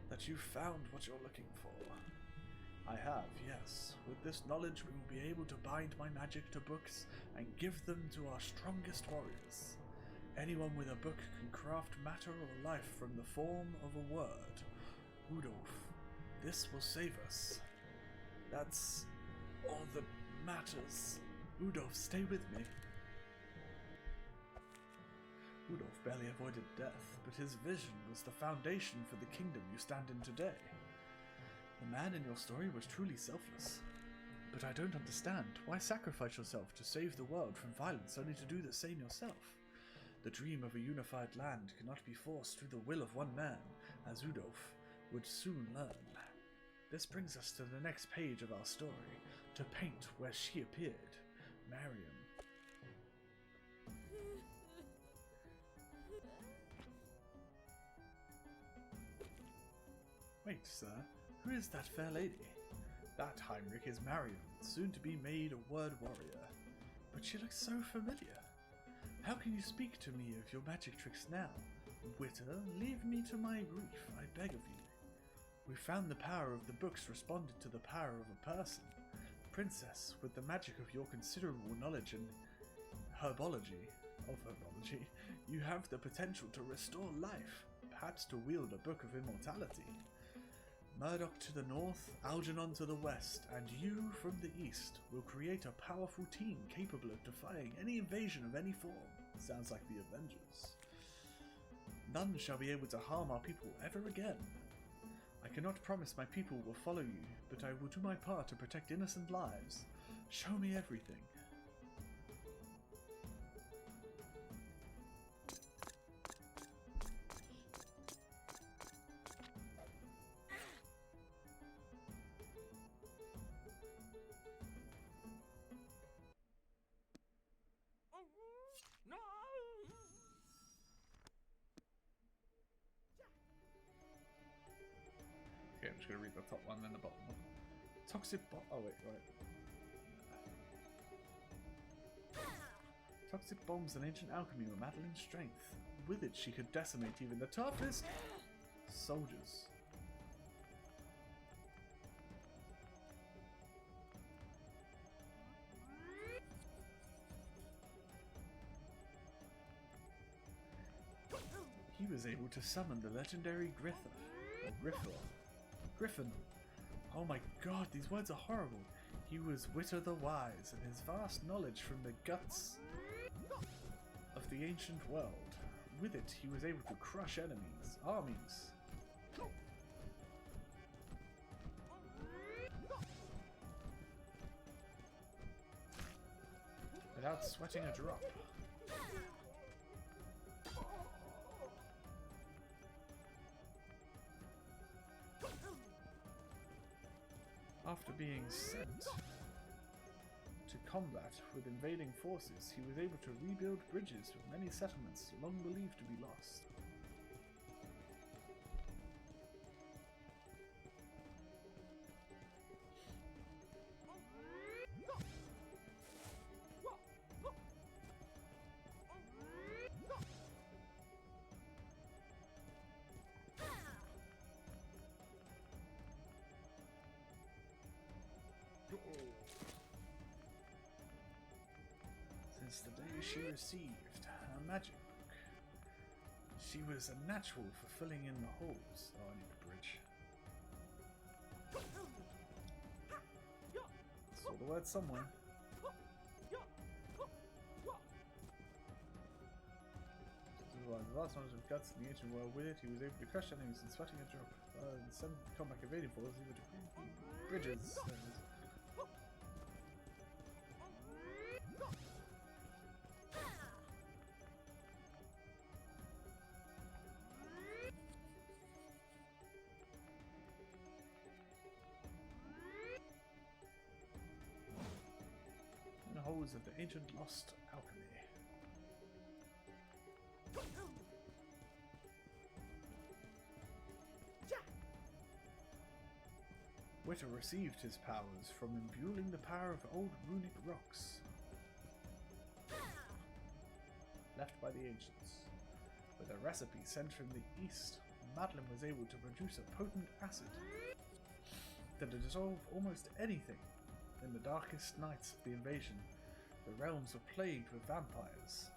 that you found what you're looking for. I have, yes. With this knowledge we will be able to bind my magic to books and give them to our strongest warriors. Anyone with a book can craft matter or life from the form of a word. Udolf, this will save us. That's all that matters. Udolf, stay with me. Udolf barely avoided death, but his vision was the foundation for the kingdom you stand in today. The man in your story was truly selfless. But I don't understand. Why sacrifice yourself to save the world from violence only to do the same yourself? The dream of a unified land cannot be forced through the will of one man, as Udolf would soon learn. This brings us to the next page of our story, to paint where she appeared, Mariam. Wait, sir, who is that fair lady? That, Haimrik, is Mariam, soon to be made a word warrior. But she looks so familiar. How can you speak to me of your magic tricks now? Witter, leave me to my grief, I beg of you. We found the power of the books responded to the power of a person. Princess, with the magic of your considerable knowledge in herbology, you have the potential to restore life, perhaps to wield a book of immortality. Murdoch to the north, Algernon to the west, and you from the east will create a powerful team capable of defying any invasion of any form. Sounds like the Avengers. None shall be able to harm our people ever again. I cannot promise my people will follow you, but I will do my part to protect innocent lives. Show me everything. Okay, I'm just going to read the top one, then the bottom one. Oh, wait. Toxic bombs and ancient alchemy were Madeline's strength. With it, she could decimate even the toughest soldiers. He was able to summon the legendary Griffin. Oh my god, these words are horrible. He was Witter the Wise, and his vast knowledge from the guts of the ancient world. With it, he was able to crush armies. Without sweating a drop. After being sent to combat with invading forces, he was able to rebuild bridges with many settlements long believed to be lost. Since the day she received a magic book, she was a natural for filling in the holes. Oh, I need a bridge. Saw the word somewhere. The last knowledge of guts in the ancient world. With it, he was able to crush enemies and sweating a drop. In some combat invading forces, he would bridges. In the holes of the ancient lost alchemy. Witter received his powers from imbuing the power of old runic rocks left by the ancients. With a recipe sent from the east, Madeline was able to produce a potent acid that would dissolve almost anything. In the darkest nights of the invasion, the realms were plagued with vampires.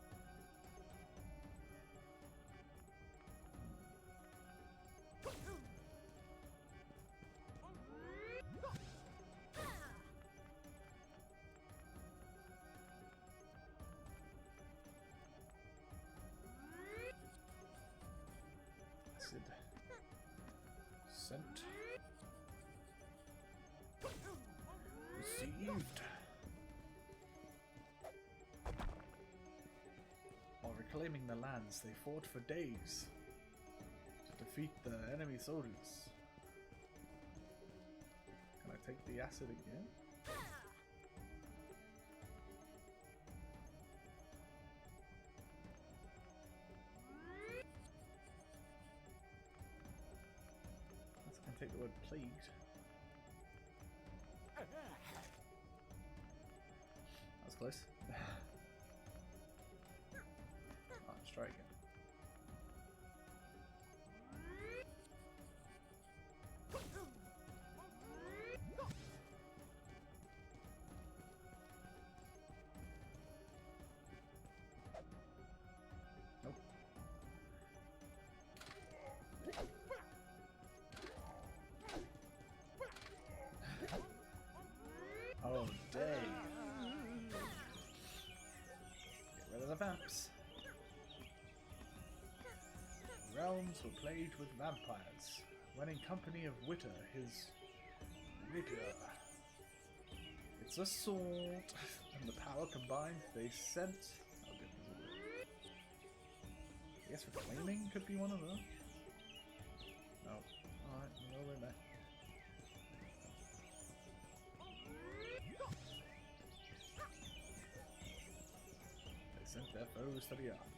Sent. Received. While reclaiming the lands, they fought for days to defeat the enemy soldiers. Can I take the acid again? Take the word plagued. That was close. Let's try again. ships. The realms were plagued with vampires. When in company of Witter, his rigor. It's a sword, and the power combined, they sent. I guess reclaiming could be one of them. No. Alright, we'll go there. They sent their foes to the afterlife.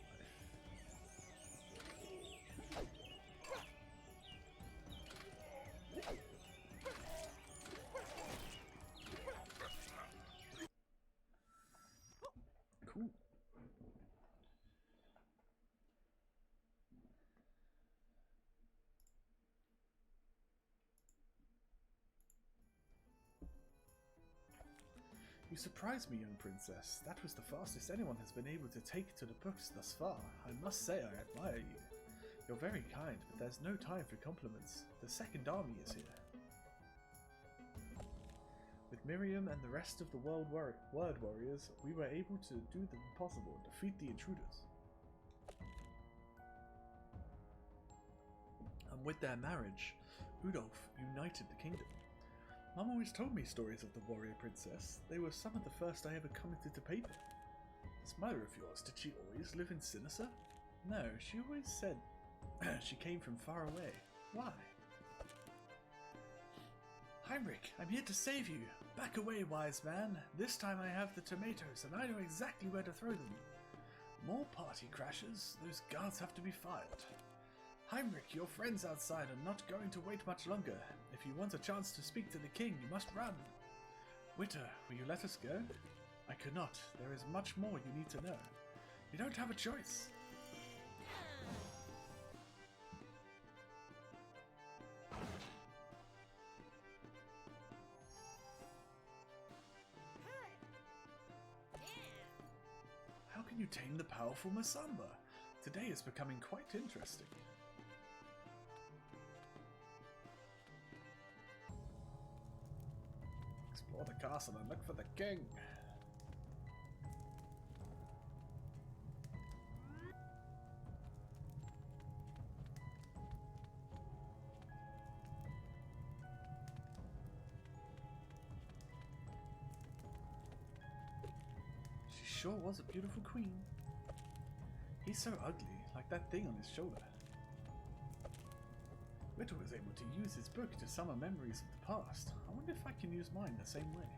Cool. You surprised me, young princess. That was the fastest anyone has been able to take to the books thus far. I must say I admire you. You're very kind, but there's no time for compliments. The Second Army is here. With Miriam and the rest of the Word Warriors, we were able to do the impossible and defeat the intruders. And with their marriage, Udolf united the kingdom. Mum always told me stories of the warrior princess. They were some of the first I ever commented to paper. This mother of yours, did she always live in Sinisa? No, she always said she came from far away. Why? Haimrik, I'm here to save you. Back away, wise man. This time I have the tomatoes and I know exactly where to throw them. More party crashers. Those guards have to be fired. Haimrik, your friends outside are not going to wait much longer. If you want a chance to speak to the king, you must run. Witter, will you let us go? I cannot. There is much more you need to know. You don't have a choice. How can you tame the powerful Masamba? Today is becoming quite interesting. Explore the castle and look for the king. She sure was a beautiful queen. He's so ugly, like that thing on his shoulder. Witter was able to use his book to summon memories of the past. I wonder if I can use mine the same way.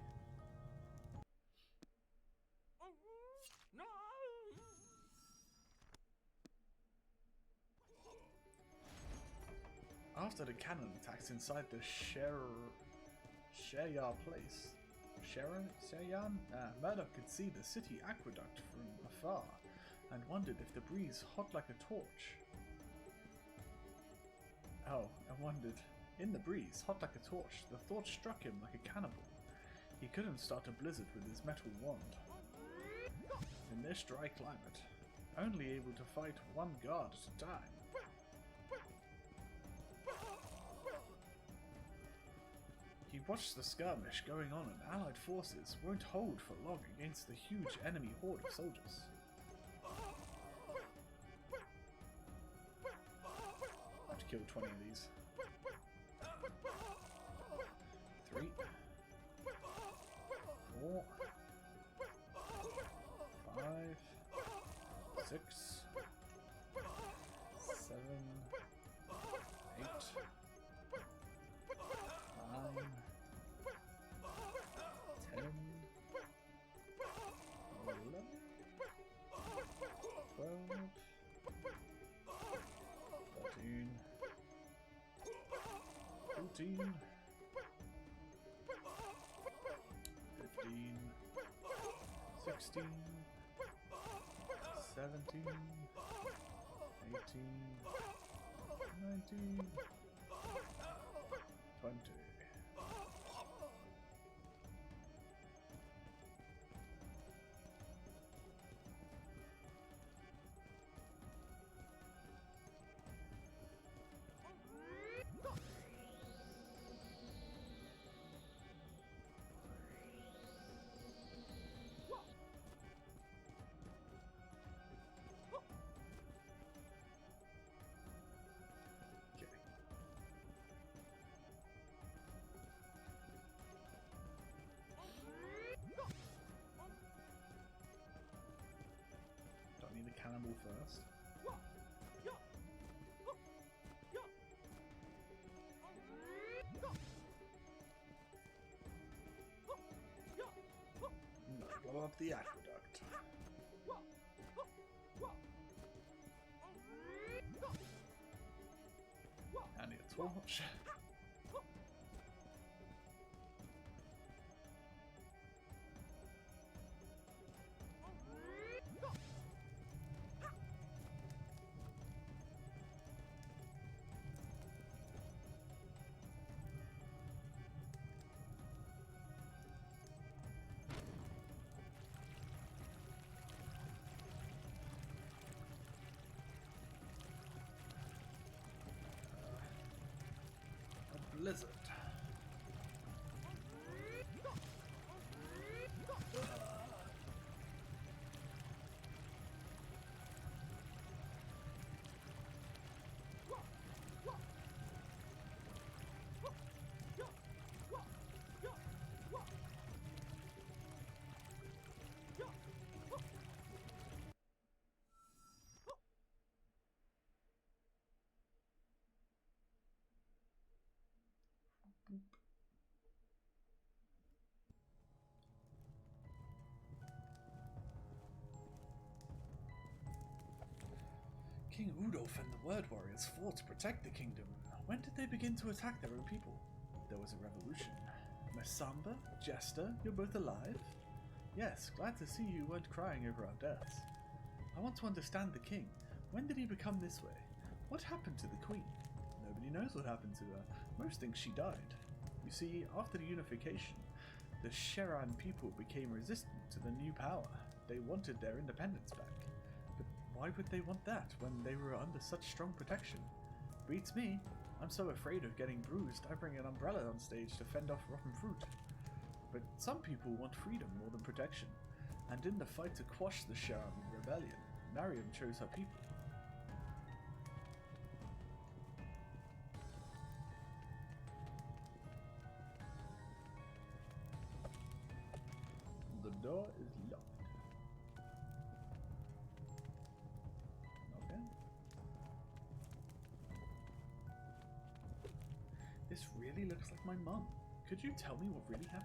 No! After the cannon attacks inside the Sheryar place, Sheryan? Murdoch could see the city aqueduct from afar and wondered if the breeze hot like a torch. Oh, I wondered. In the breeze, hot like a torch, the thought struck him like a cannibal. He couldn't start a blizzard with his metal wand. In this dry climate, only able to fight one guard at a time. He watched the skirmish going on and allied forces won't hold for long against the huge enemy horde of soldiers. I have to kill 20 of these. 3, 4, 5, 6, 7, 8, 9, 10, 11, 12, 13, 14, 15, 16, 17, 18, 19, 20. trouble first. No, blow up the aqueduct. And a torch. Blizzard. King Udolf and the Word Warriors fought to protect the kingdom. When did they begin to attack their own people? There was a revolution. Masamba, Jester, you're both alive? Yes, glad to see you weren't crying over our deaths. I want to understand the king. When did he become this way? What happened to the queen? Nobody knows what happened to her. Most think she died. You see, after the unification, the Sheran people became resistant to the new power. They wanted their independence back. But why would they want that when they were under such strong protection? Beats me. I'm so afraid of getting bruised, I bring an umbrella on stage to fend off rotten fruit. But some people want freedom more than protection, and in the fight to quash the Sheran rebellion, Mariam chose her people. The door is locked. Okay. This really looks like my mum. Could you tell me what really happened?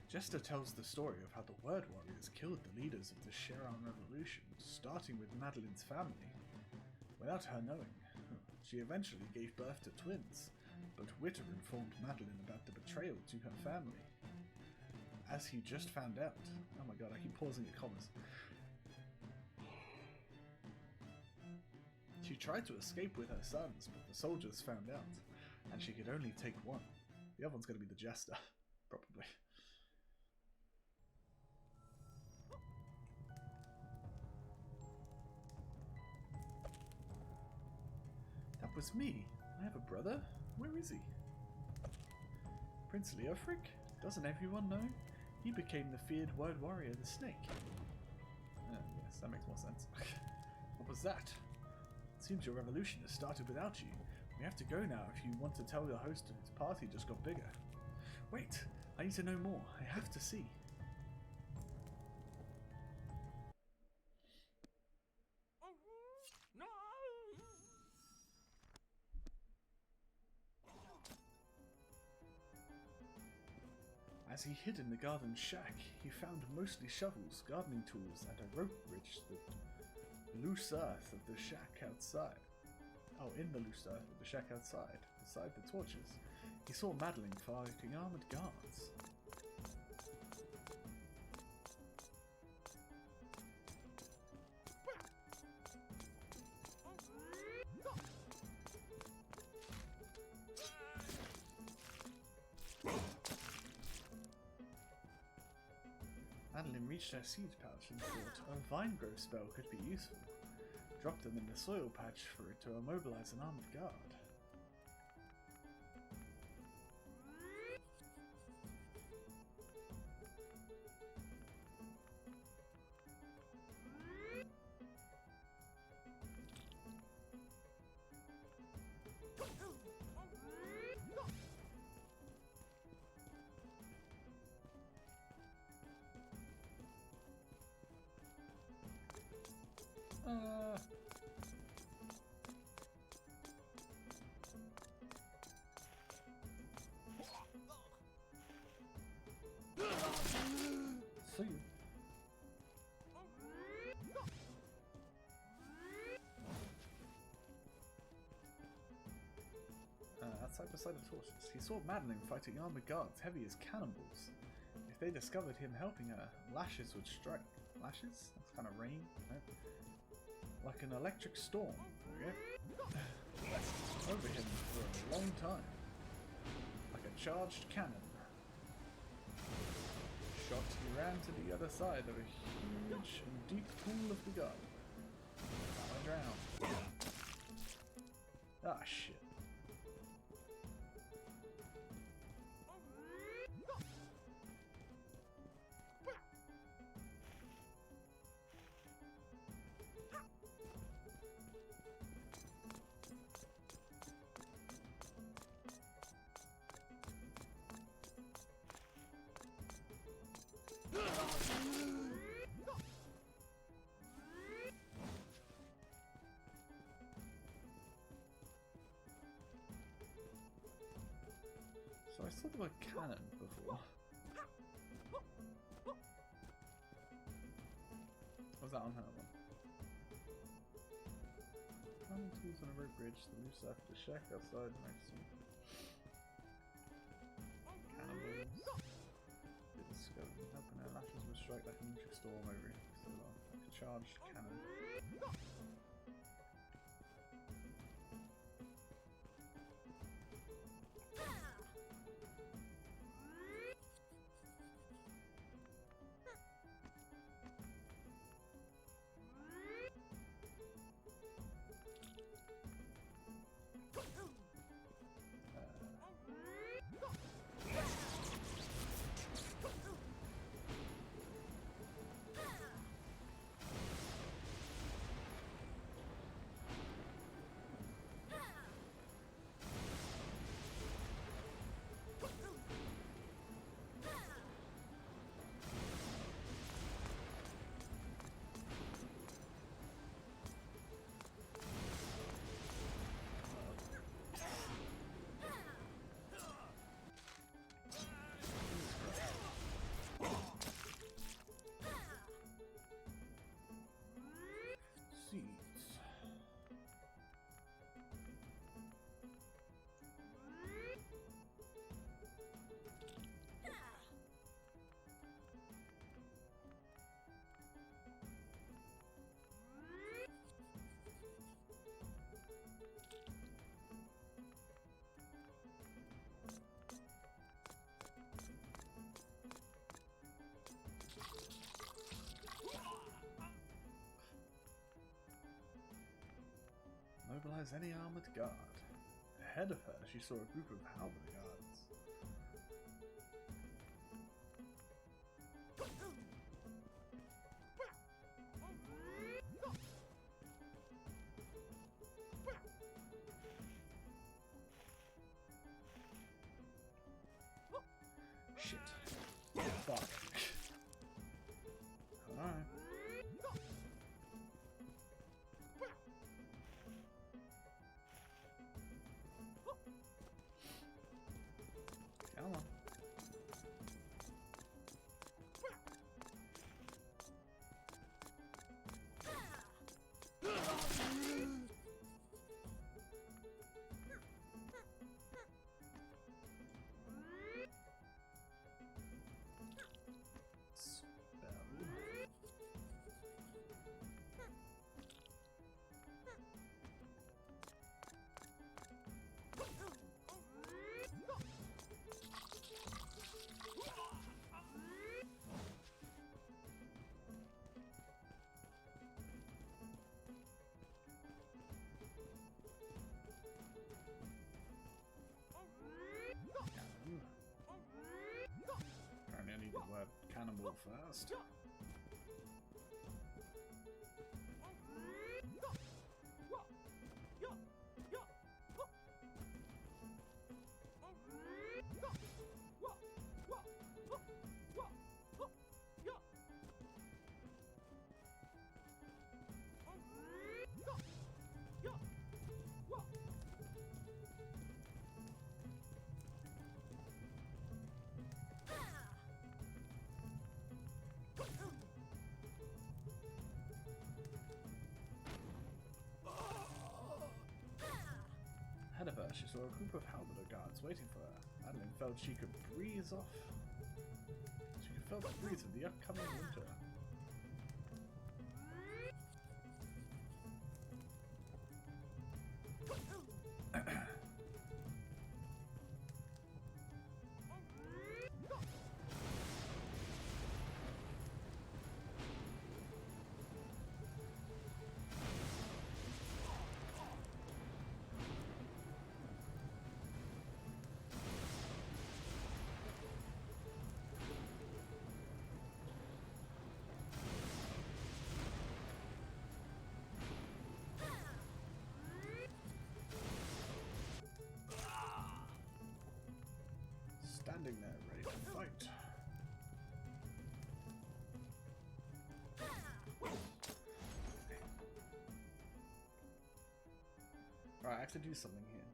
Jester tells the story of how the Word Warriors killed the leaders of the Sheran Revolution, starting with Madeline's family. Without her knowing, she eventually gave birth to twins, but Witter informed Madeline about the betrayal to her family. As he just found out... Oh my god, I keep pausing at commas. She tried to escape with her sons, but the soldiers found out, and she could only take one. The other one's going to be the Jester, probably. That was me. I have a brother. Where is he? Prince Leofric? Doesn't everyone know? He became the feared Word Warrior, the Snake. Yes, that makes more sense. What was that? It seems your revolution has started without you. We have to go now if you want to tell your host his party just got bigger. Wait, I need to know more. I have to see. No! As he hid in the garden shack, he found mostly shovels, gardening tools, and a rope bridge to the loose earth of the shack outside. Oh, in the loose earth of the shack outside, beside the torches, he saw Madeline fighting armoured guards. Madeline reached her seed pouch and thought a vine growth spell could be useful. Dropped them in the soil patch for it to immobilize an armored guard. See you. Outside beside the torches, he saw Madeline fighting armored guards heavy as cannonballs. If they discovered him helping her, lashes would strike. Lashes? That's kind of rain. No? Like an electric storm. There we go. Over him for a long time. Like a charged cannon. Shot, he ran to the other side of a huge and deep pool of the garden. I drowned. Ah, shit. So I saw the word cannon before. Was that on her one? Climbing tools on a rope bridge, the loose after the shack outside next to me. Cannonballs. Did discover helping her lashes would strike like an electric storm over it. So like a charged cannon. Mobilize any armored guard. Ahead of her, she saw a group of halberd guards. Shit. Fuck. Alright. Come on. Apparently I need the word cannibal first. Ahead of her, she saw a group of halberd guards waiting for her. Madeline felt she could breathe off. She could feel the breeze of the upcoming winter. Standing there, ready to fight. Alright, I have to do something here.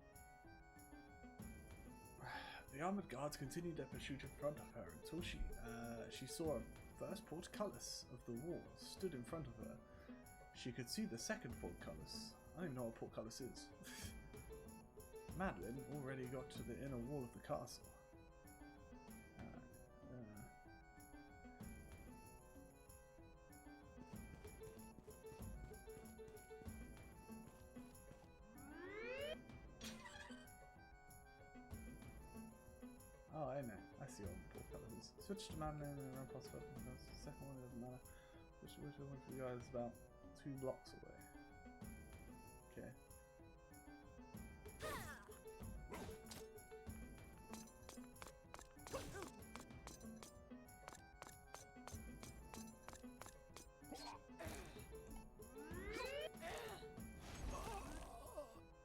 The armored guards continued their pursuit in front of her until she saw a first portcullis of the walls stood in front of her. She could see the second portcullis. I don't even know what a portcullis is. Madeline already got to the inner wall of the castle. Oh, I know. I see all the portcullises. Switch to Madeline and run past the second one, it doesn't matter. Which one for you guys is about 2 blocks away. Okay.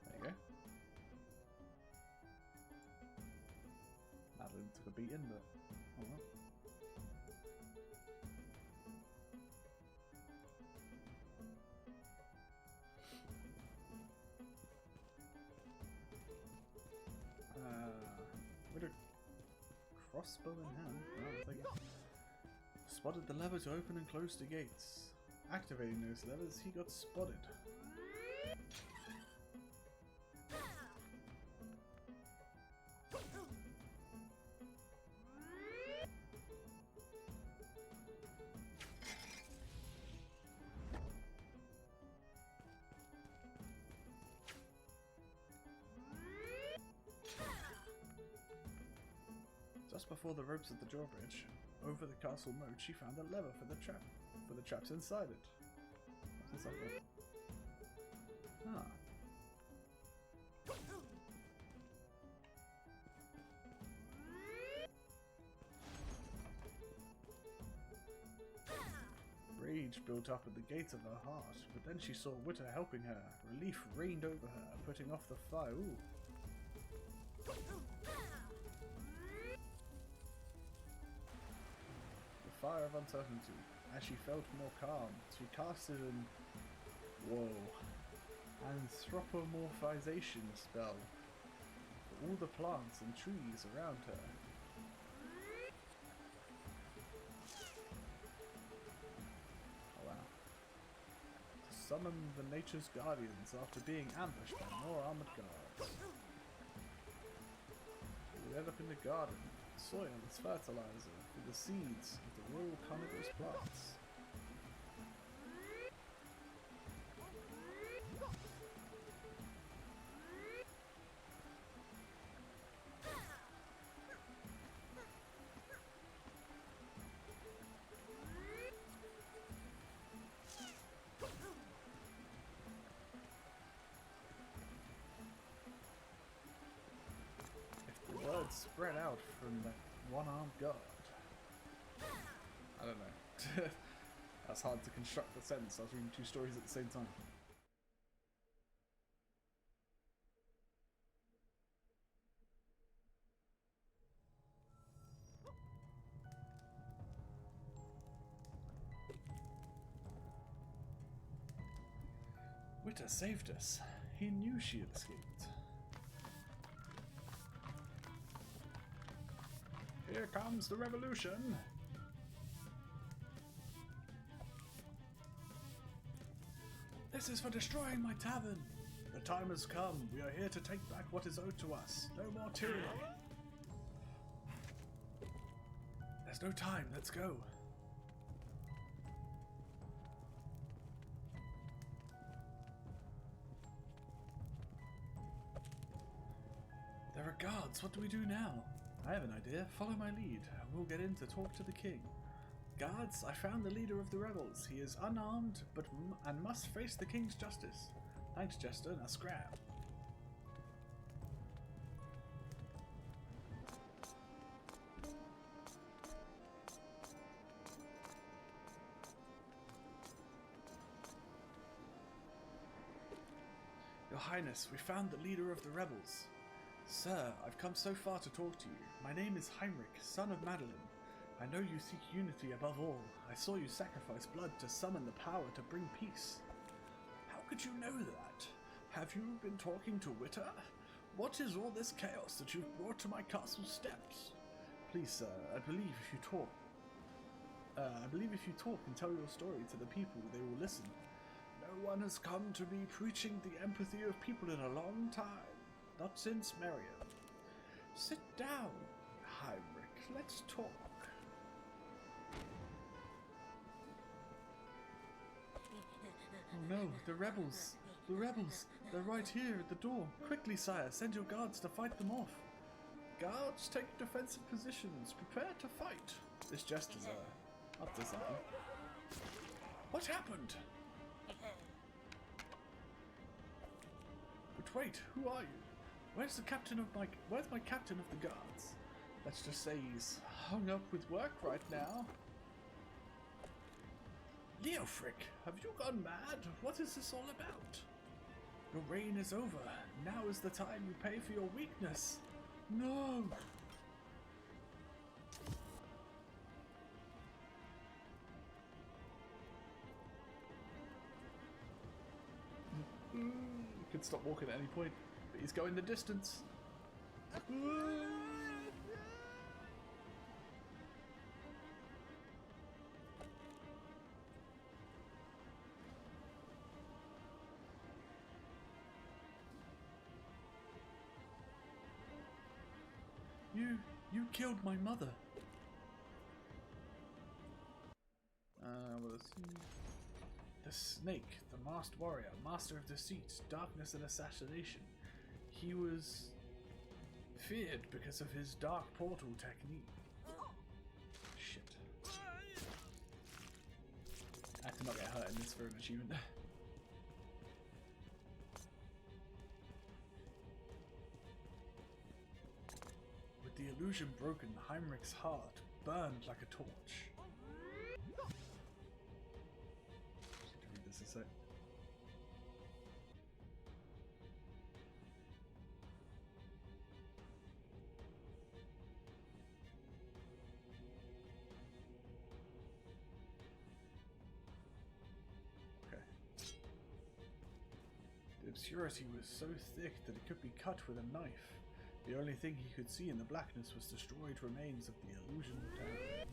There you go. Madeline took a beating, but oh well. With a crossbow in hand, spotted the lever to open and close the gates. Activating those levers, he got spotted. Just before the ropes of the drawbridge, over the castle moat, she found a lever for the traps inside it. What's inside that? Ah. Rage built up at the gates of her heart, but then she saw Witter helping her. Relief reigned over her, putting off the fire. Ooh. Fire of uncertainty. As she felt more calm, she casted an anthropomorphization spell for all the plants and trees around her. Oh wow. To summon the nature's guardians after being ambushed by more armored guards. We led up in the garden. Soil is fertilizer for the seeds of the royal carnivorous plants. Spread out from that one-armed guard. I don't know. That's hard to construct a sentence. I was reading 2 stories at the same time. Witter saved us. He knew she had escaped. Here comes the revolution! This is for destroying my tavern! The time has come. We are here to take back what is owed to us. No more tyranny. There's no time. Let's go. There are guards. What do we do now? I have an idea. Follow my lead, and we'll get in to talk to the king. Guards, I found the leader of the rebels. He is unarmed, and must face the king's justice. Thanks, Jester. Now scram. Your Highness, we found the leader of the rebels. Sir, I've come so far to talk to you. My name is Haimrik, son of Madeline. I know you seek unity above all. I saw you sacrifice blood to summon the power to bring peace. How could you know that? Have you been talking to Witter? What is all this chaos that you've brought to my castle steps? Please, sir, I believe if you talk and tell your story to the people, they will listen. No one has come to me preaching the empathy of people in a long time. Not since Mariam. Sit down, Haimrik. Let's talk. Oh no, the rebels! The rebels! They're right here at the door. Quickly, sire, send your guards to fight them off. Guards, take defensive positions. Prepare to fight. This Jester's up to something. What happened? But wait, who are you? Where's my captain of the guards? Let's just say he's hung up with work right now. Leofric, have you gone mad? What is this all about? Your reign is over. Now is the time you pay for your weakness. No! He could stop walking at any point, but he's going the distance. You killed my mother. Well, let's see. The snake, the masked warrior, master of deceit, darkness and assassination. He was feared because of his dark portal technique. Shit. I had to not get hurt in this for an achievement. With the illusion broken, Haimrik's heart burned like a torch. Just need to read this a sec. Okay. The obscurity was so thick that it could be cut with a knife. The only thing he could see in the blackness was destroyed remains of the illusion tower.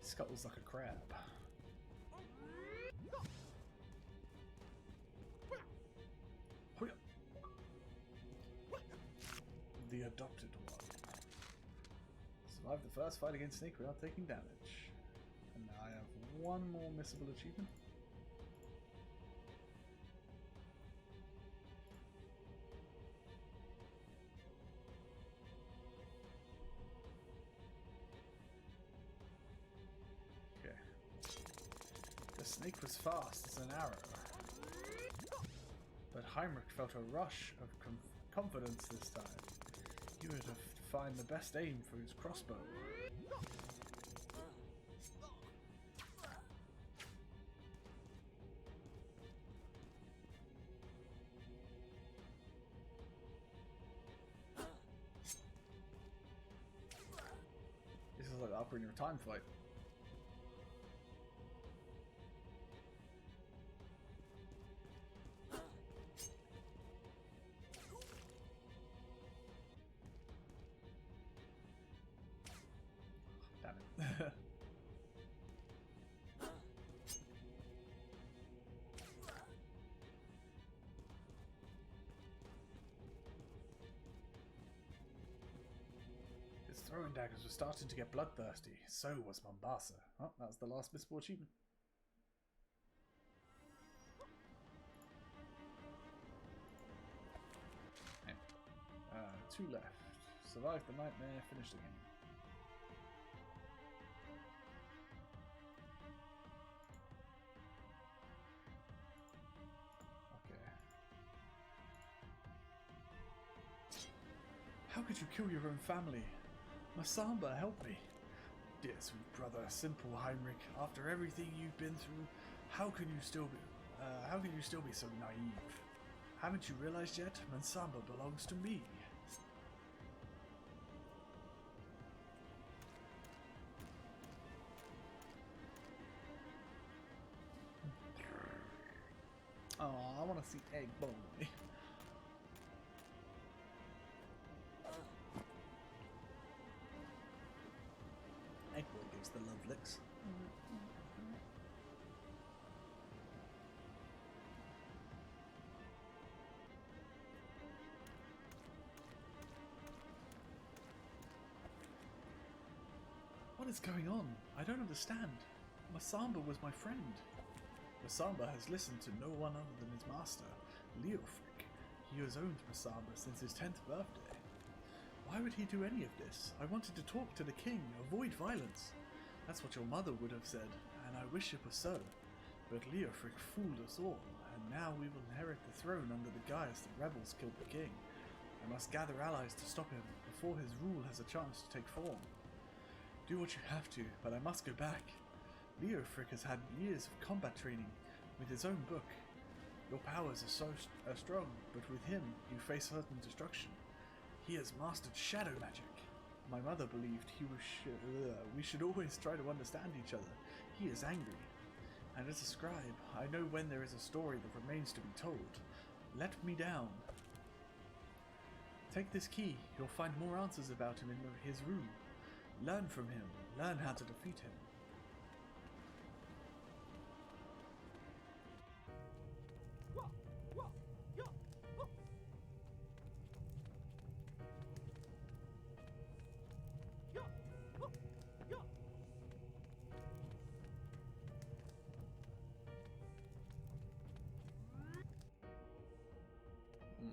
Scuttles like a crab. The adopted one. Survived the first fight against Snake without taking damage. And now I have one more missable achievement. The snake was fast as an arrow, but Haimrik felt a rush of confidence this time. He would have to find the best aim for his crossbow. This is like the Ocarina of Time fight. Damn it. His throwing daggers were starting to get bloodthirsty. So was Mombasa. Oh, that was the last missable achievement. Okay. 2 left. Survive the nightmare, finish the game. How could you kill your own family? Masamba, help me. Dear sweet brother, simple Haimrik, after everything you've been through, how can you still be so naive? Haven't you realized yet? Masamba belongs to me. Oh, I want to see Egg Boy. Eggboy gives the love licks. What is going on? I don't understand. Masamba was my friend. Masamba has listened to no one other than his master, Leofric. He has owned Masamba since his 10th birthday. Why would he do any of this? I wanted to talk to the king, avoid violence. That's what your mother would have said, and I wish it was so. But Leofric fooled us all, and now we will inherit the throne under the guise that rebels killed the king. I must gather allies to stop him before his rule has a chance to take form. Do what you have to, but I must go back. Leofric has had years of combat training with his own book. Your powers are strong, but with him you face certain destruction. He has mastered shadow magic. My mother believed we should always try to understand each other. He is angry. And as a scribe, I know when there is a story that remains to be told. Let me down. Take this key. You'll find more answers about him in his room. Learn from him. Learn how to defeat him.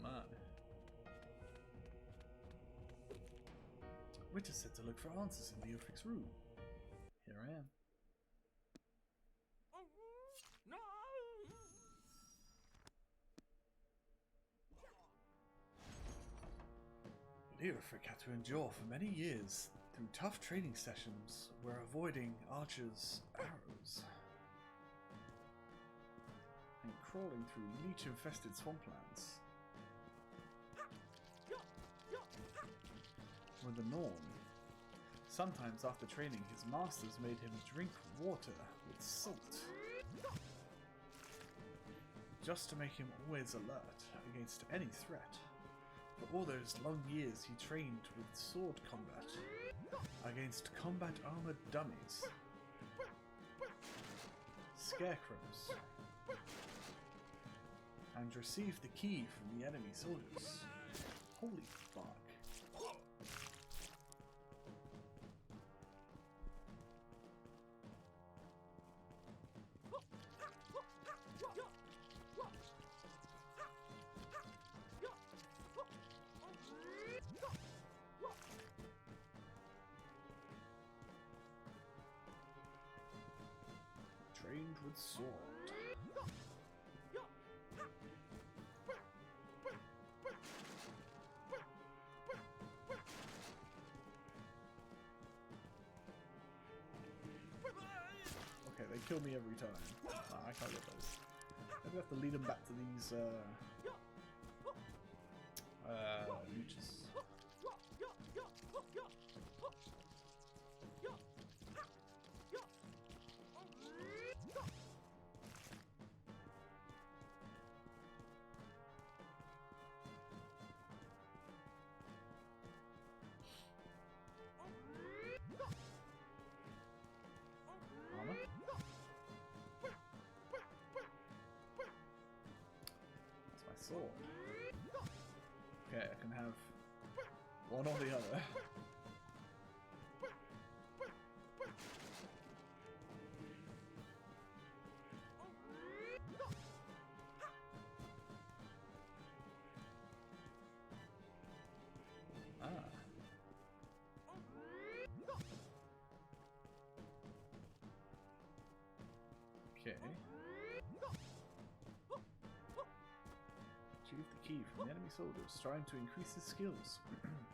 Man. We're just set to look for answers in Leofric's room. Here I am. No! Leofric had to endure for many years through tough training sessions where avoiding archers' arrows and crawling through leech-infested swamplands were the norm. Sometimes after training, his masters made him drink water with salt, just to make him always alert against any threat. For all those long years he trained with sword combat against combat armored dummies, scarecrows, and received the key from the enemy soldiers. Holy fuck. Trained with sword. kill me every time. I can't get those. Maybe I have to lead him back to these leeches. Sword. Okay, I can have one or the other. Ah. Okay. Retrieve the key from the enemy soldiers, trying to increase his skills.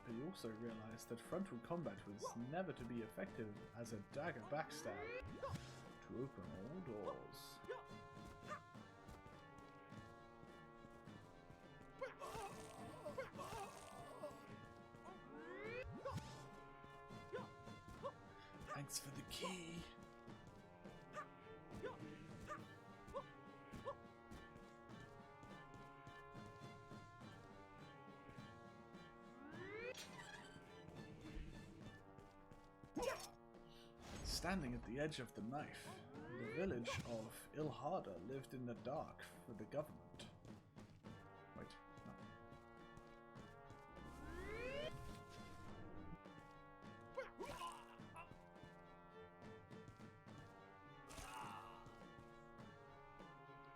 But he also realized that frontal combat was never to be effective as a dagger backstab to open all doors. Thanks for the key. Standing at the edge of the knife, the village of Ilharda lived in the dark for the government. Wait, no.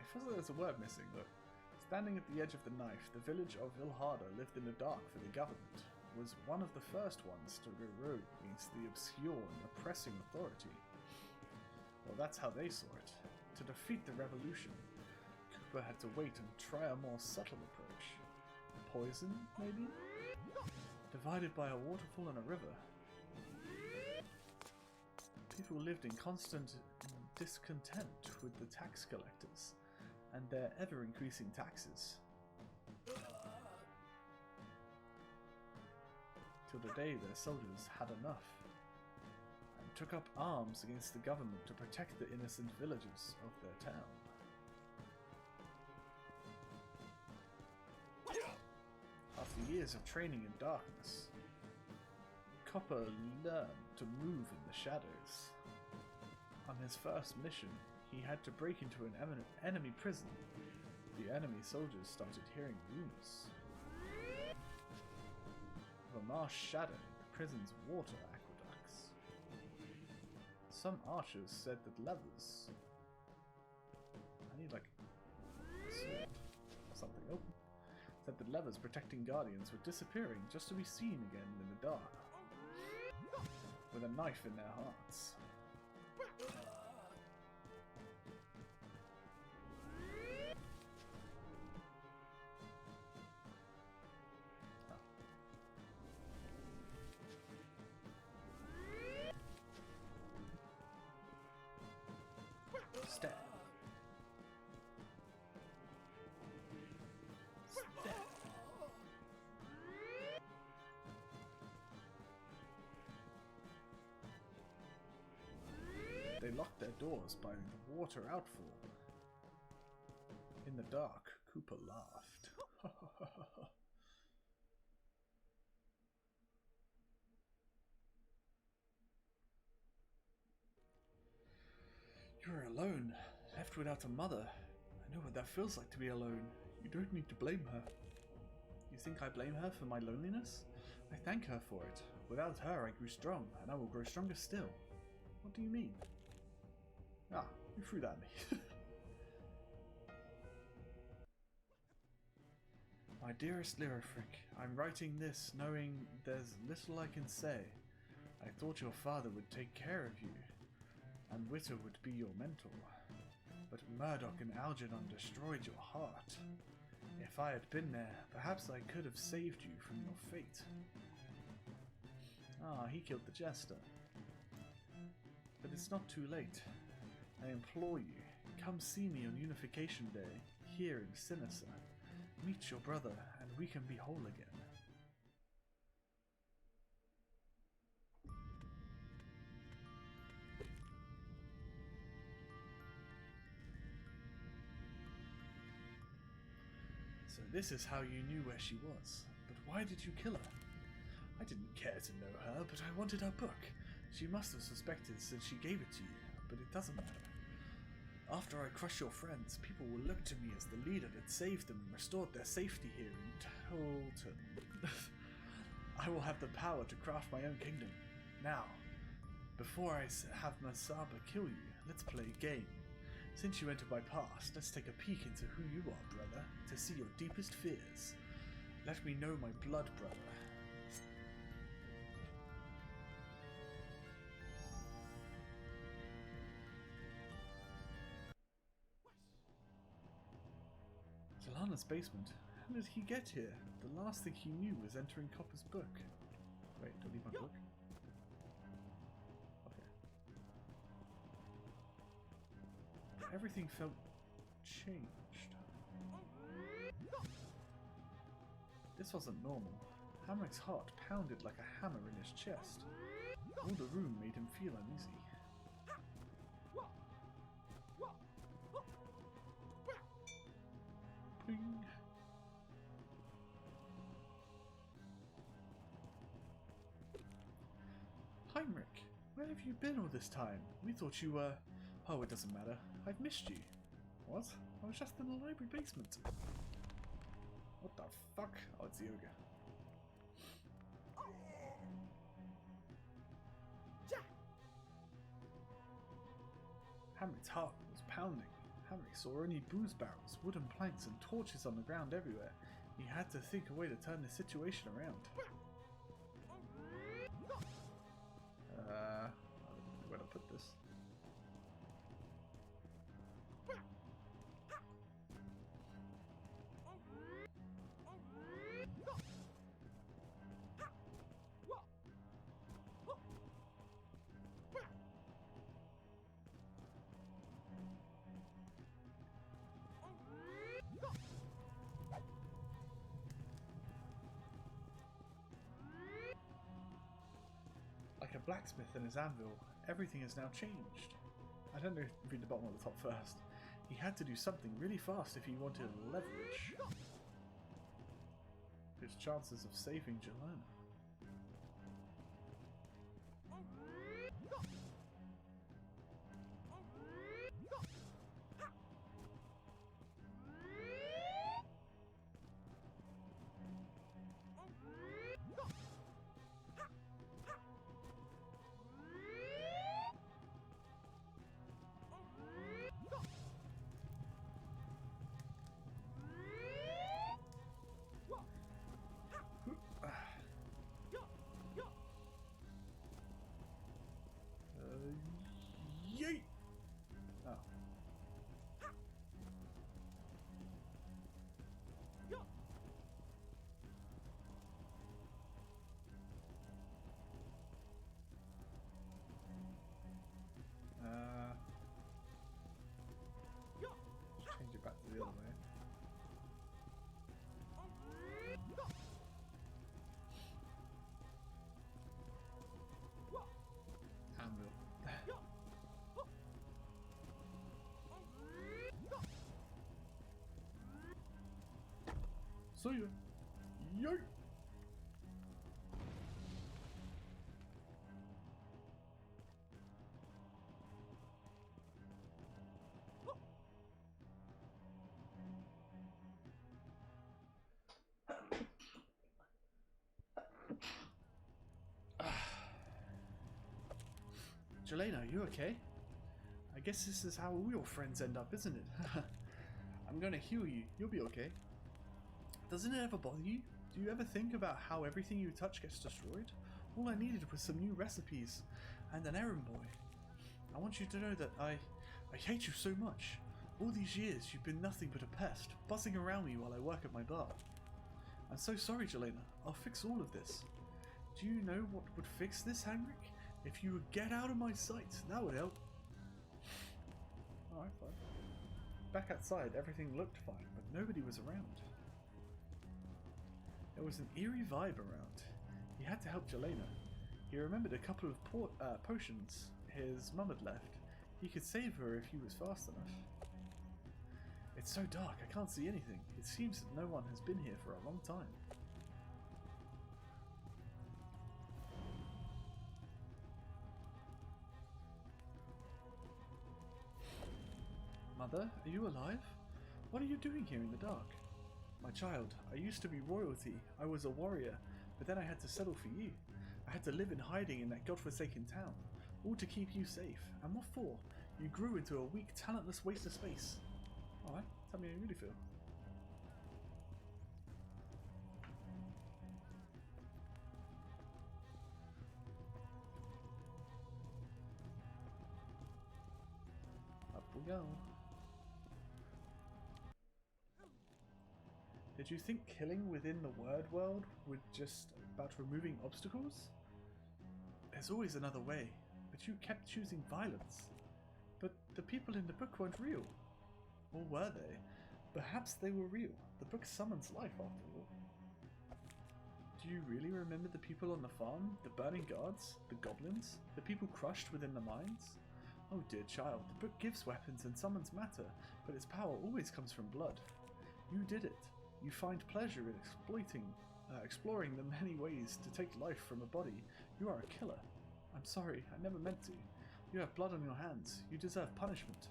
It feels like there's a word missing, but standing at the edge of the knife, the village of Ilharda lived in the dark for the government. Was one of the first ones to go rogue against the obscure and oppressing authority. Well, that's how they saw it. To defeat the revolution, Cooper had to wait and try a more subtle approach. Poison, maybe? Divided by a waterfall and a river. People lived in constant discontent with the tax collectors and their ever-increasing taxes. Till the day their soldiers had enough, and took up arms against the government to protect the innocent villagers of their town. After years of training in darkness, Copper learned to move in the shadows. On his first mission, he had to break into an enemy prison. The enemy soldiers started hearing rumors of a marsh shadowing the prison's water aqueducts. Some archers said that levers... I need like a sword or something open. Said that levers protecting guardians were disappearing just to be seen again in the dark, with a knife in their hearts. Stab. Stab. They locked their doors by the water outfall. In the dark, Cooper laughed. You're alone, left without a mother. I know what that feels like to be alone. You don't need to blame her. You think I blame her for my loneliness? I thank her for it. Without her, I grew strong, and I will grow stronger still. What do you mean? Ah, you threw that at me. My dearest Lyrifric, I'm writing this knowing there's little I can say. I thought your father would take care of you, and Witter would be your mentor. But Murdoch and Algernon destroyed your heart. If I had been there, perhaps I could have saved you from your fate. Ah, he killed the jester. But it's not too late. I implore you, come see me on Unification Day, here in Sinisa. Meet your brother, and we can be whole again. So this is how you knew where she was. But why did you kill her? I didn't care to know her, but I wanted her book. She must have suspected since she gave it to you, but it doesn't matter. After I crush your friends, people will look to me as the leader that saved them and restored their safety here in Tolton. I will have the power to craft my own kingdom. Now, before I have Masaba kill you, let's play a game. Since you entered my past, let's take a peek into who you are, brother, to see your deepest fears. Let me know my blood, brother. Zelana's basement. How did he get here? The last thing he knew was entering Copper's book. Wait, don't leave my book. Okay. Everything felt changed. This wasn't normal. Haimrik's heart pounded like a hammer in his chest. All the room made him feel uneasy. Ping. Haimrik, where have you been all this time? We thought you were... Oh, it doesn't matter. I've missed you. What? I was just in the library basement. What the fuck? Oh, it's the ogre. Haimrik's heart was pounding. Haimrik saw only booze barrels, wooden planks, and torches on the ground everywhere. He had to think a way to turn the situation around. I don't know where to put this. Like a blacksmith and his anvil, everything has now changed. I don't know if read the bottom or the top first. He had to do something really fast if he wanted leverage. His chances of saving Jelena. Yeet! Oh. Change it back to the other way. Anvil. See ya. Yeet! Jelena, you okay? I guess this is how all your friends end up, isn't it? I'm gonna heal you. You'll be okay. Doesn't it ever bother you? Do you ever think about how everything you touch gets destroyed? All I needed was some new recipes and an errand boy. I want you to know that I hate you so much. All these years you've been nothing but a pest, buzzing around me while I work at my bar. I'm so sorry, Jelena. I'll fix all of this. Do you know what would fix this, Haimrik? If you would get out of my sight, that would help. Alright, fine. Back outside, everything looked fine, but nobody was around. There was an eerie vibe around. He had to help Jelena. He remembered a couple of potions his mum had left. He could save her if he was fast enough. It's so dark, I can't see anything. It seems that no one has been here for a long time. Mother, are you alive? What are you doing here in the dark? My child, I used to be royalty. I was a warrior, but then I had to settle for you. I had to live in hiding in that godforsaken town, all to keep you safe. And what for? You grew into a weak, talentless waste of space. Alright, tell me how you really feel. Up we go. Did you think killing within the word world was just about removing obstacles? There's always another way, but you kept choosing violence. But the people in the book weren't real. Or were they? Perhaps they were real. The book summons life after all. Do you really remember the people on the farm? The burning guards? The goblins? The people crushed within the mines? Oh dear child, the book gives weapons and summons matter, but its power always comes from blood. You did it. You find pleasure in exploring the many ways to take life from a body. You are a killer. I'm sorry, I never meant to. You have blood on your hands. You deserve punishment.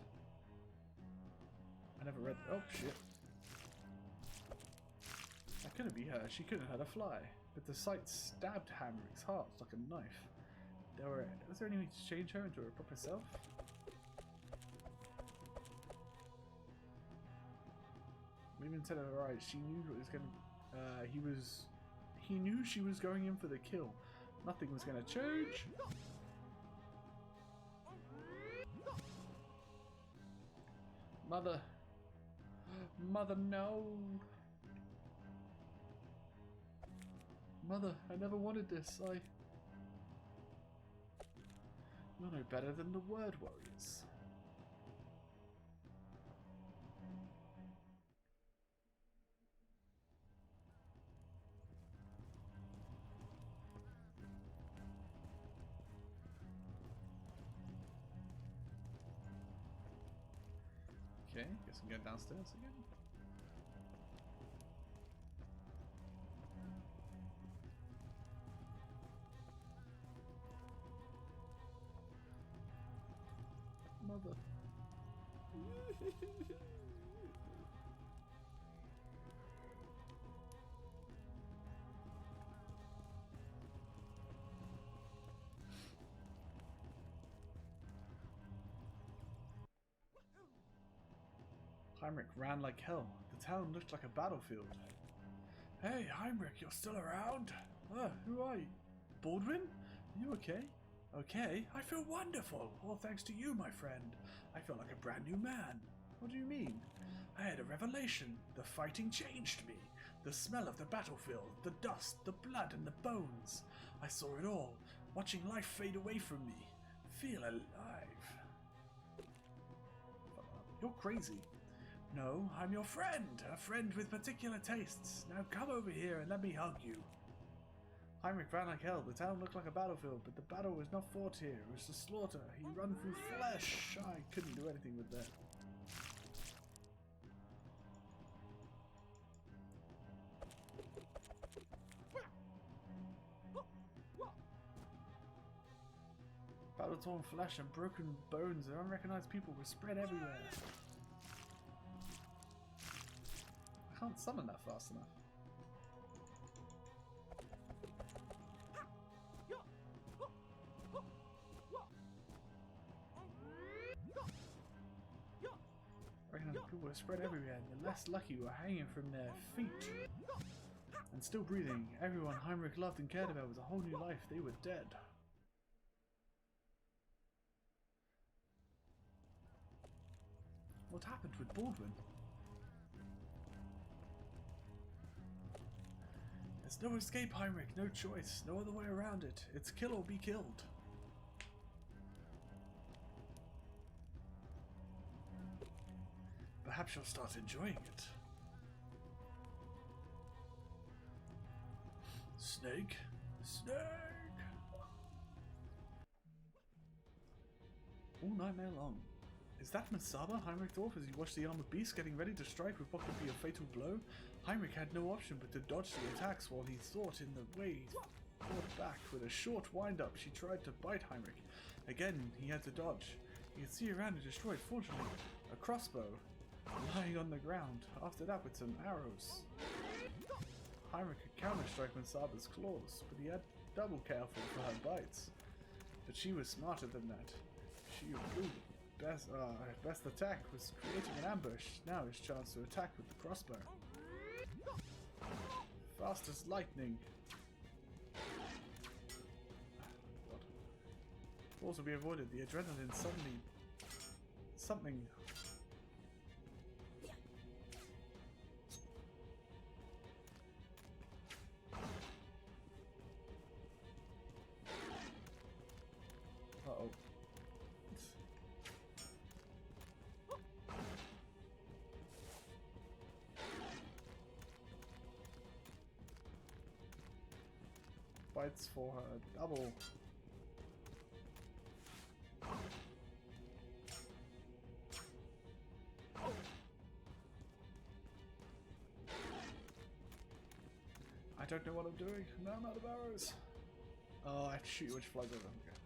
I never read... Oh, shit. That couldn't be her. She couldn't hurt a fly. But the sight stabbed Haimrik's heart like a knife. Was there any way to change her into her proper self? Even said it right. She knew it was gonna. He knew she was going in for the kill. Nothing was gonna change. Mother. Mother, no. Mother, I never wanted this. You're no better than the word warriors. Okay, guess I'm going downstairs again. Mother. Haimrik ran like hell. The town looked like a battlefield. Hey, Haimrik, you're still around? Who are you? Baldwin? Are you okay? Okay, I feel wonderful. All thanks to you, my friend. I feel like a brand new man. What do you mean? I had a revelation. The fighting changed me. The smell of the battlefield, the dust, the blood and the bones. I saw it all, watching life fade away from me. Feel alive. You're crazy. No, I'm your friend, a friend with particular tastes. Now come over here and let me hug you. Haimrik ran like hell. The town looked like a battlefield, but the battle was not fought here. It was a slaughter. He ran through flesh. I couldn't do anything with that. Battle-torn flesh and broken bones and unrecognized people were spread everywhere. I can't summon that fast enough. Recognized people were spread everywhere, and the less lucky were hanging from their feet. And still breathing, everyone Haimrik loved and cared about was a whole new life. They were dead. What happened with Baldwin? There's no escape, Haimrik. No choice. No other way around it. It's kill or be killed. Perhaps you'll start enjoying it. Snake? Snake! All nightmare long. Is that Masaba? Haimrik thought as he watched the armored beast getting ready to strike with what could be a fatal blow. Haimrik had no option but to dodge the attacks while he thought in the way he fought back. With a short wind-up, she tried to bite Haimrik. Again, he had to dodge. He could see around and destroyed, fortunately, a crossbow lying on the ground. After that, with some arrows. Haimrik could counter-strike Masaba's claws, but he had to be double careful for her bites. But she was smarter than that. She knew best attack was creating an ambush. Now his chance to attack with the crossbow. Fast as lightning. God. Falls will be avoided. The adrenaline suddenly... Something... Uh-oh. Fights for her double. I don't know what I'm doing. Now I'm out of arrows. Oh, I have to shoot you which flies over. Okay.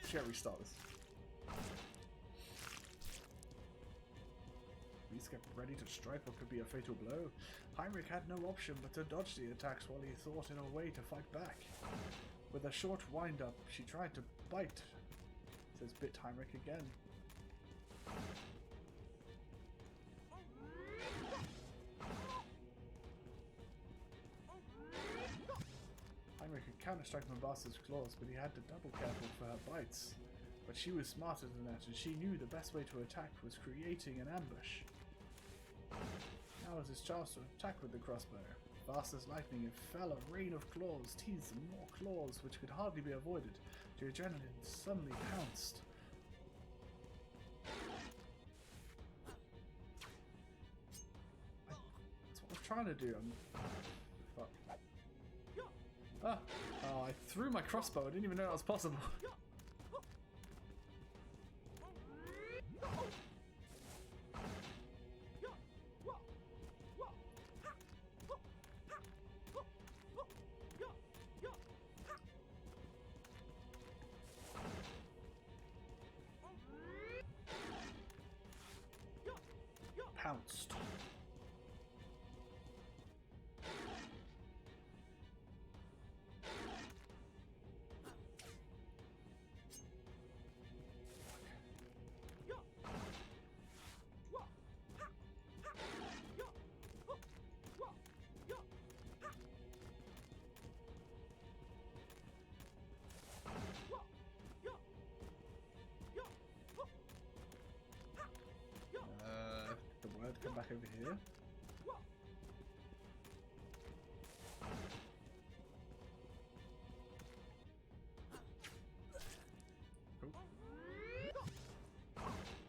Shall we restart this? Beast kept ready to strike what could be a fatal blow. Haimrik had no option but to dodge the attacks while he thought in a way to fight back. With a short wind-up, she tried to bite. Says bit Haimrik again. Haimrik could counter-strike Mombasa's claws, but he had to double careful for her bites. But she was smarter than that, and she knew the best way to attack was creating an ambush. Now was his chance to attack with the crossbow. Fast as lightning, it fell a rain of claws, teeth and more claws, which could hardly be avoided. The adrenaline suddenly pounced. That's what I'm trying to do. Fuck. Ah! Oh, I threw my crossbow. I didn't even know that was possible. Pounced. The word come back over here.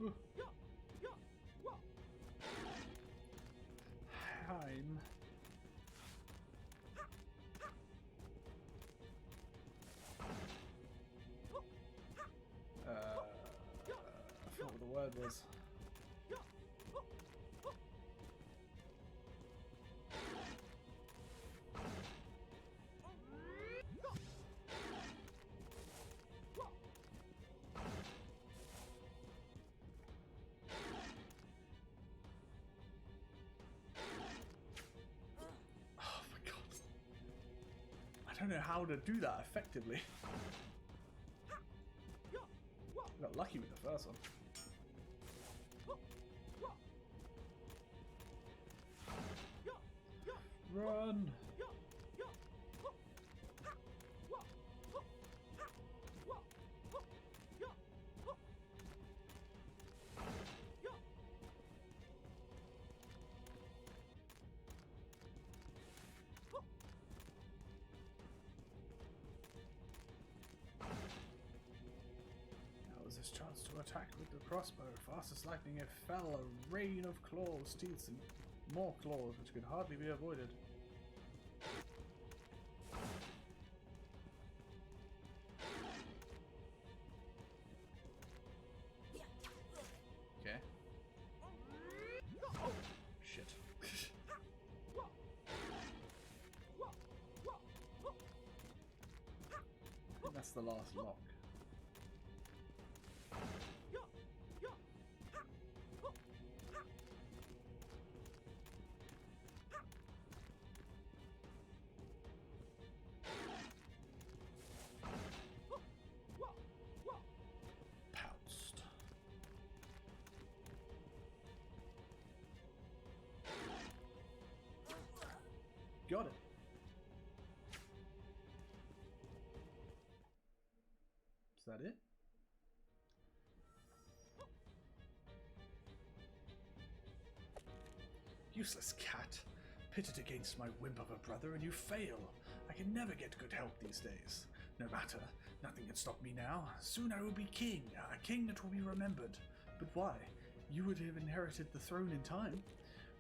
Ooh. Heim. I forgot what the word was. I don't know how to do that effectively. I got lucky with the first one. Run! His chance to attacked with the crossbow. Fast as lightning it fell, a rain of claws, teeth, and more claws, which could hardly be avoided. Okay. Shit. I think that's the last lock. Pounced. Got it. Is that it? Useless cat. Pitted against my wimp of a brother and you fail. I can never get good help these days. No matter, nothing can stop me now. Soon I will be king, a king that will be remembered. But why? You would have inherited the throne in time.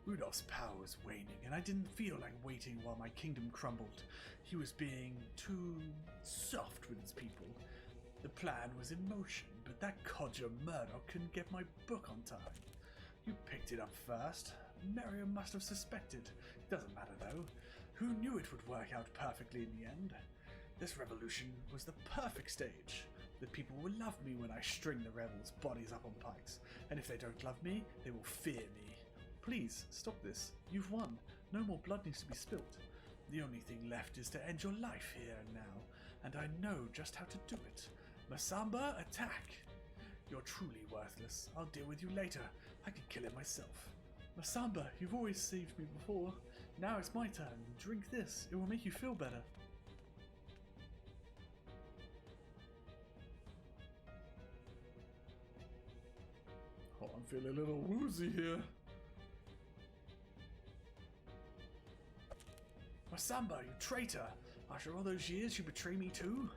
Rudolph's power was waning, and I didn't feel like waiting while my kingdom crumbled. He was being too soft with his people. The plan was in motion, but that codger Murdoch couldn't get my book on time. You picked it up first. Miriam must have suspected. Doesn't matter though. Who knew it would work out perfectly in the end? This revolution was the perfect stage. The people will love me when I string the rebels' bodies up on pikes, and if they don't love me, they will fear me. Please, stop this. You've won. No more blood needs to be spilt. The only thing left is to end your life here and now, and I know just how to do it. Masamba, attack! You're truly worthless. I'll deal with you later. I can kill it myself. Masamba, you've always saved me before. Now it's my turn. Drink this. It will make you feel better. Oh, I'm feeling a little woozy here. Masamba, you traitor! After all those years, you betray me too?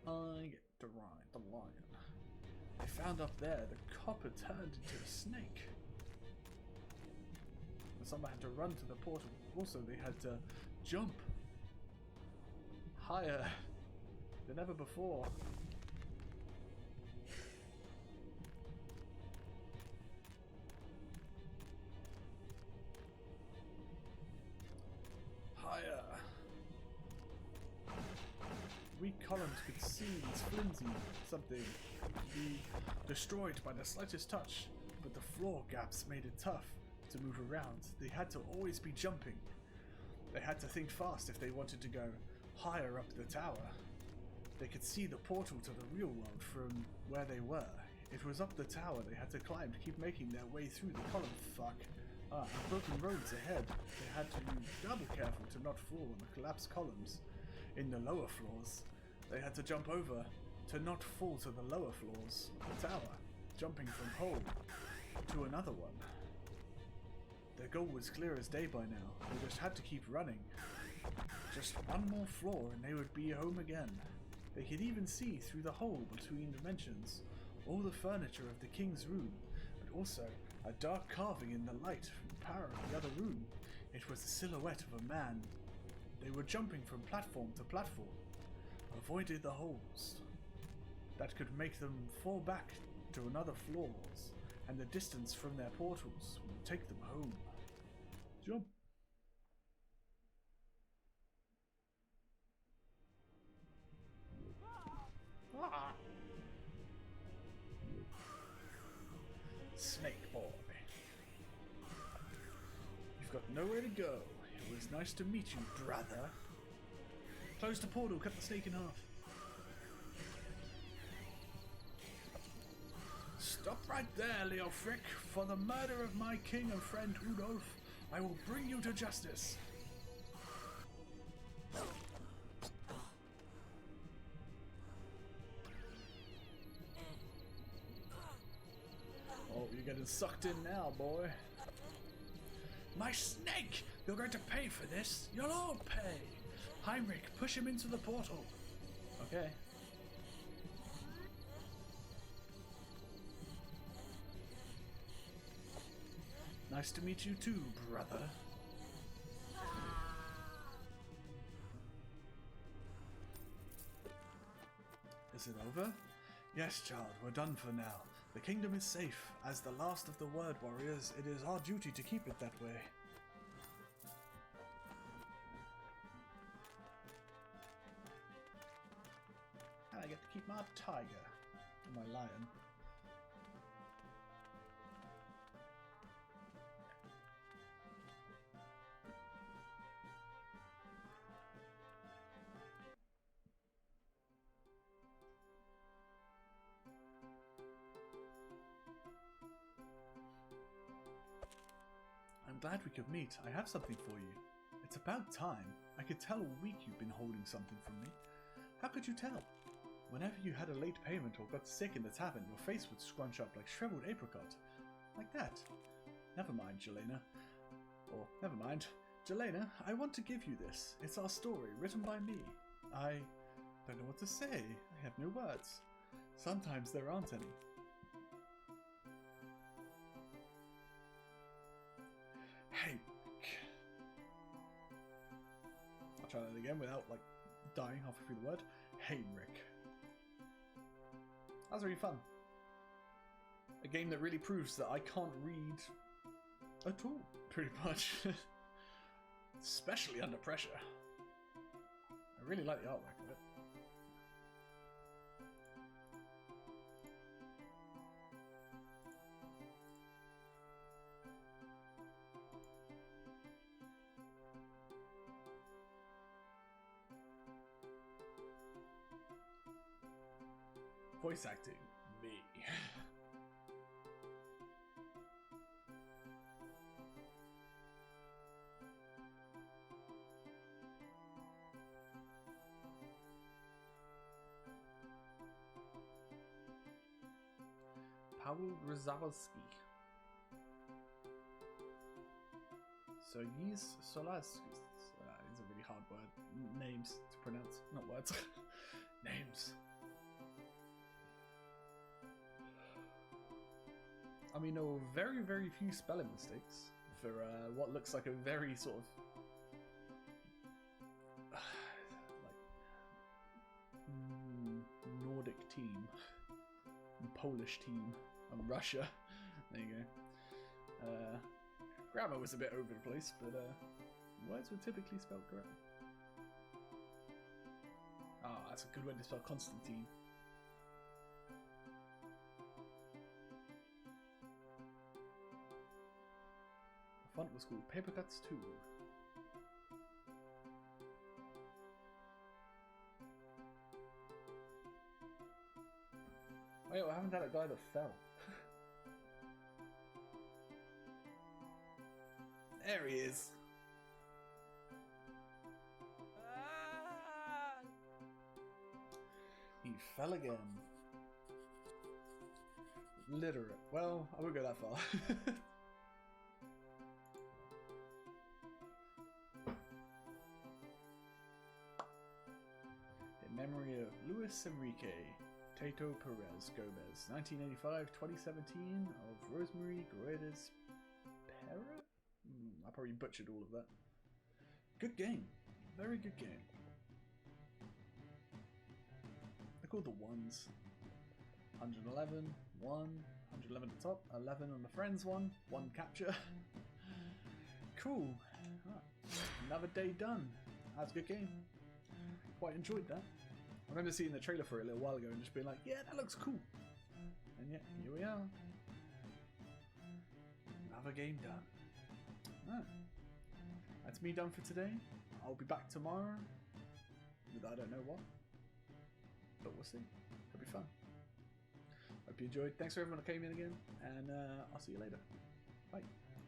I get to ride the lion. I found up there the copper turned into a snake. Masamba had to run to the portal. Also, they had to jump higher than ever before. Higher. Weak columns could see these flimsy something be destroyed by the slightest touch, but the floor gaps made it tough to move around. They had to always be jumping. They had to think fast if they wanted to go higher up the tower. They could see the portal to the real world from where they were. It was up the tower they had to climb to keep making their way through the column. And broken roads ahead. They had to be double careful to not fall on the collapsed columns. In the lower floors, they had to jump over to not fall to the lower floors of the tower, jumping from hole to another one. Their goal was clear as day by now. They just had to keep running. Just one more floor and they would be home again. They could even see through the hole between dimensions all the furniture of the king's room, but also a dark carving in the light from the power of the other room. It was the silhouette of a man. They were jumping from platform to platform, avoided the holes that could make them fall back to another floors, and the distance from their portals would take them home. Jump. Ah. Snake boy. You've got nowhere to go. It was nice to meet you, brother. Close the portal, cut the snake in half. Stop right there, Leofric. For the murder of my king and friend Rudolph, I will bring you to justice. Oh, you're getting sucked in now, boy. My snake! You're going to pay for this. You'll all pay. Haimrik, push him into the portal. Okay. Nice to meet you too, brother. Is it over? Yes, child, we're done for now. The kingdom is safe. As the last of the Word Warriors, it is our duty to keep it that way. And I get to keep my tiger. My lion. I'm glad we could meet. I have something for you. It's about time. I could tell all week you've been holding something from me. How could you tell? Whenever you had a late payment or got sick in the tavern, your face would scrunch up like shriveled apricot. Like that. Never mind, Jelena. Or, never mind. Jelena, I want to give you this. It's our story, written by me. I don't know what to say. I have no words. Sometimes there aren't any. Haimrik. I'll try that again without, like, dying halfway through the word. Haimrik. That was really fun. A game that really proves that I can't read at all, pretty much. Especially under pressure. I really like the artwork of it. Voice acting, me. Paul Rozalski. Sergis Solasky. It's a really hard word. Names to pronounce, not words. Names. I mean, there were very, very few spelling mistakes for what looks like a very sort of like Nordic team, Polish team, and Russia. There you go. Grammar was a bit over the place, but words were typically spelled correctly. Ah, that's a good way to spell Constantine. The font was called Paper Cuts 2. Wait, what happened to that guy that fell? There he is. He fell again. Literate. Well, I won't go that far. In memory of Luis Enrique Tato Perez Gomez, 1985-2017, of Rosemary Guedes Pera? I probably butchered all of that. Good game. Very good game. They're called the ones. 111, 1, 111 at the top, 11 on the friends one, 1 capture. Cool. Another day done. That's a good game. Quite enjoyed that. I remember seeing the trailer for it a little while ago and just being like, yeah, that looks cool. And yet, here we are. Another game done. Right. That's me done for today. I'll be back tomorrow with I don't know what. But we'll see. It'll be fun. Hope you enjoyed. Thanks for everyone that came in again. And I'll see you later. Bye.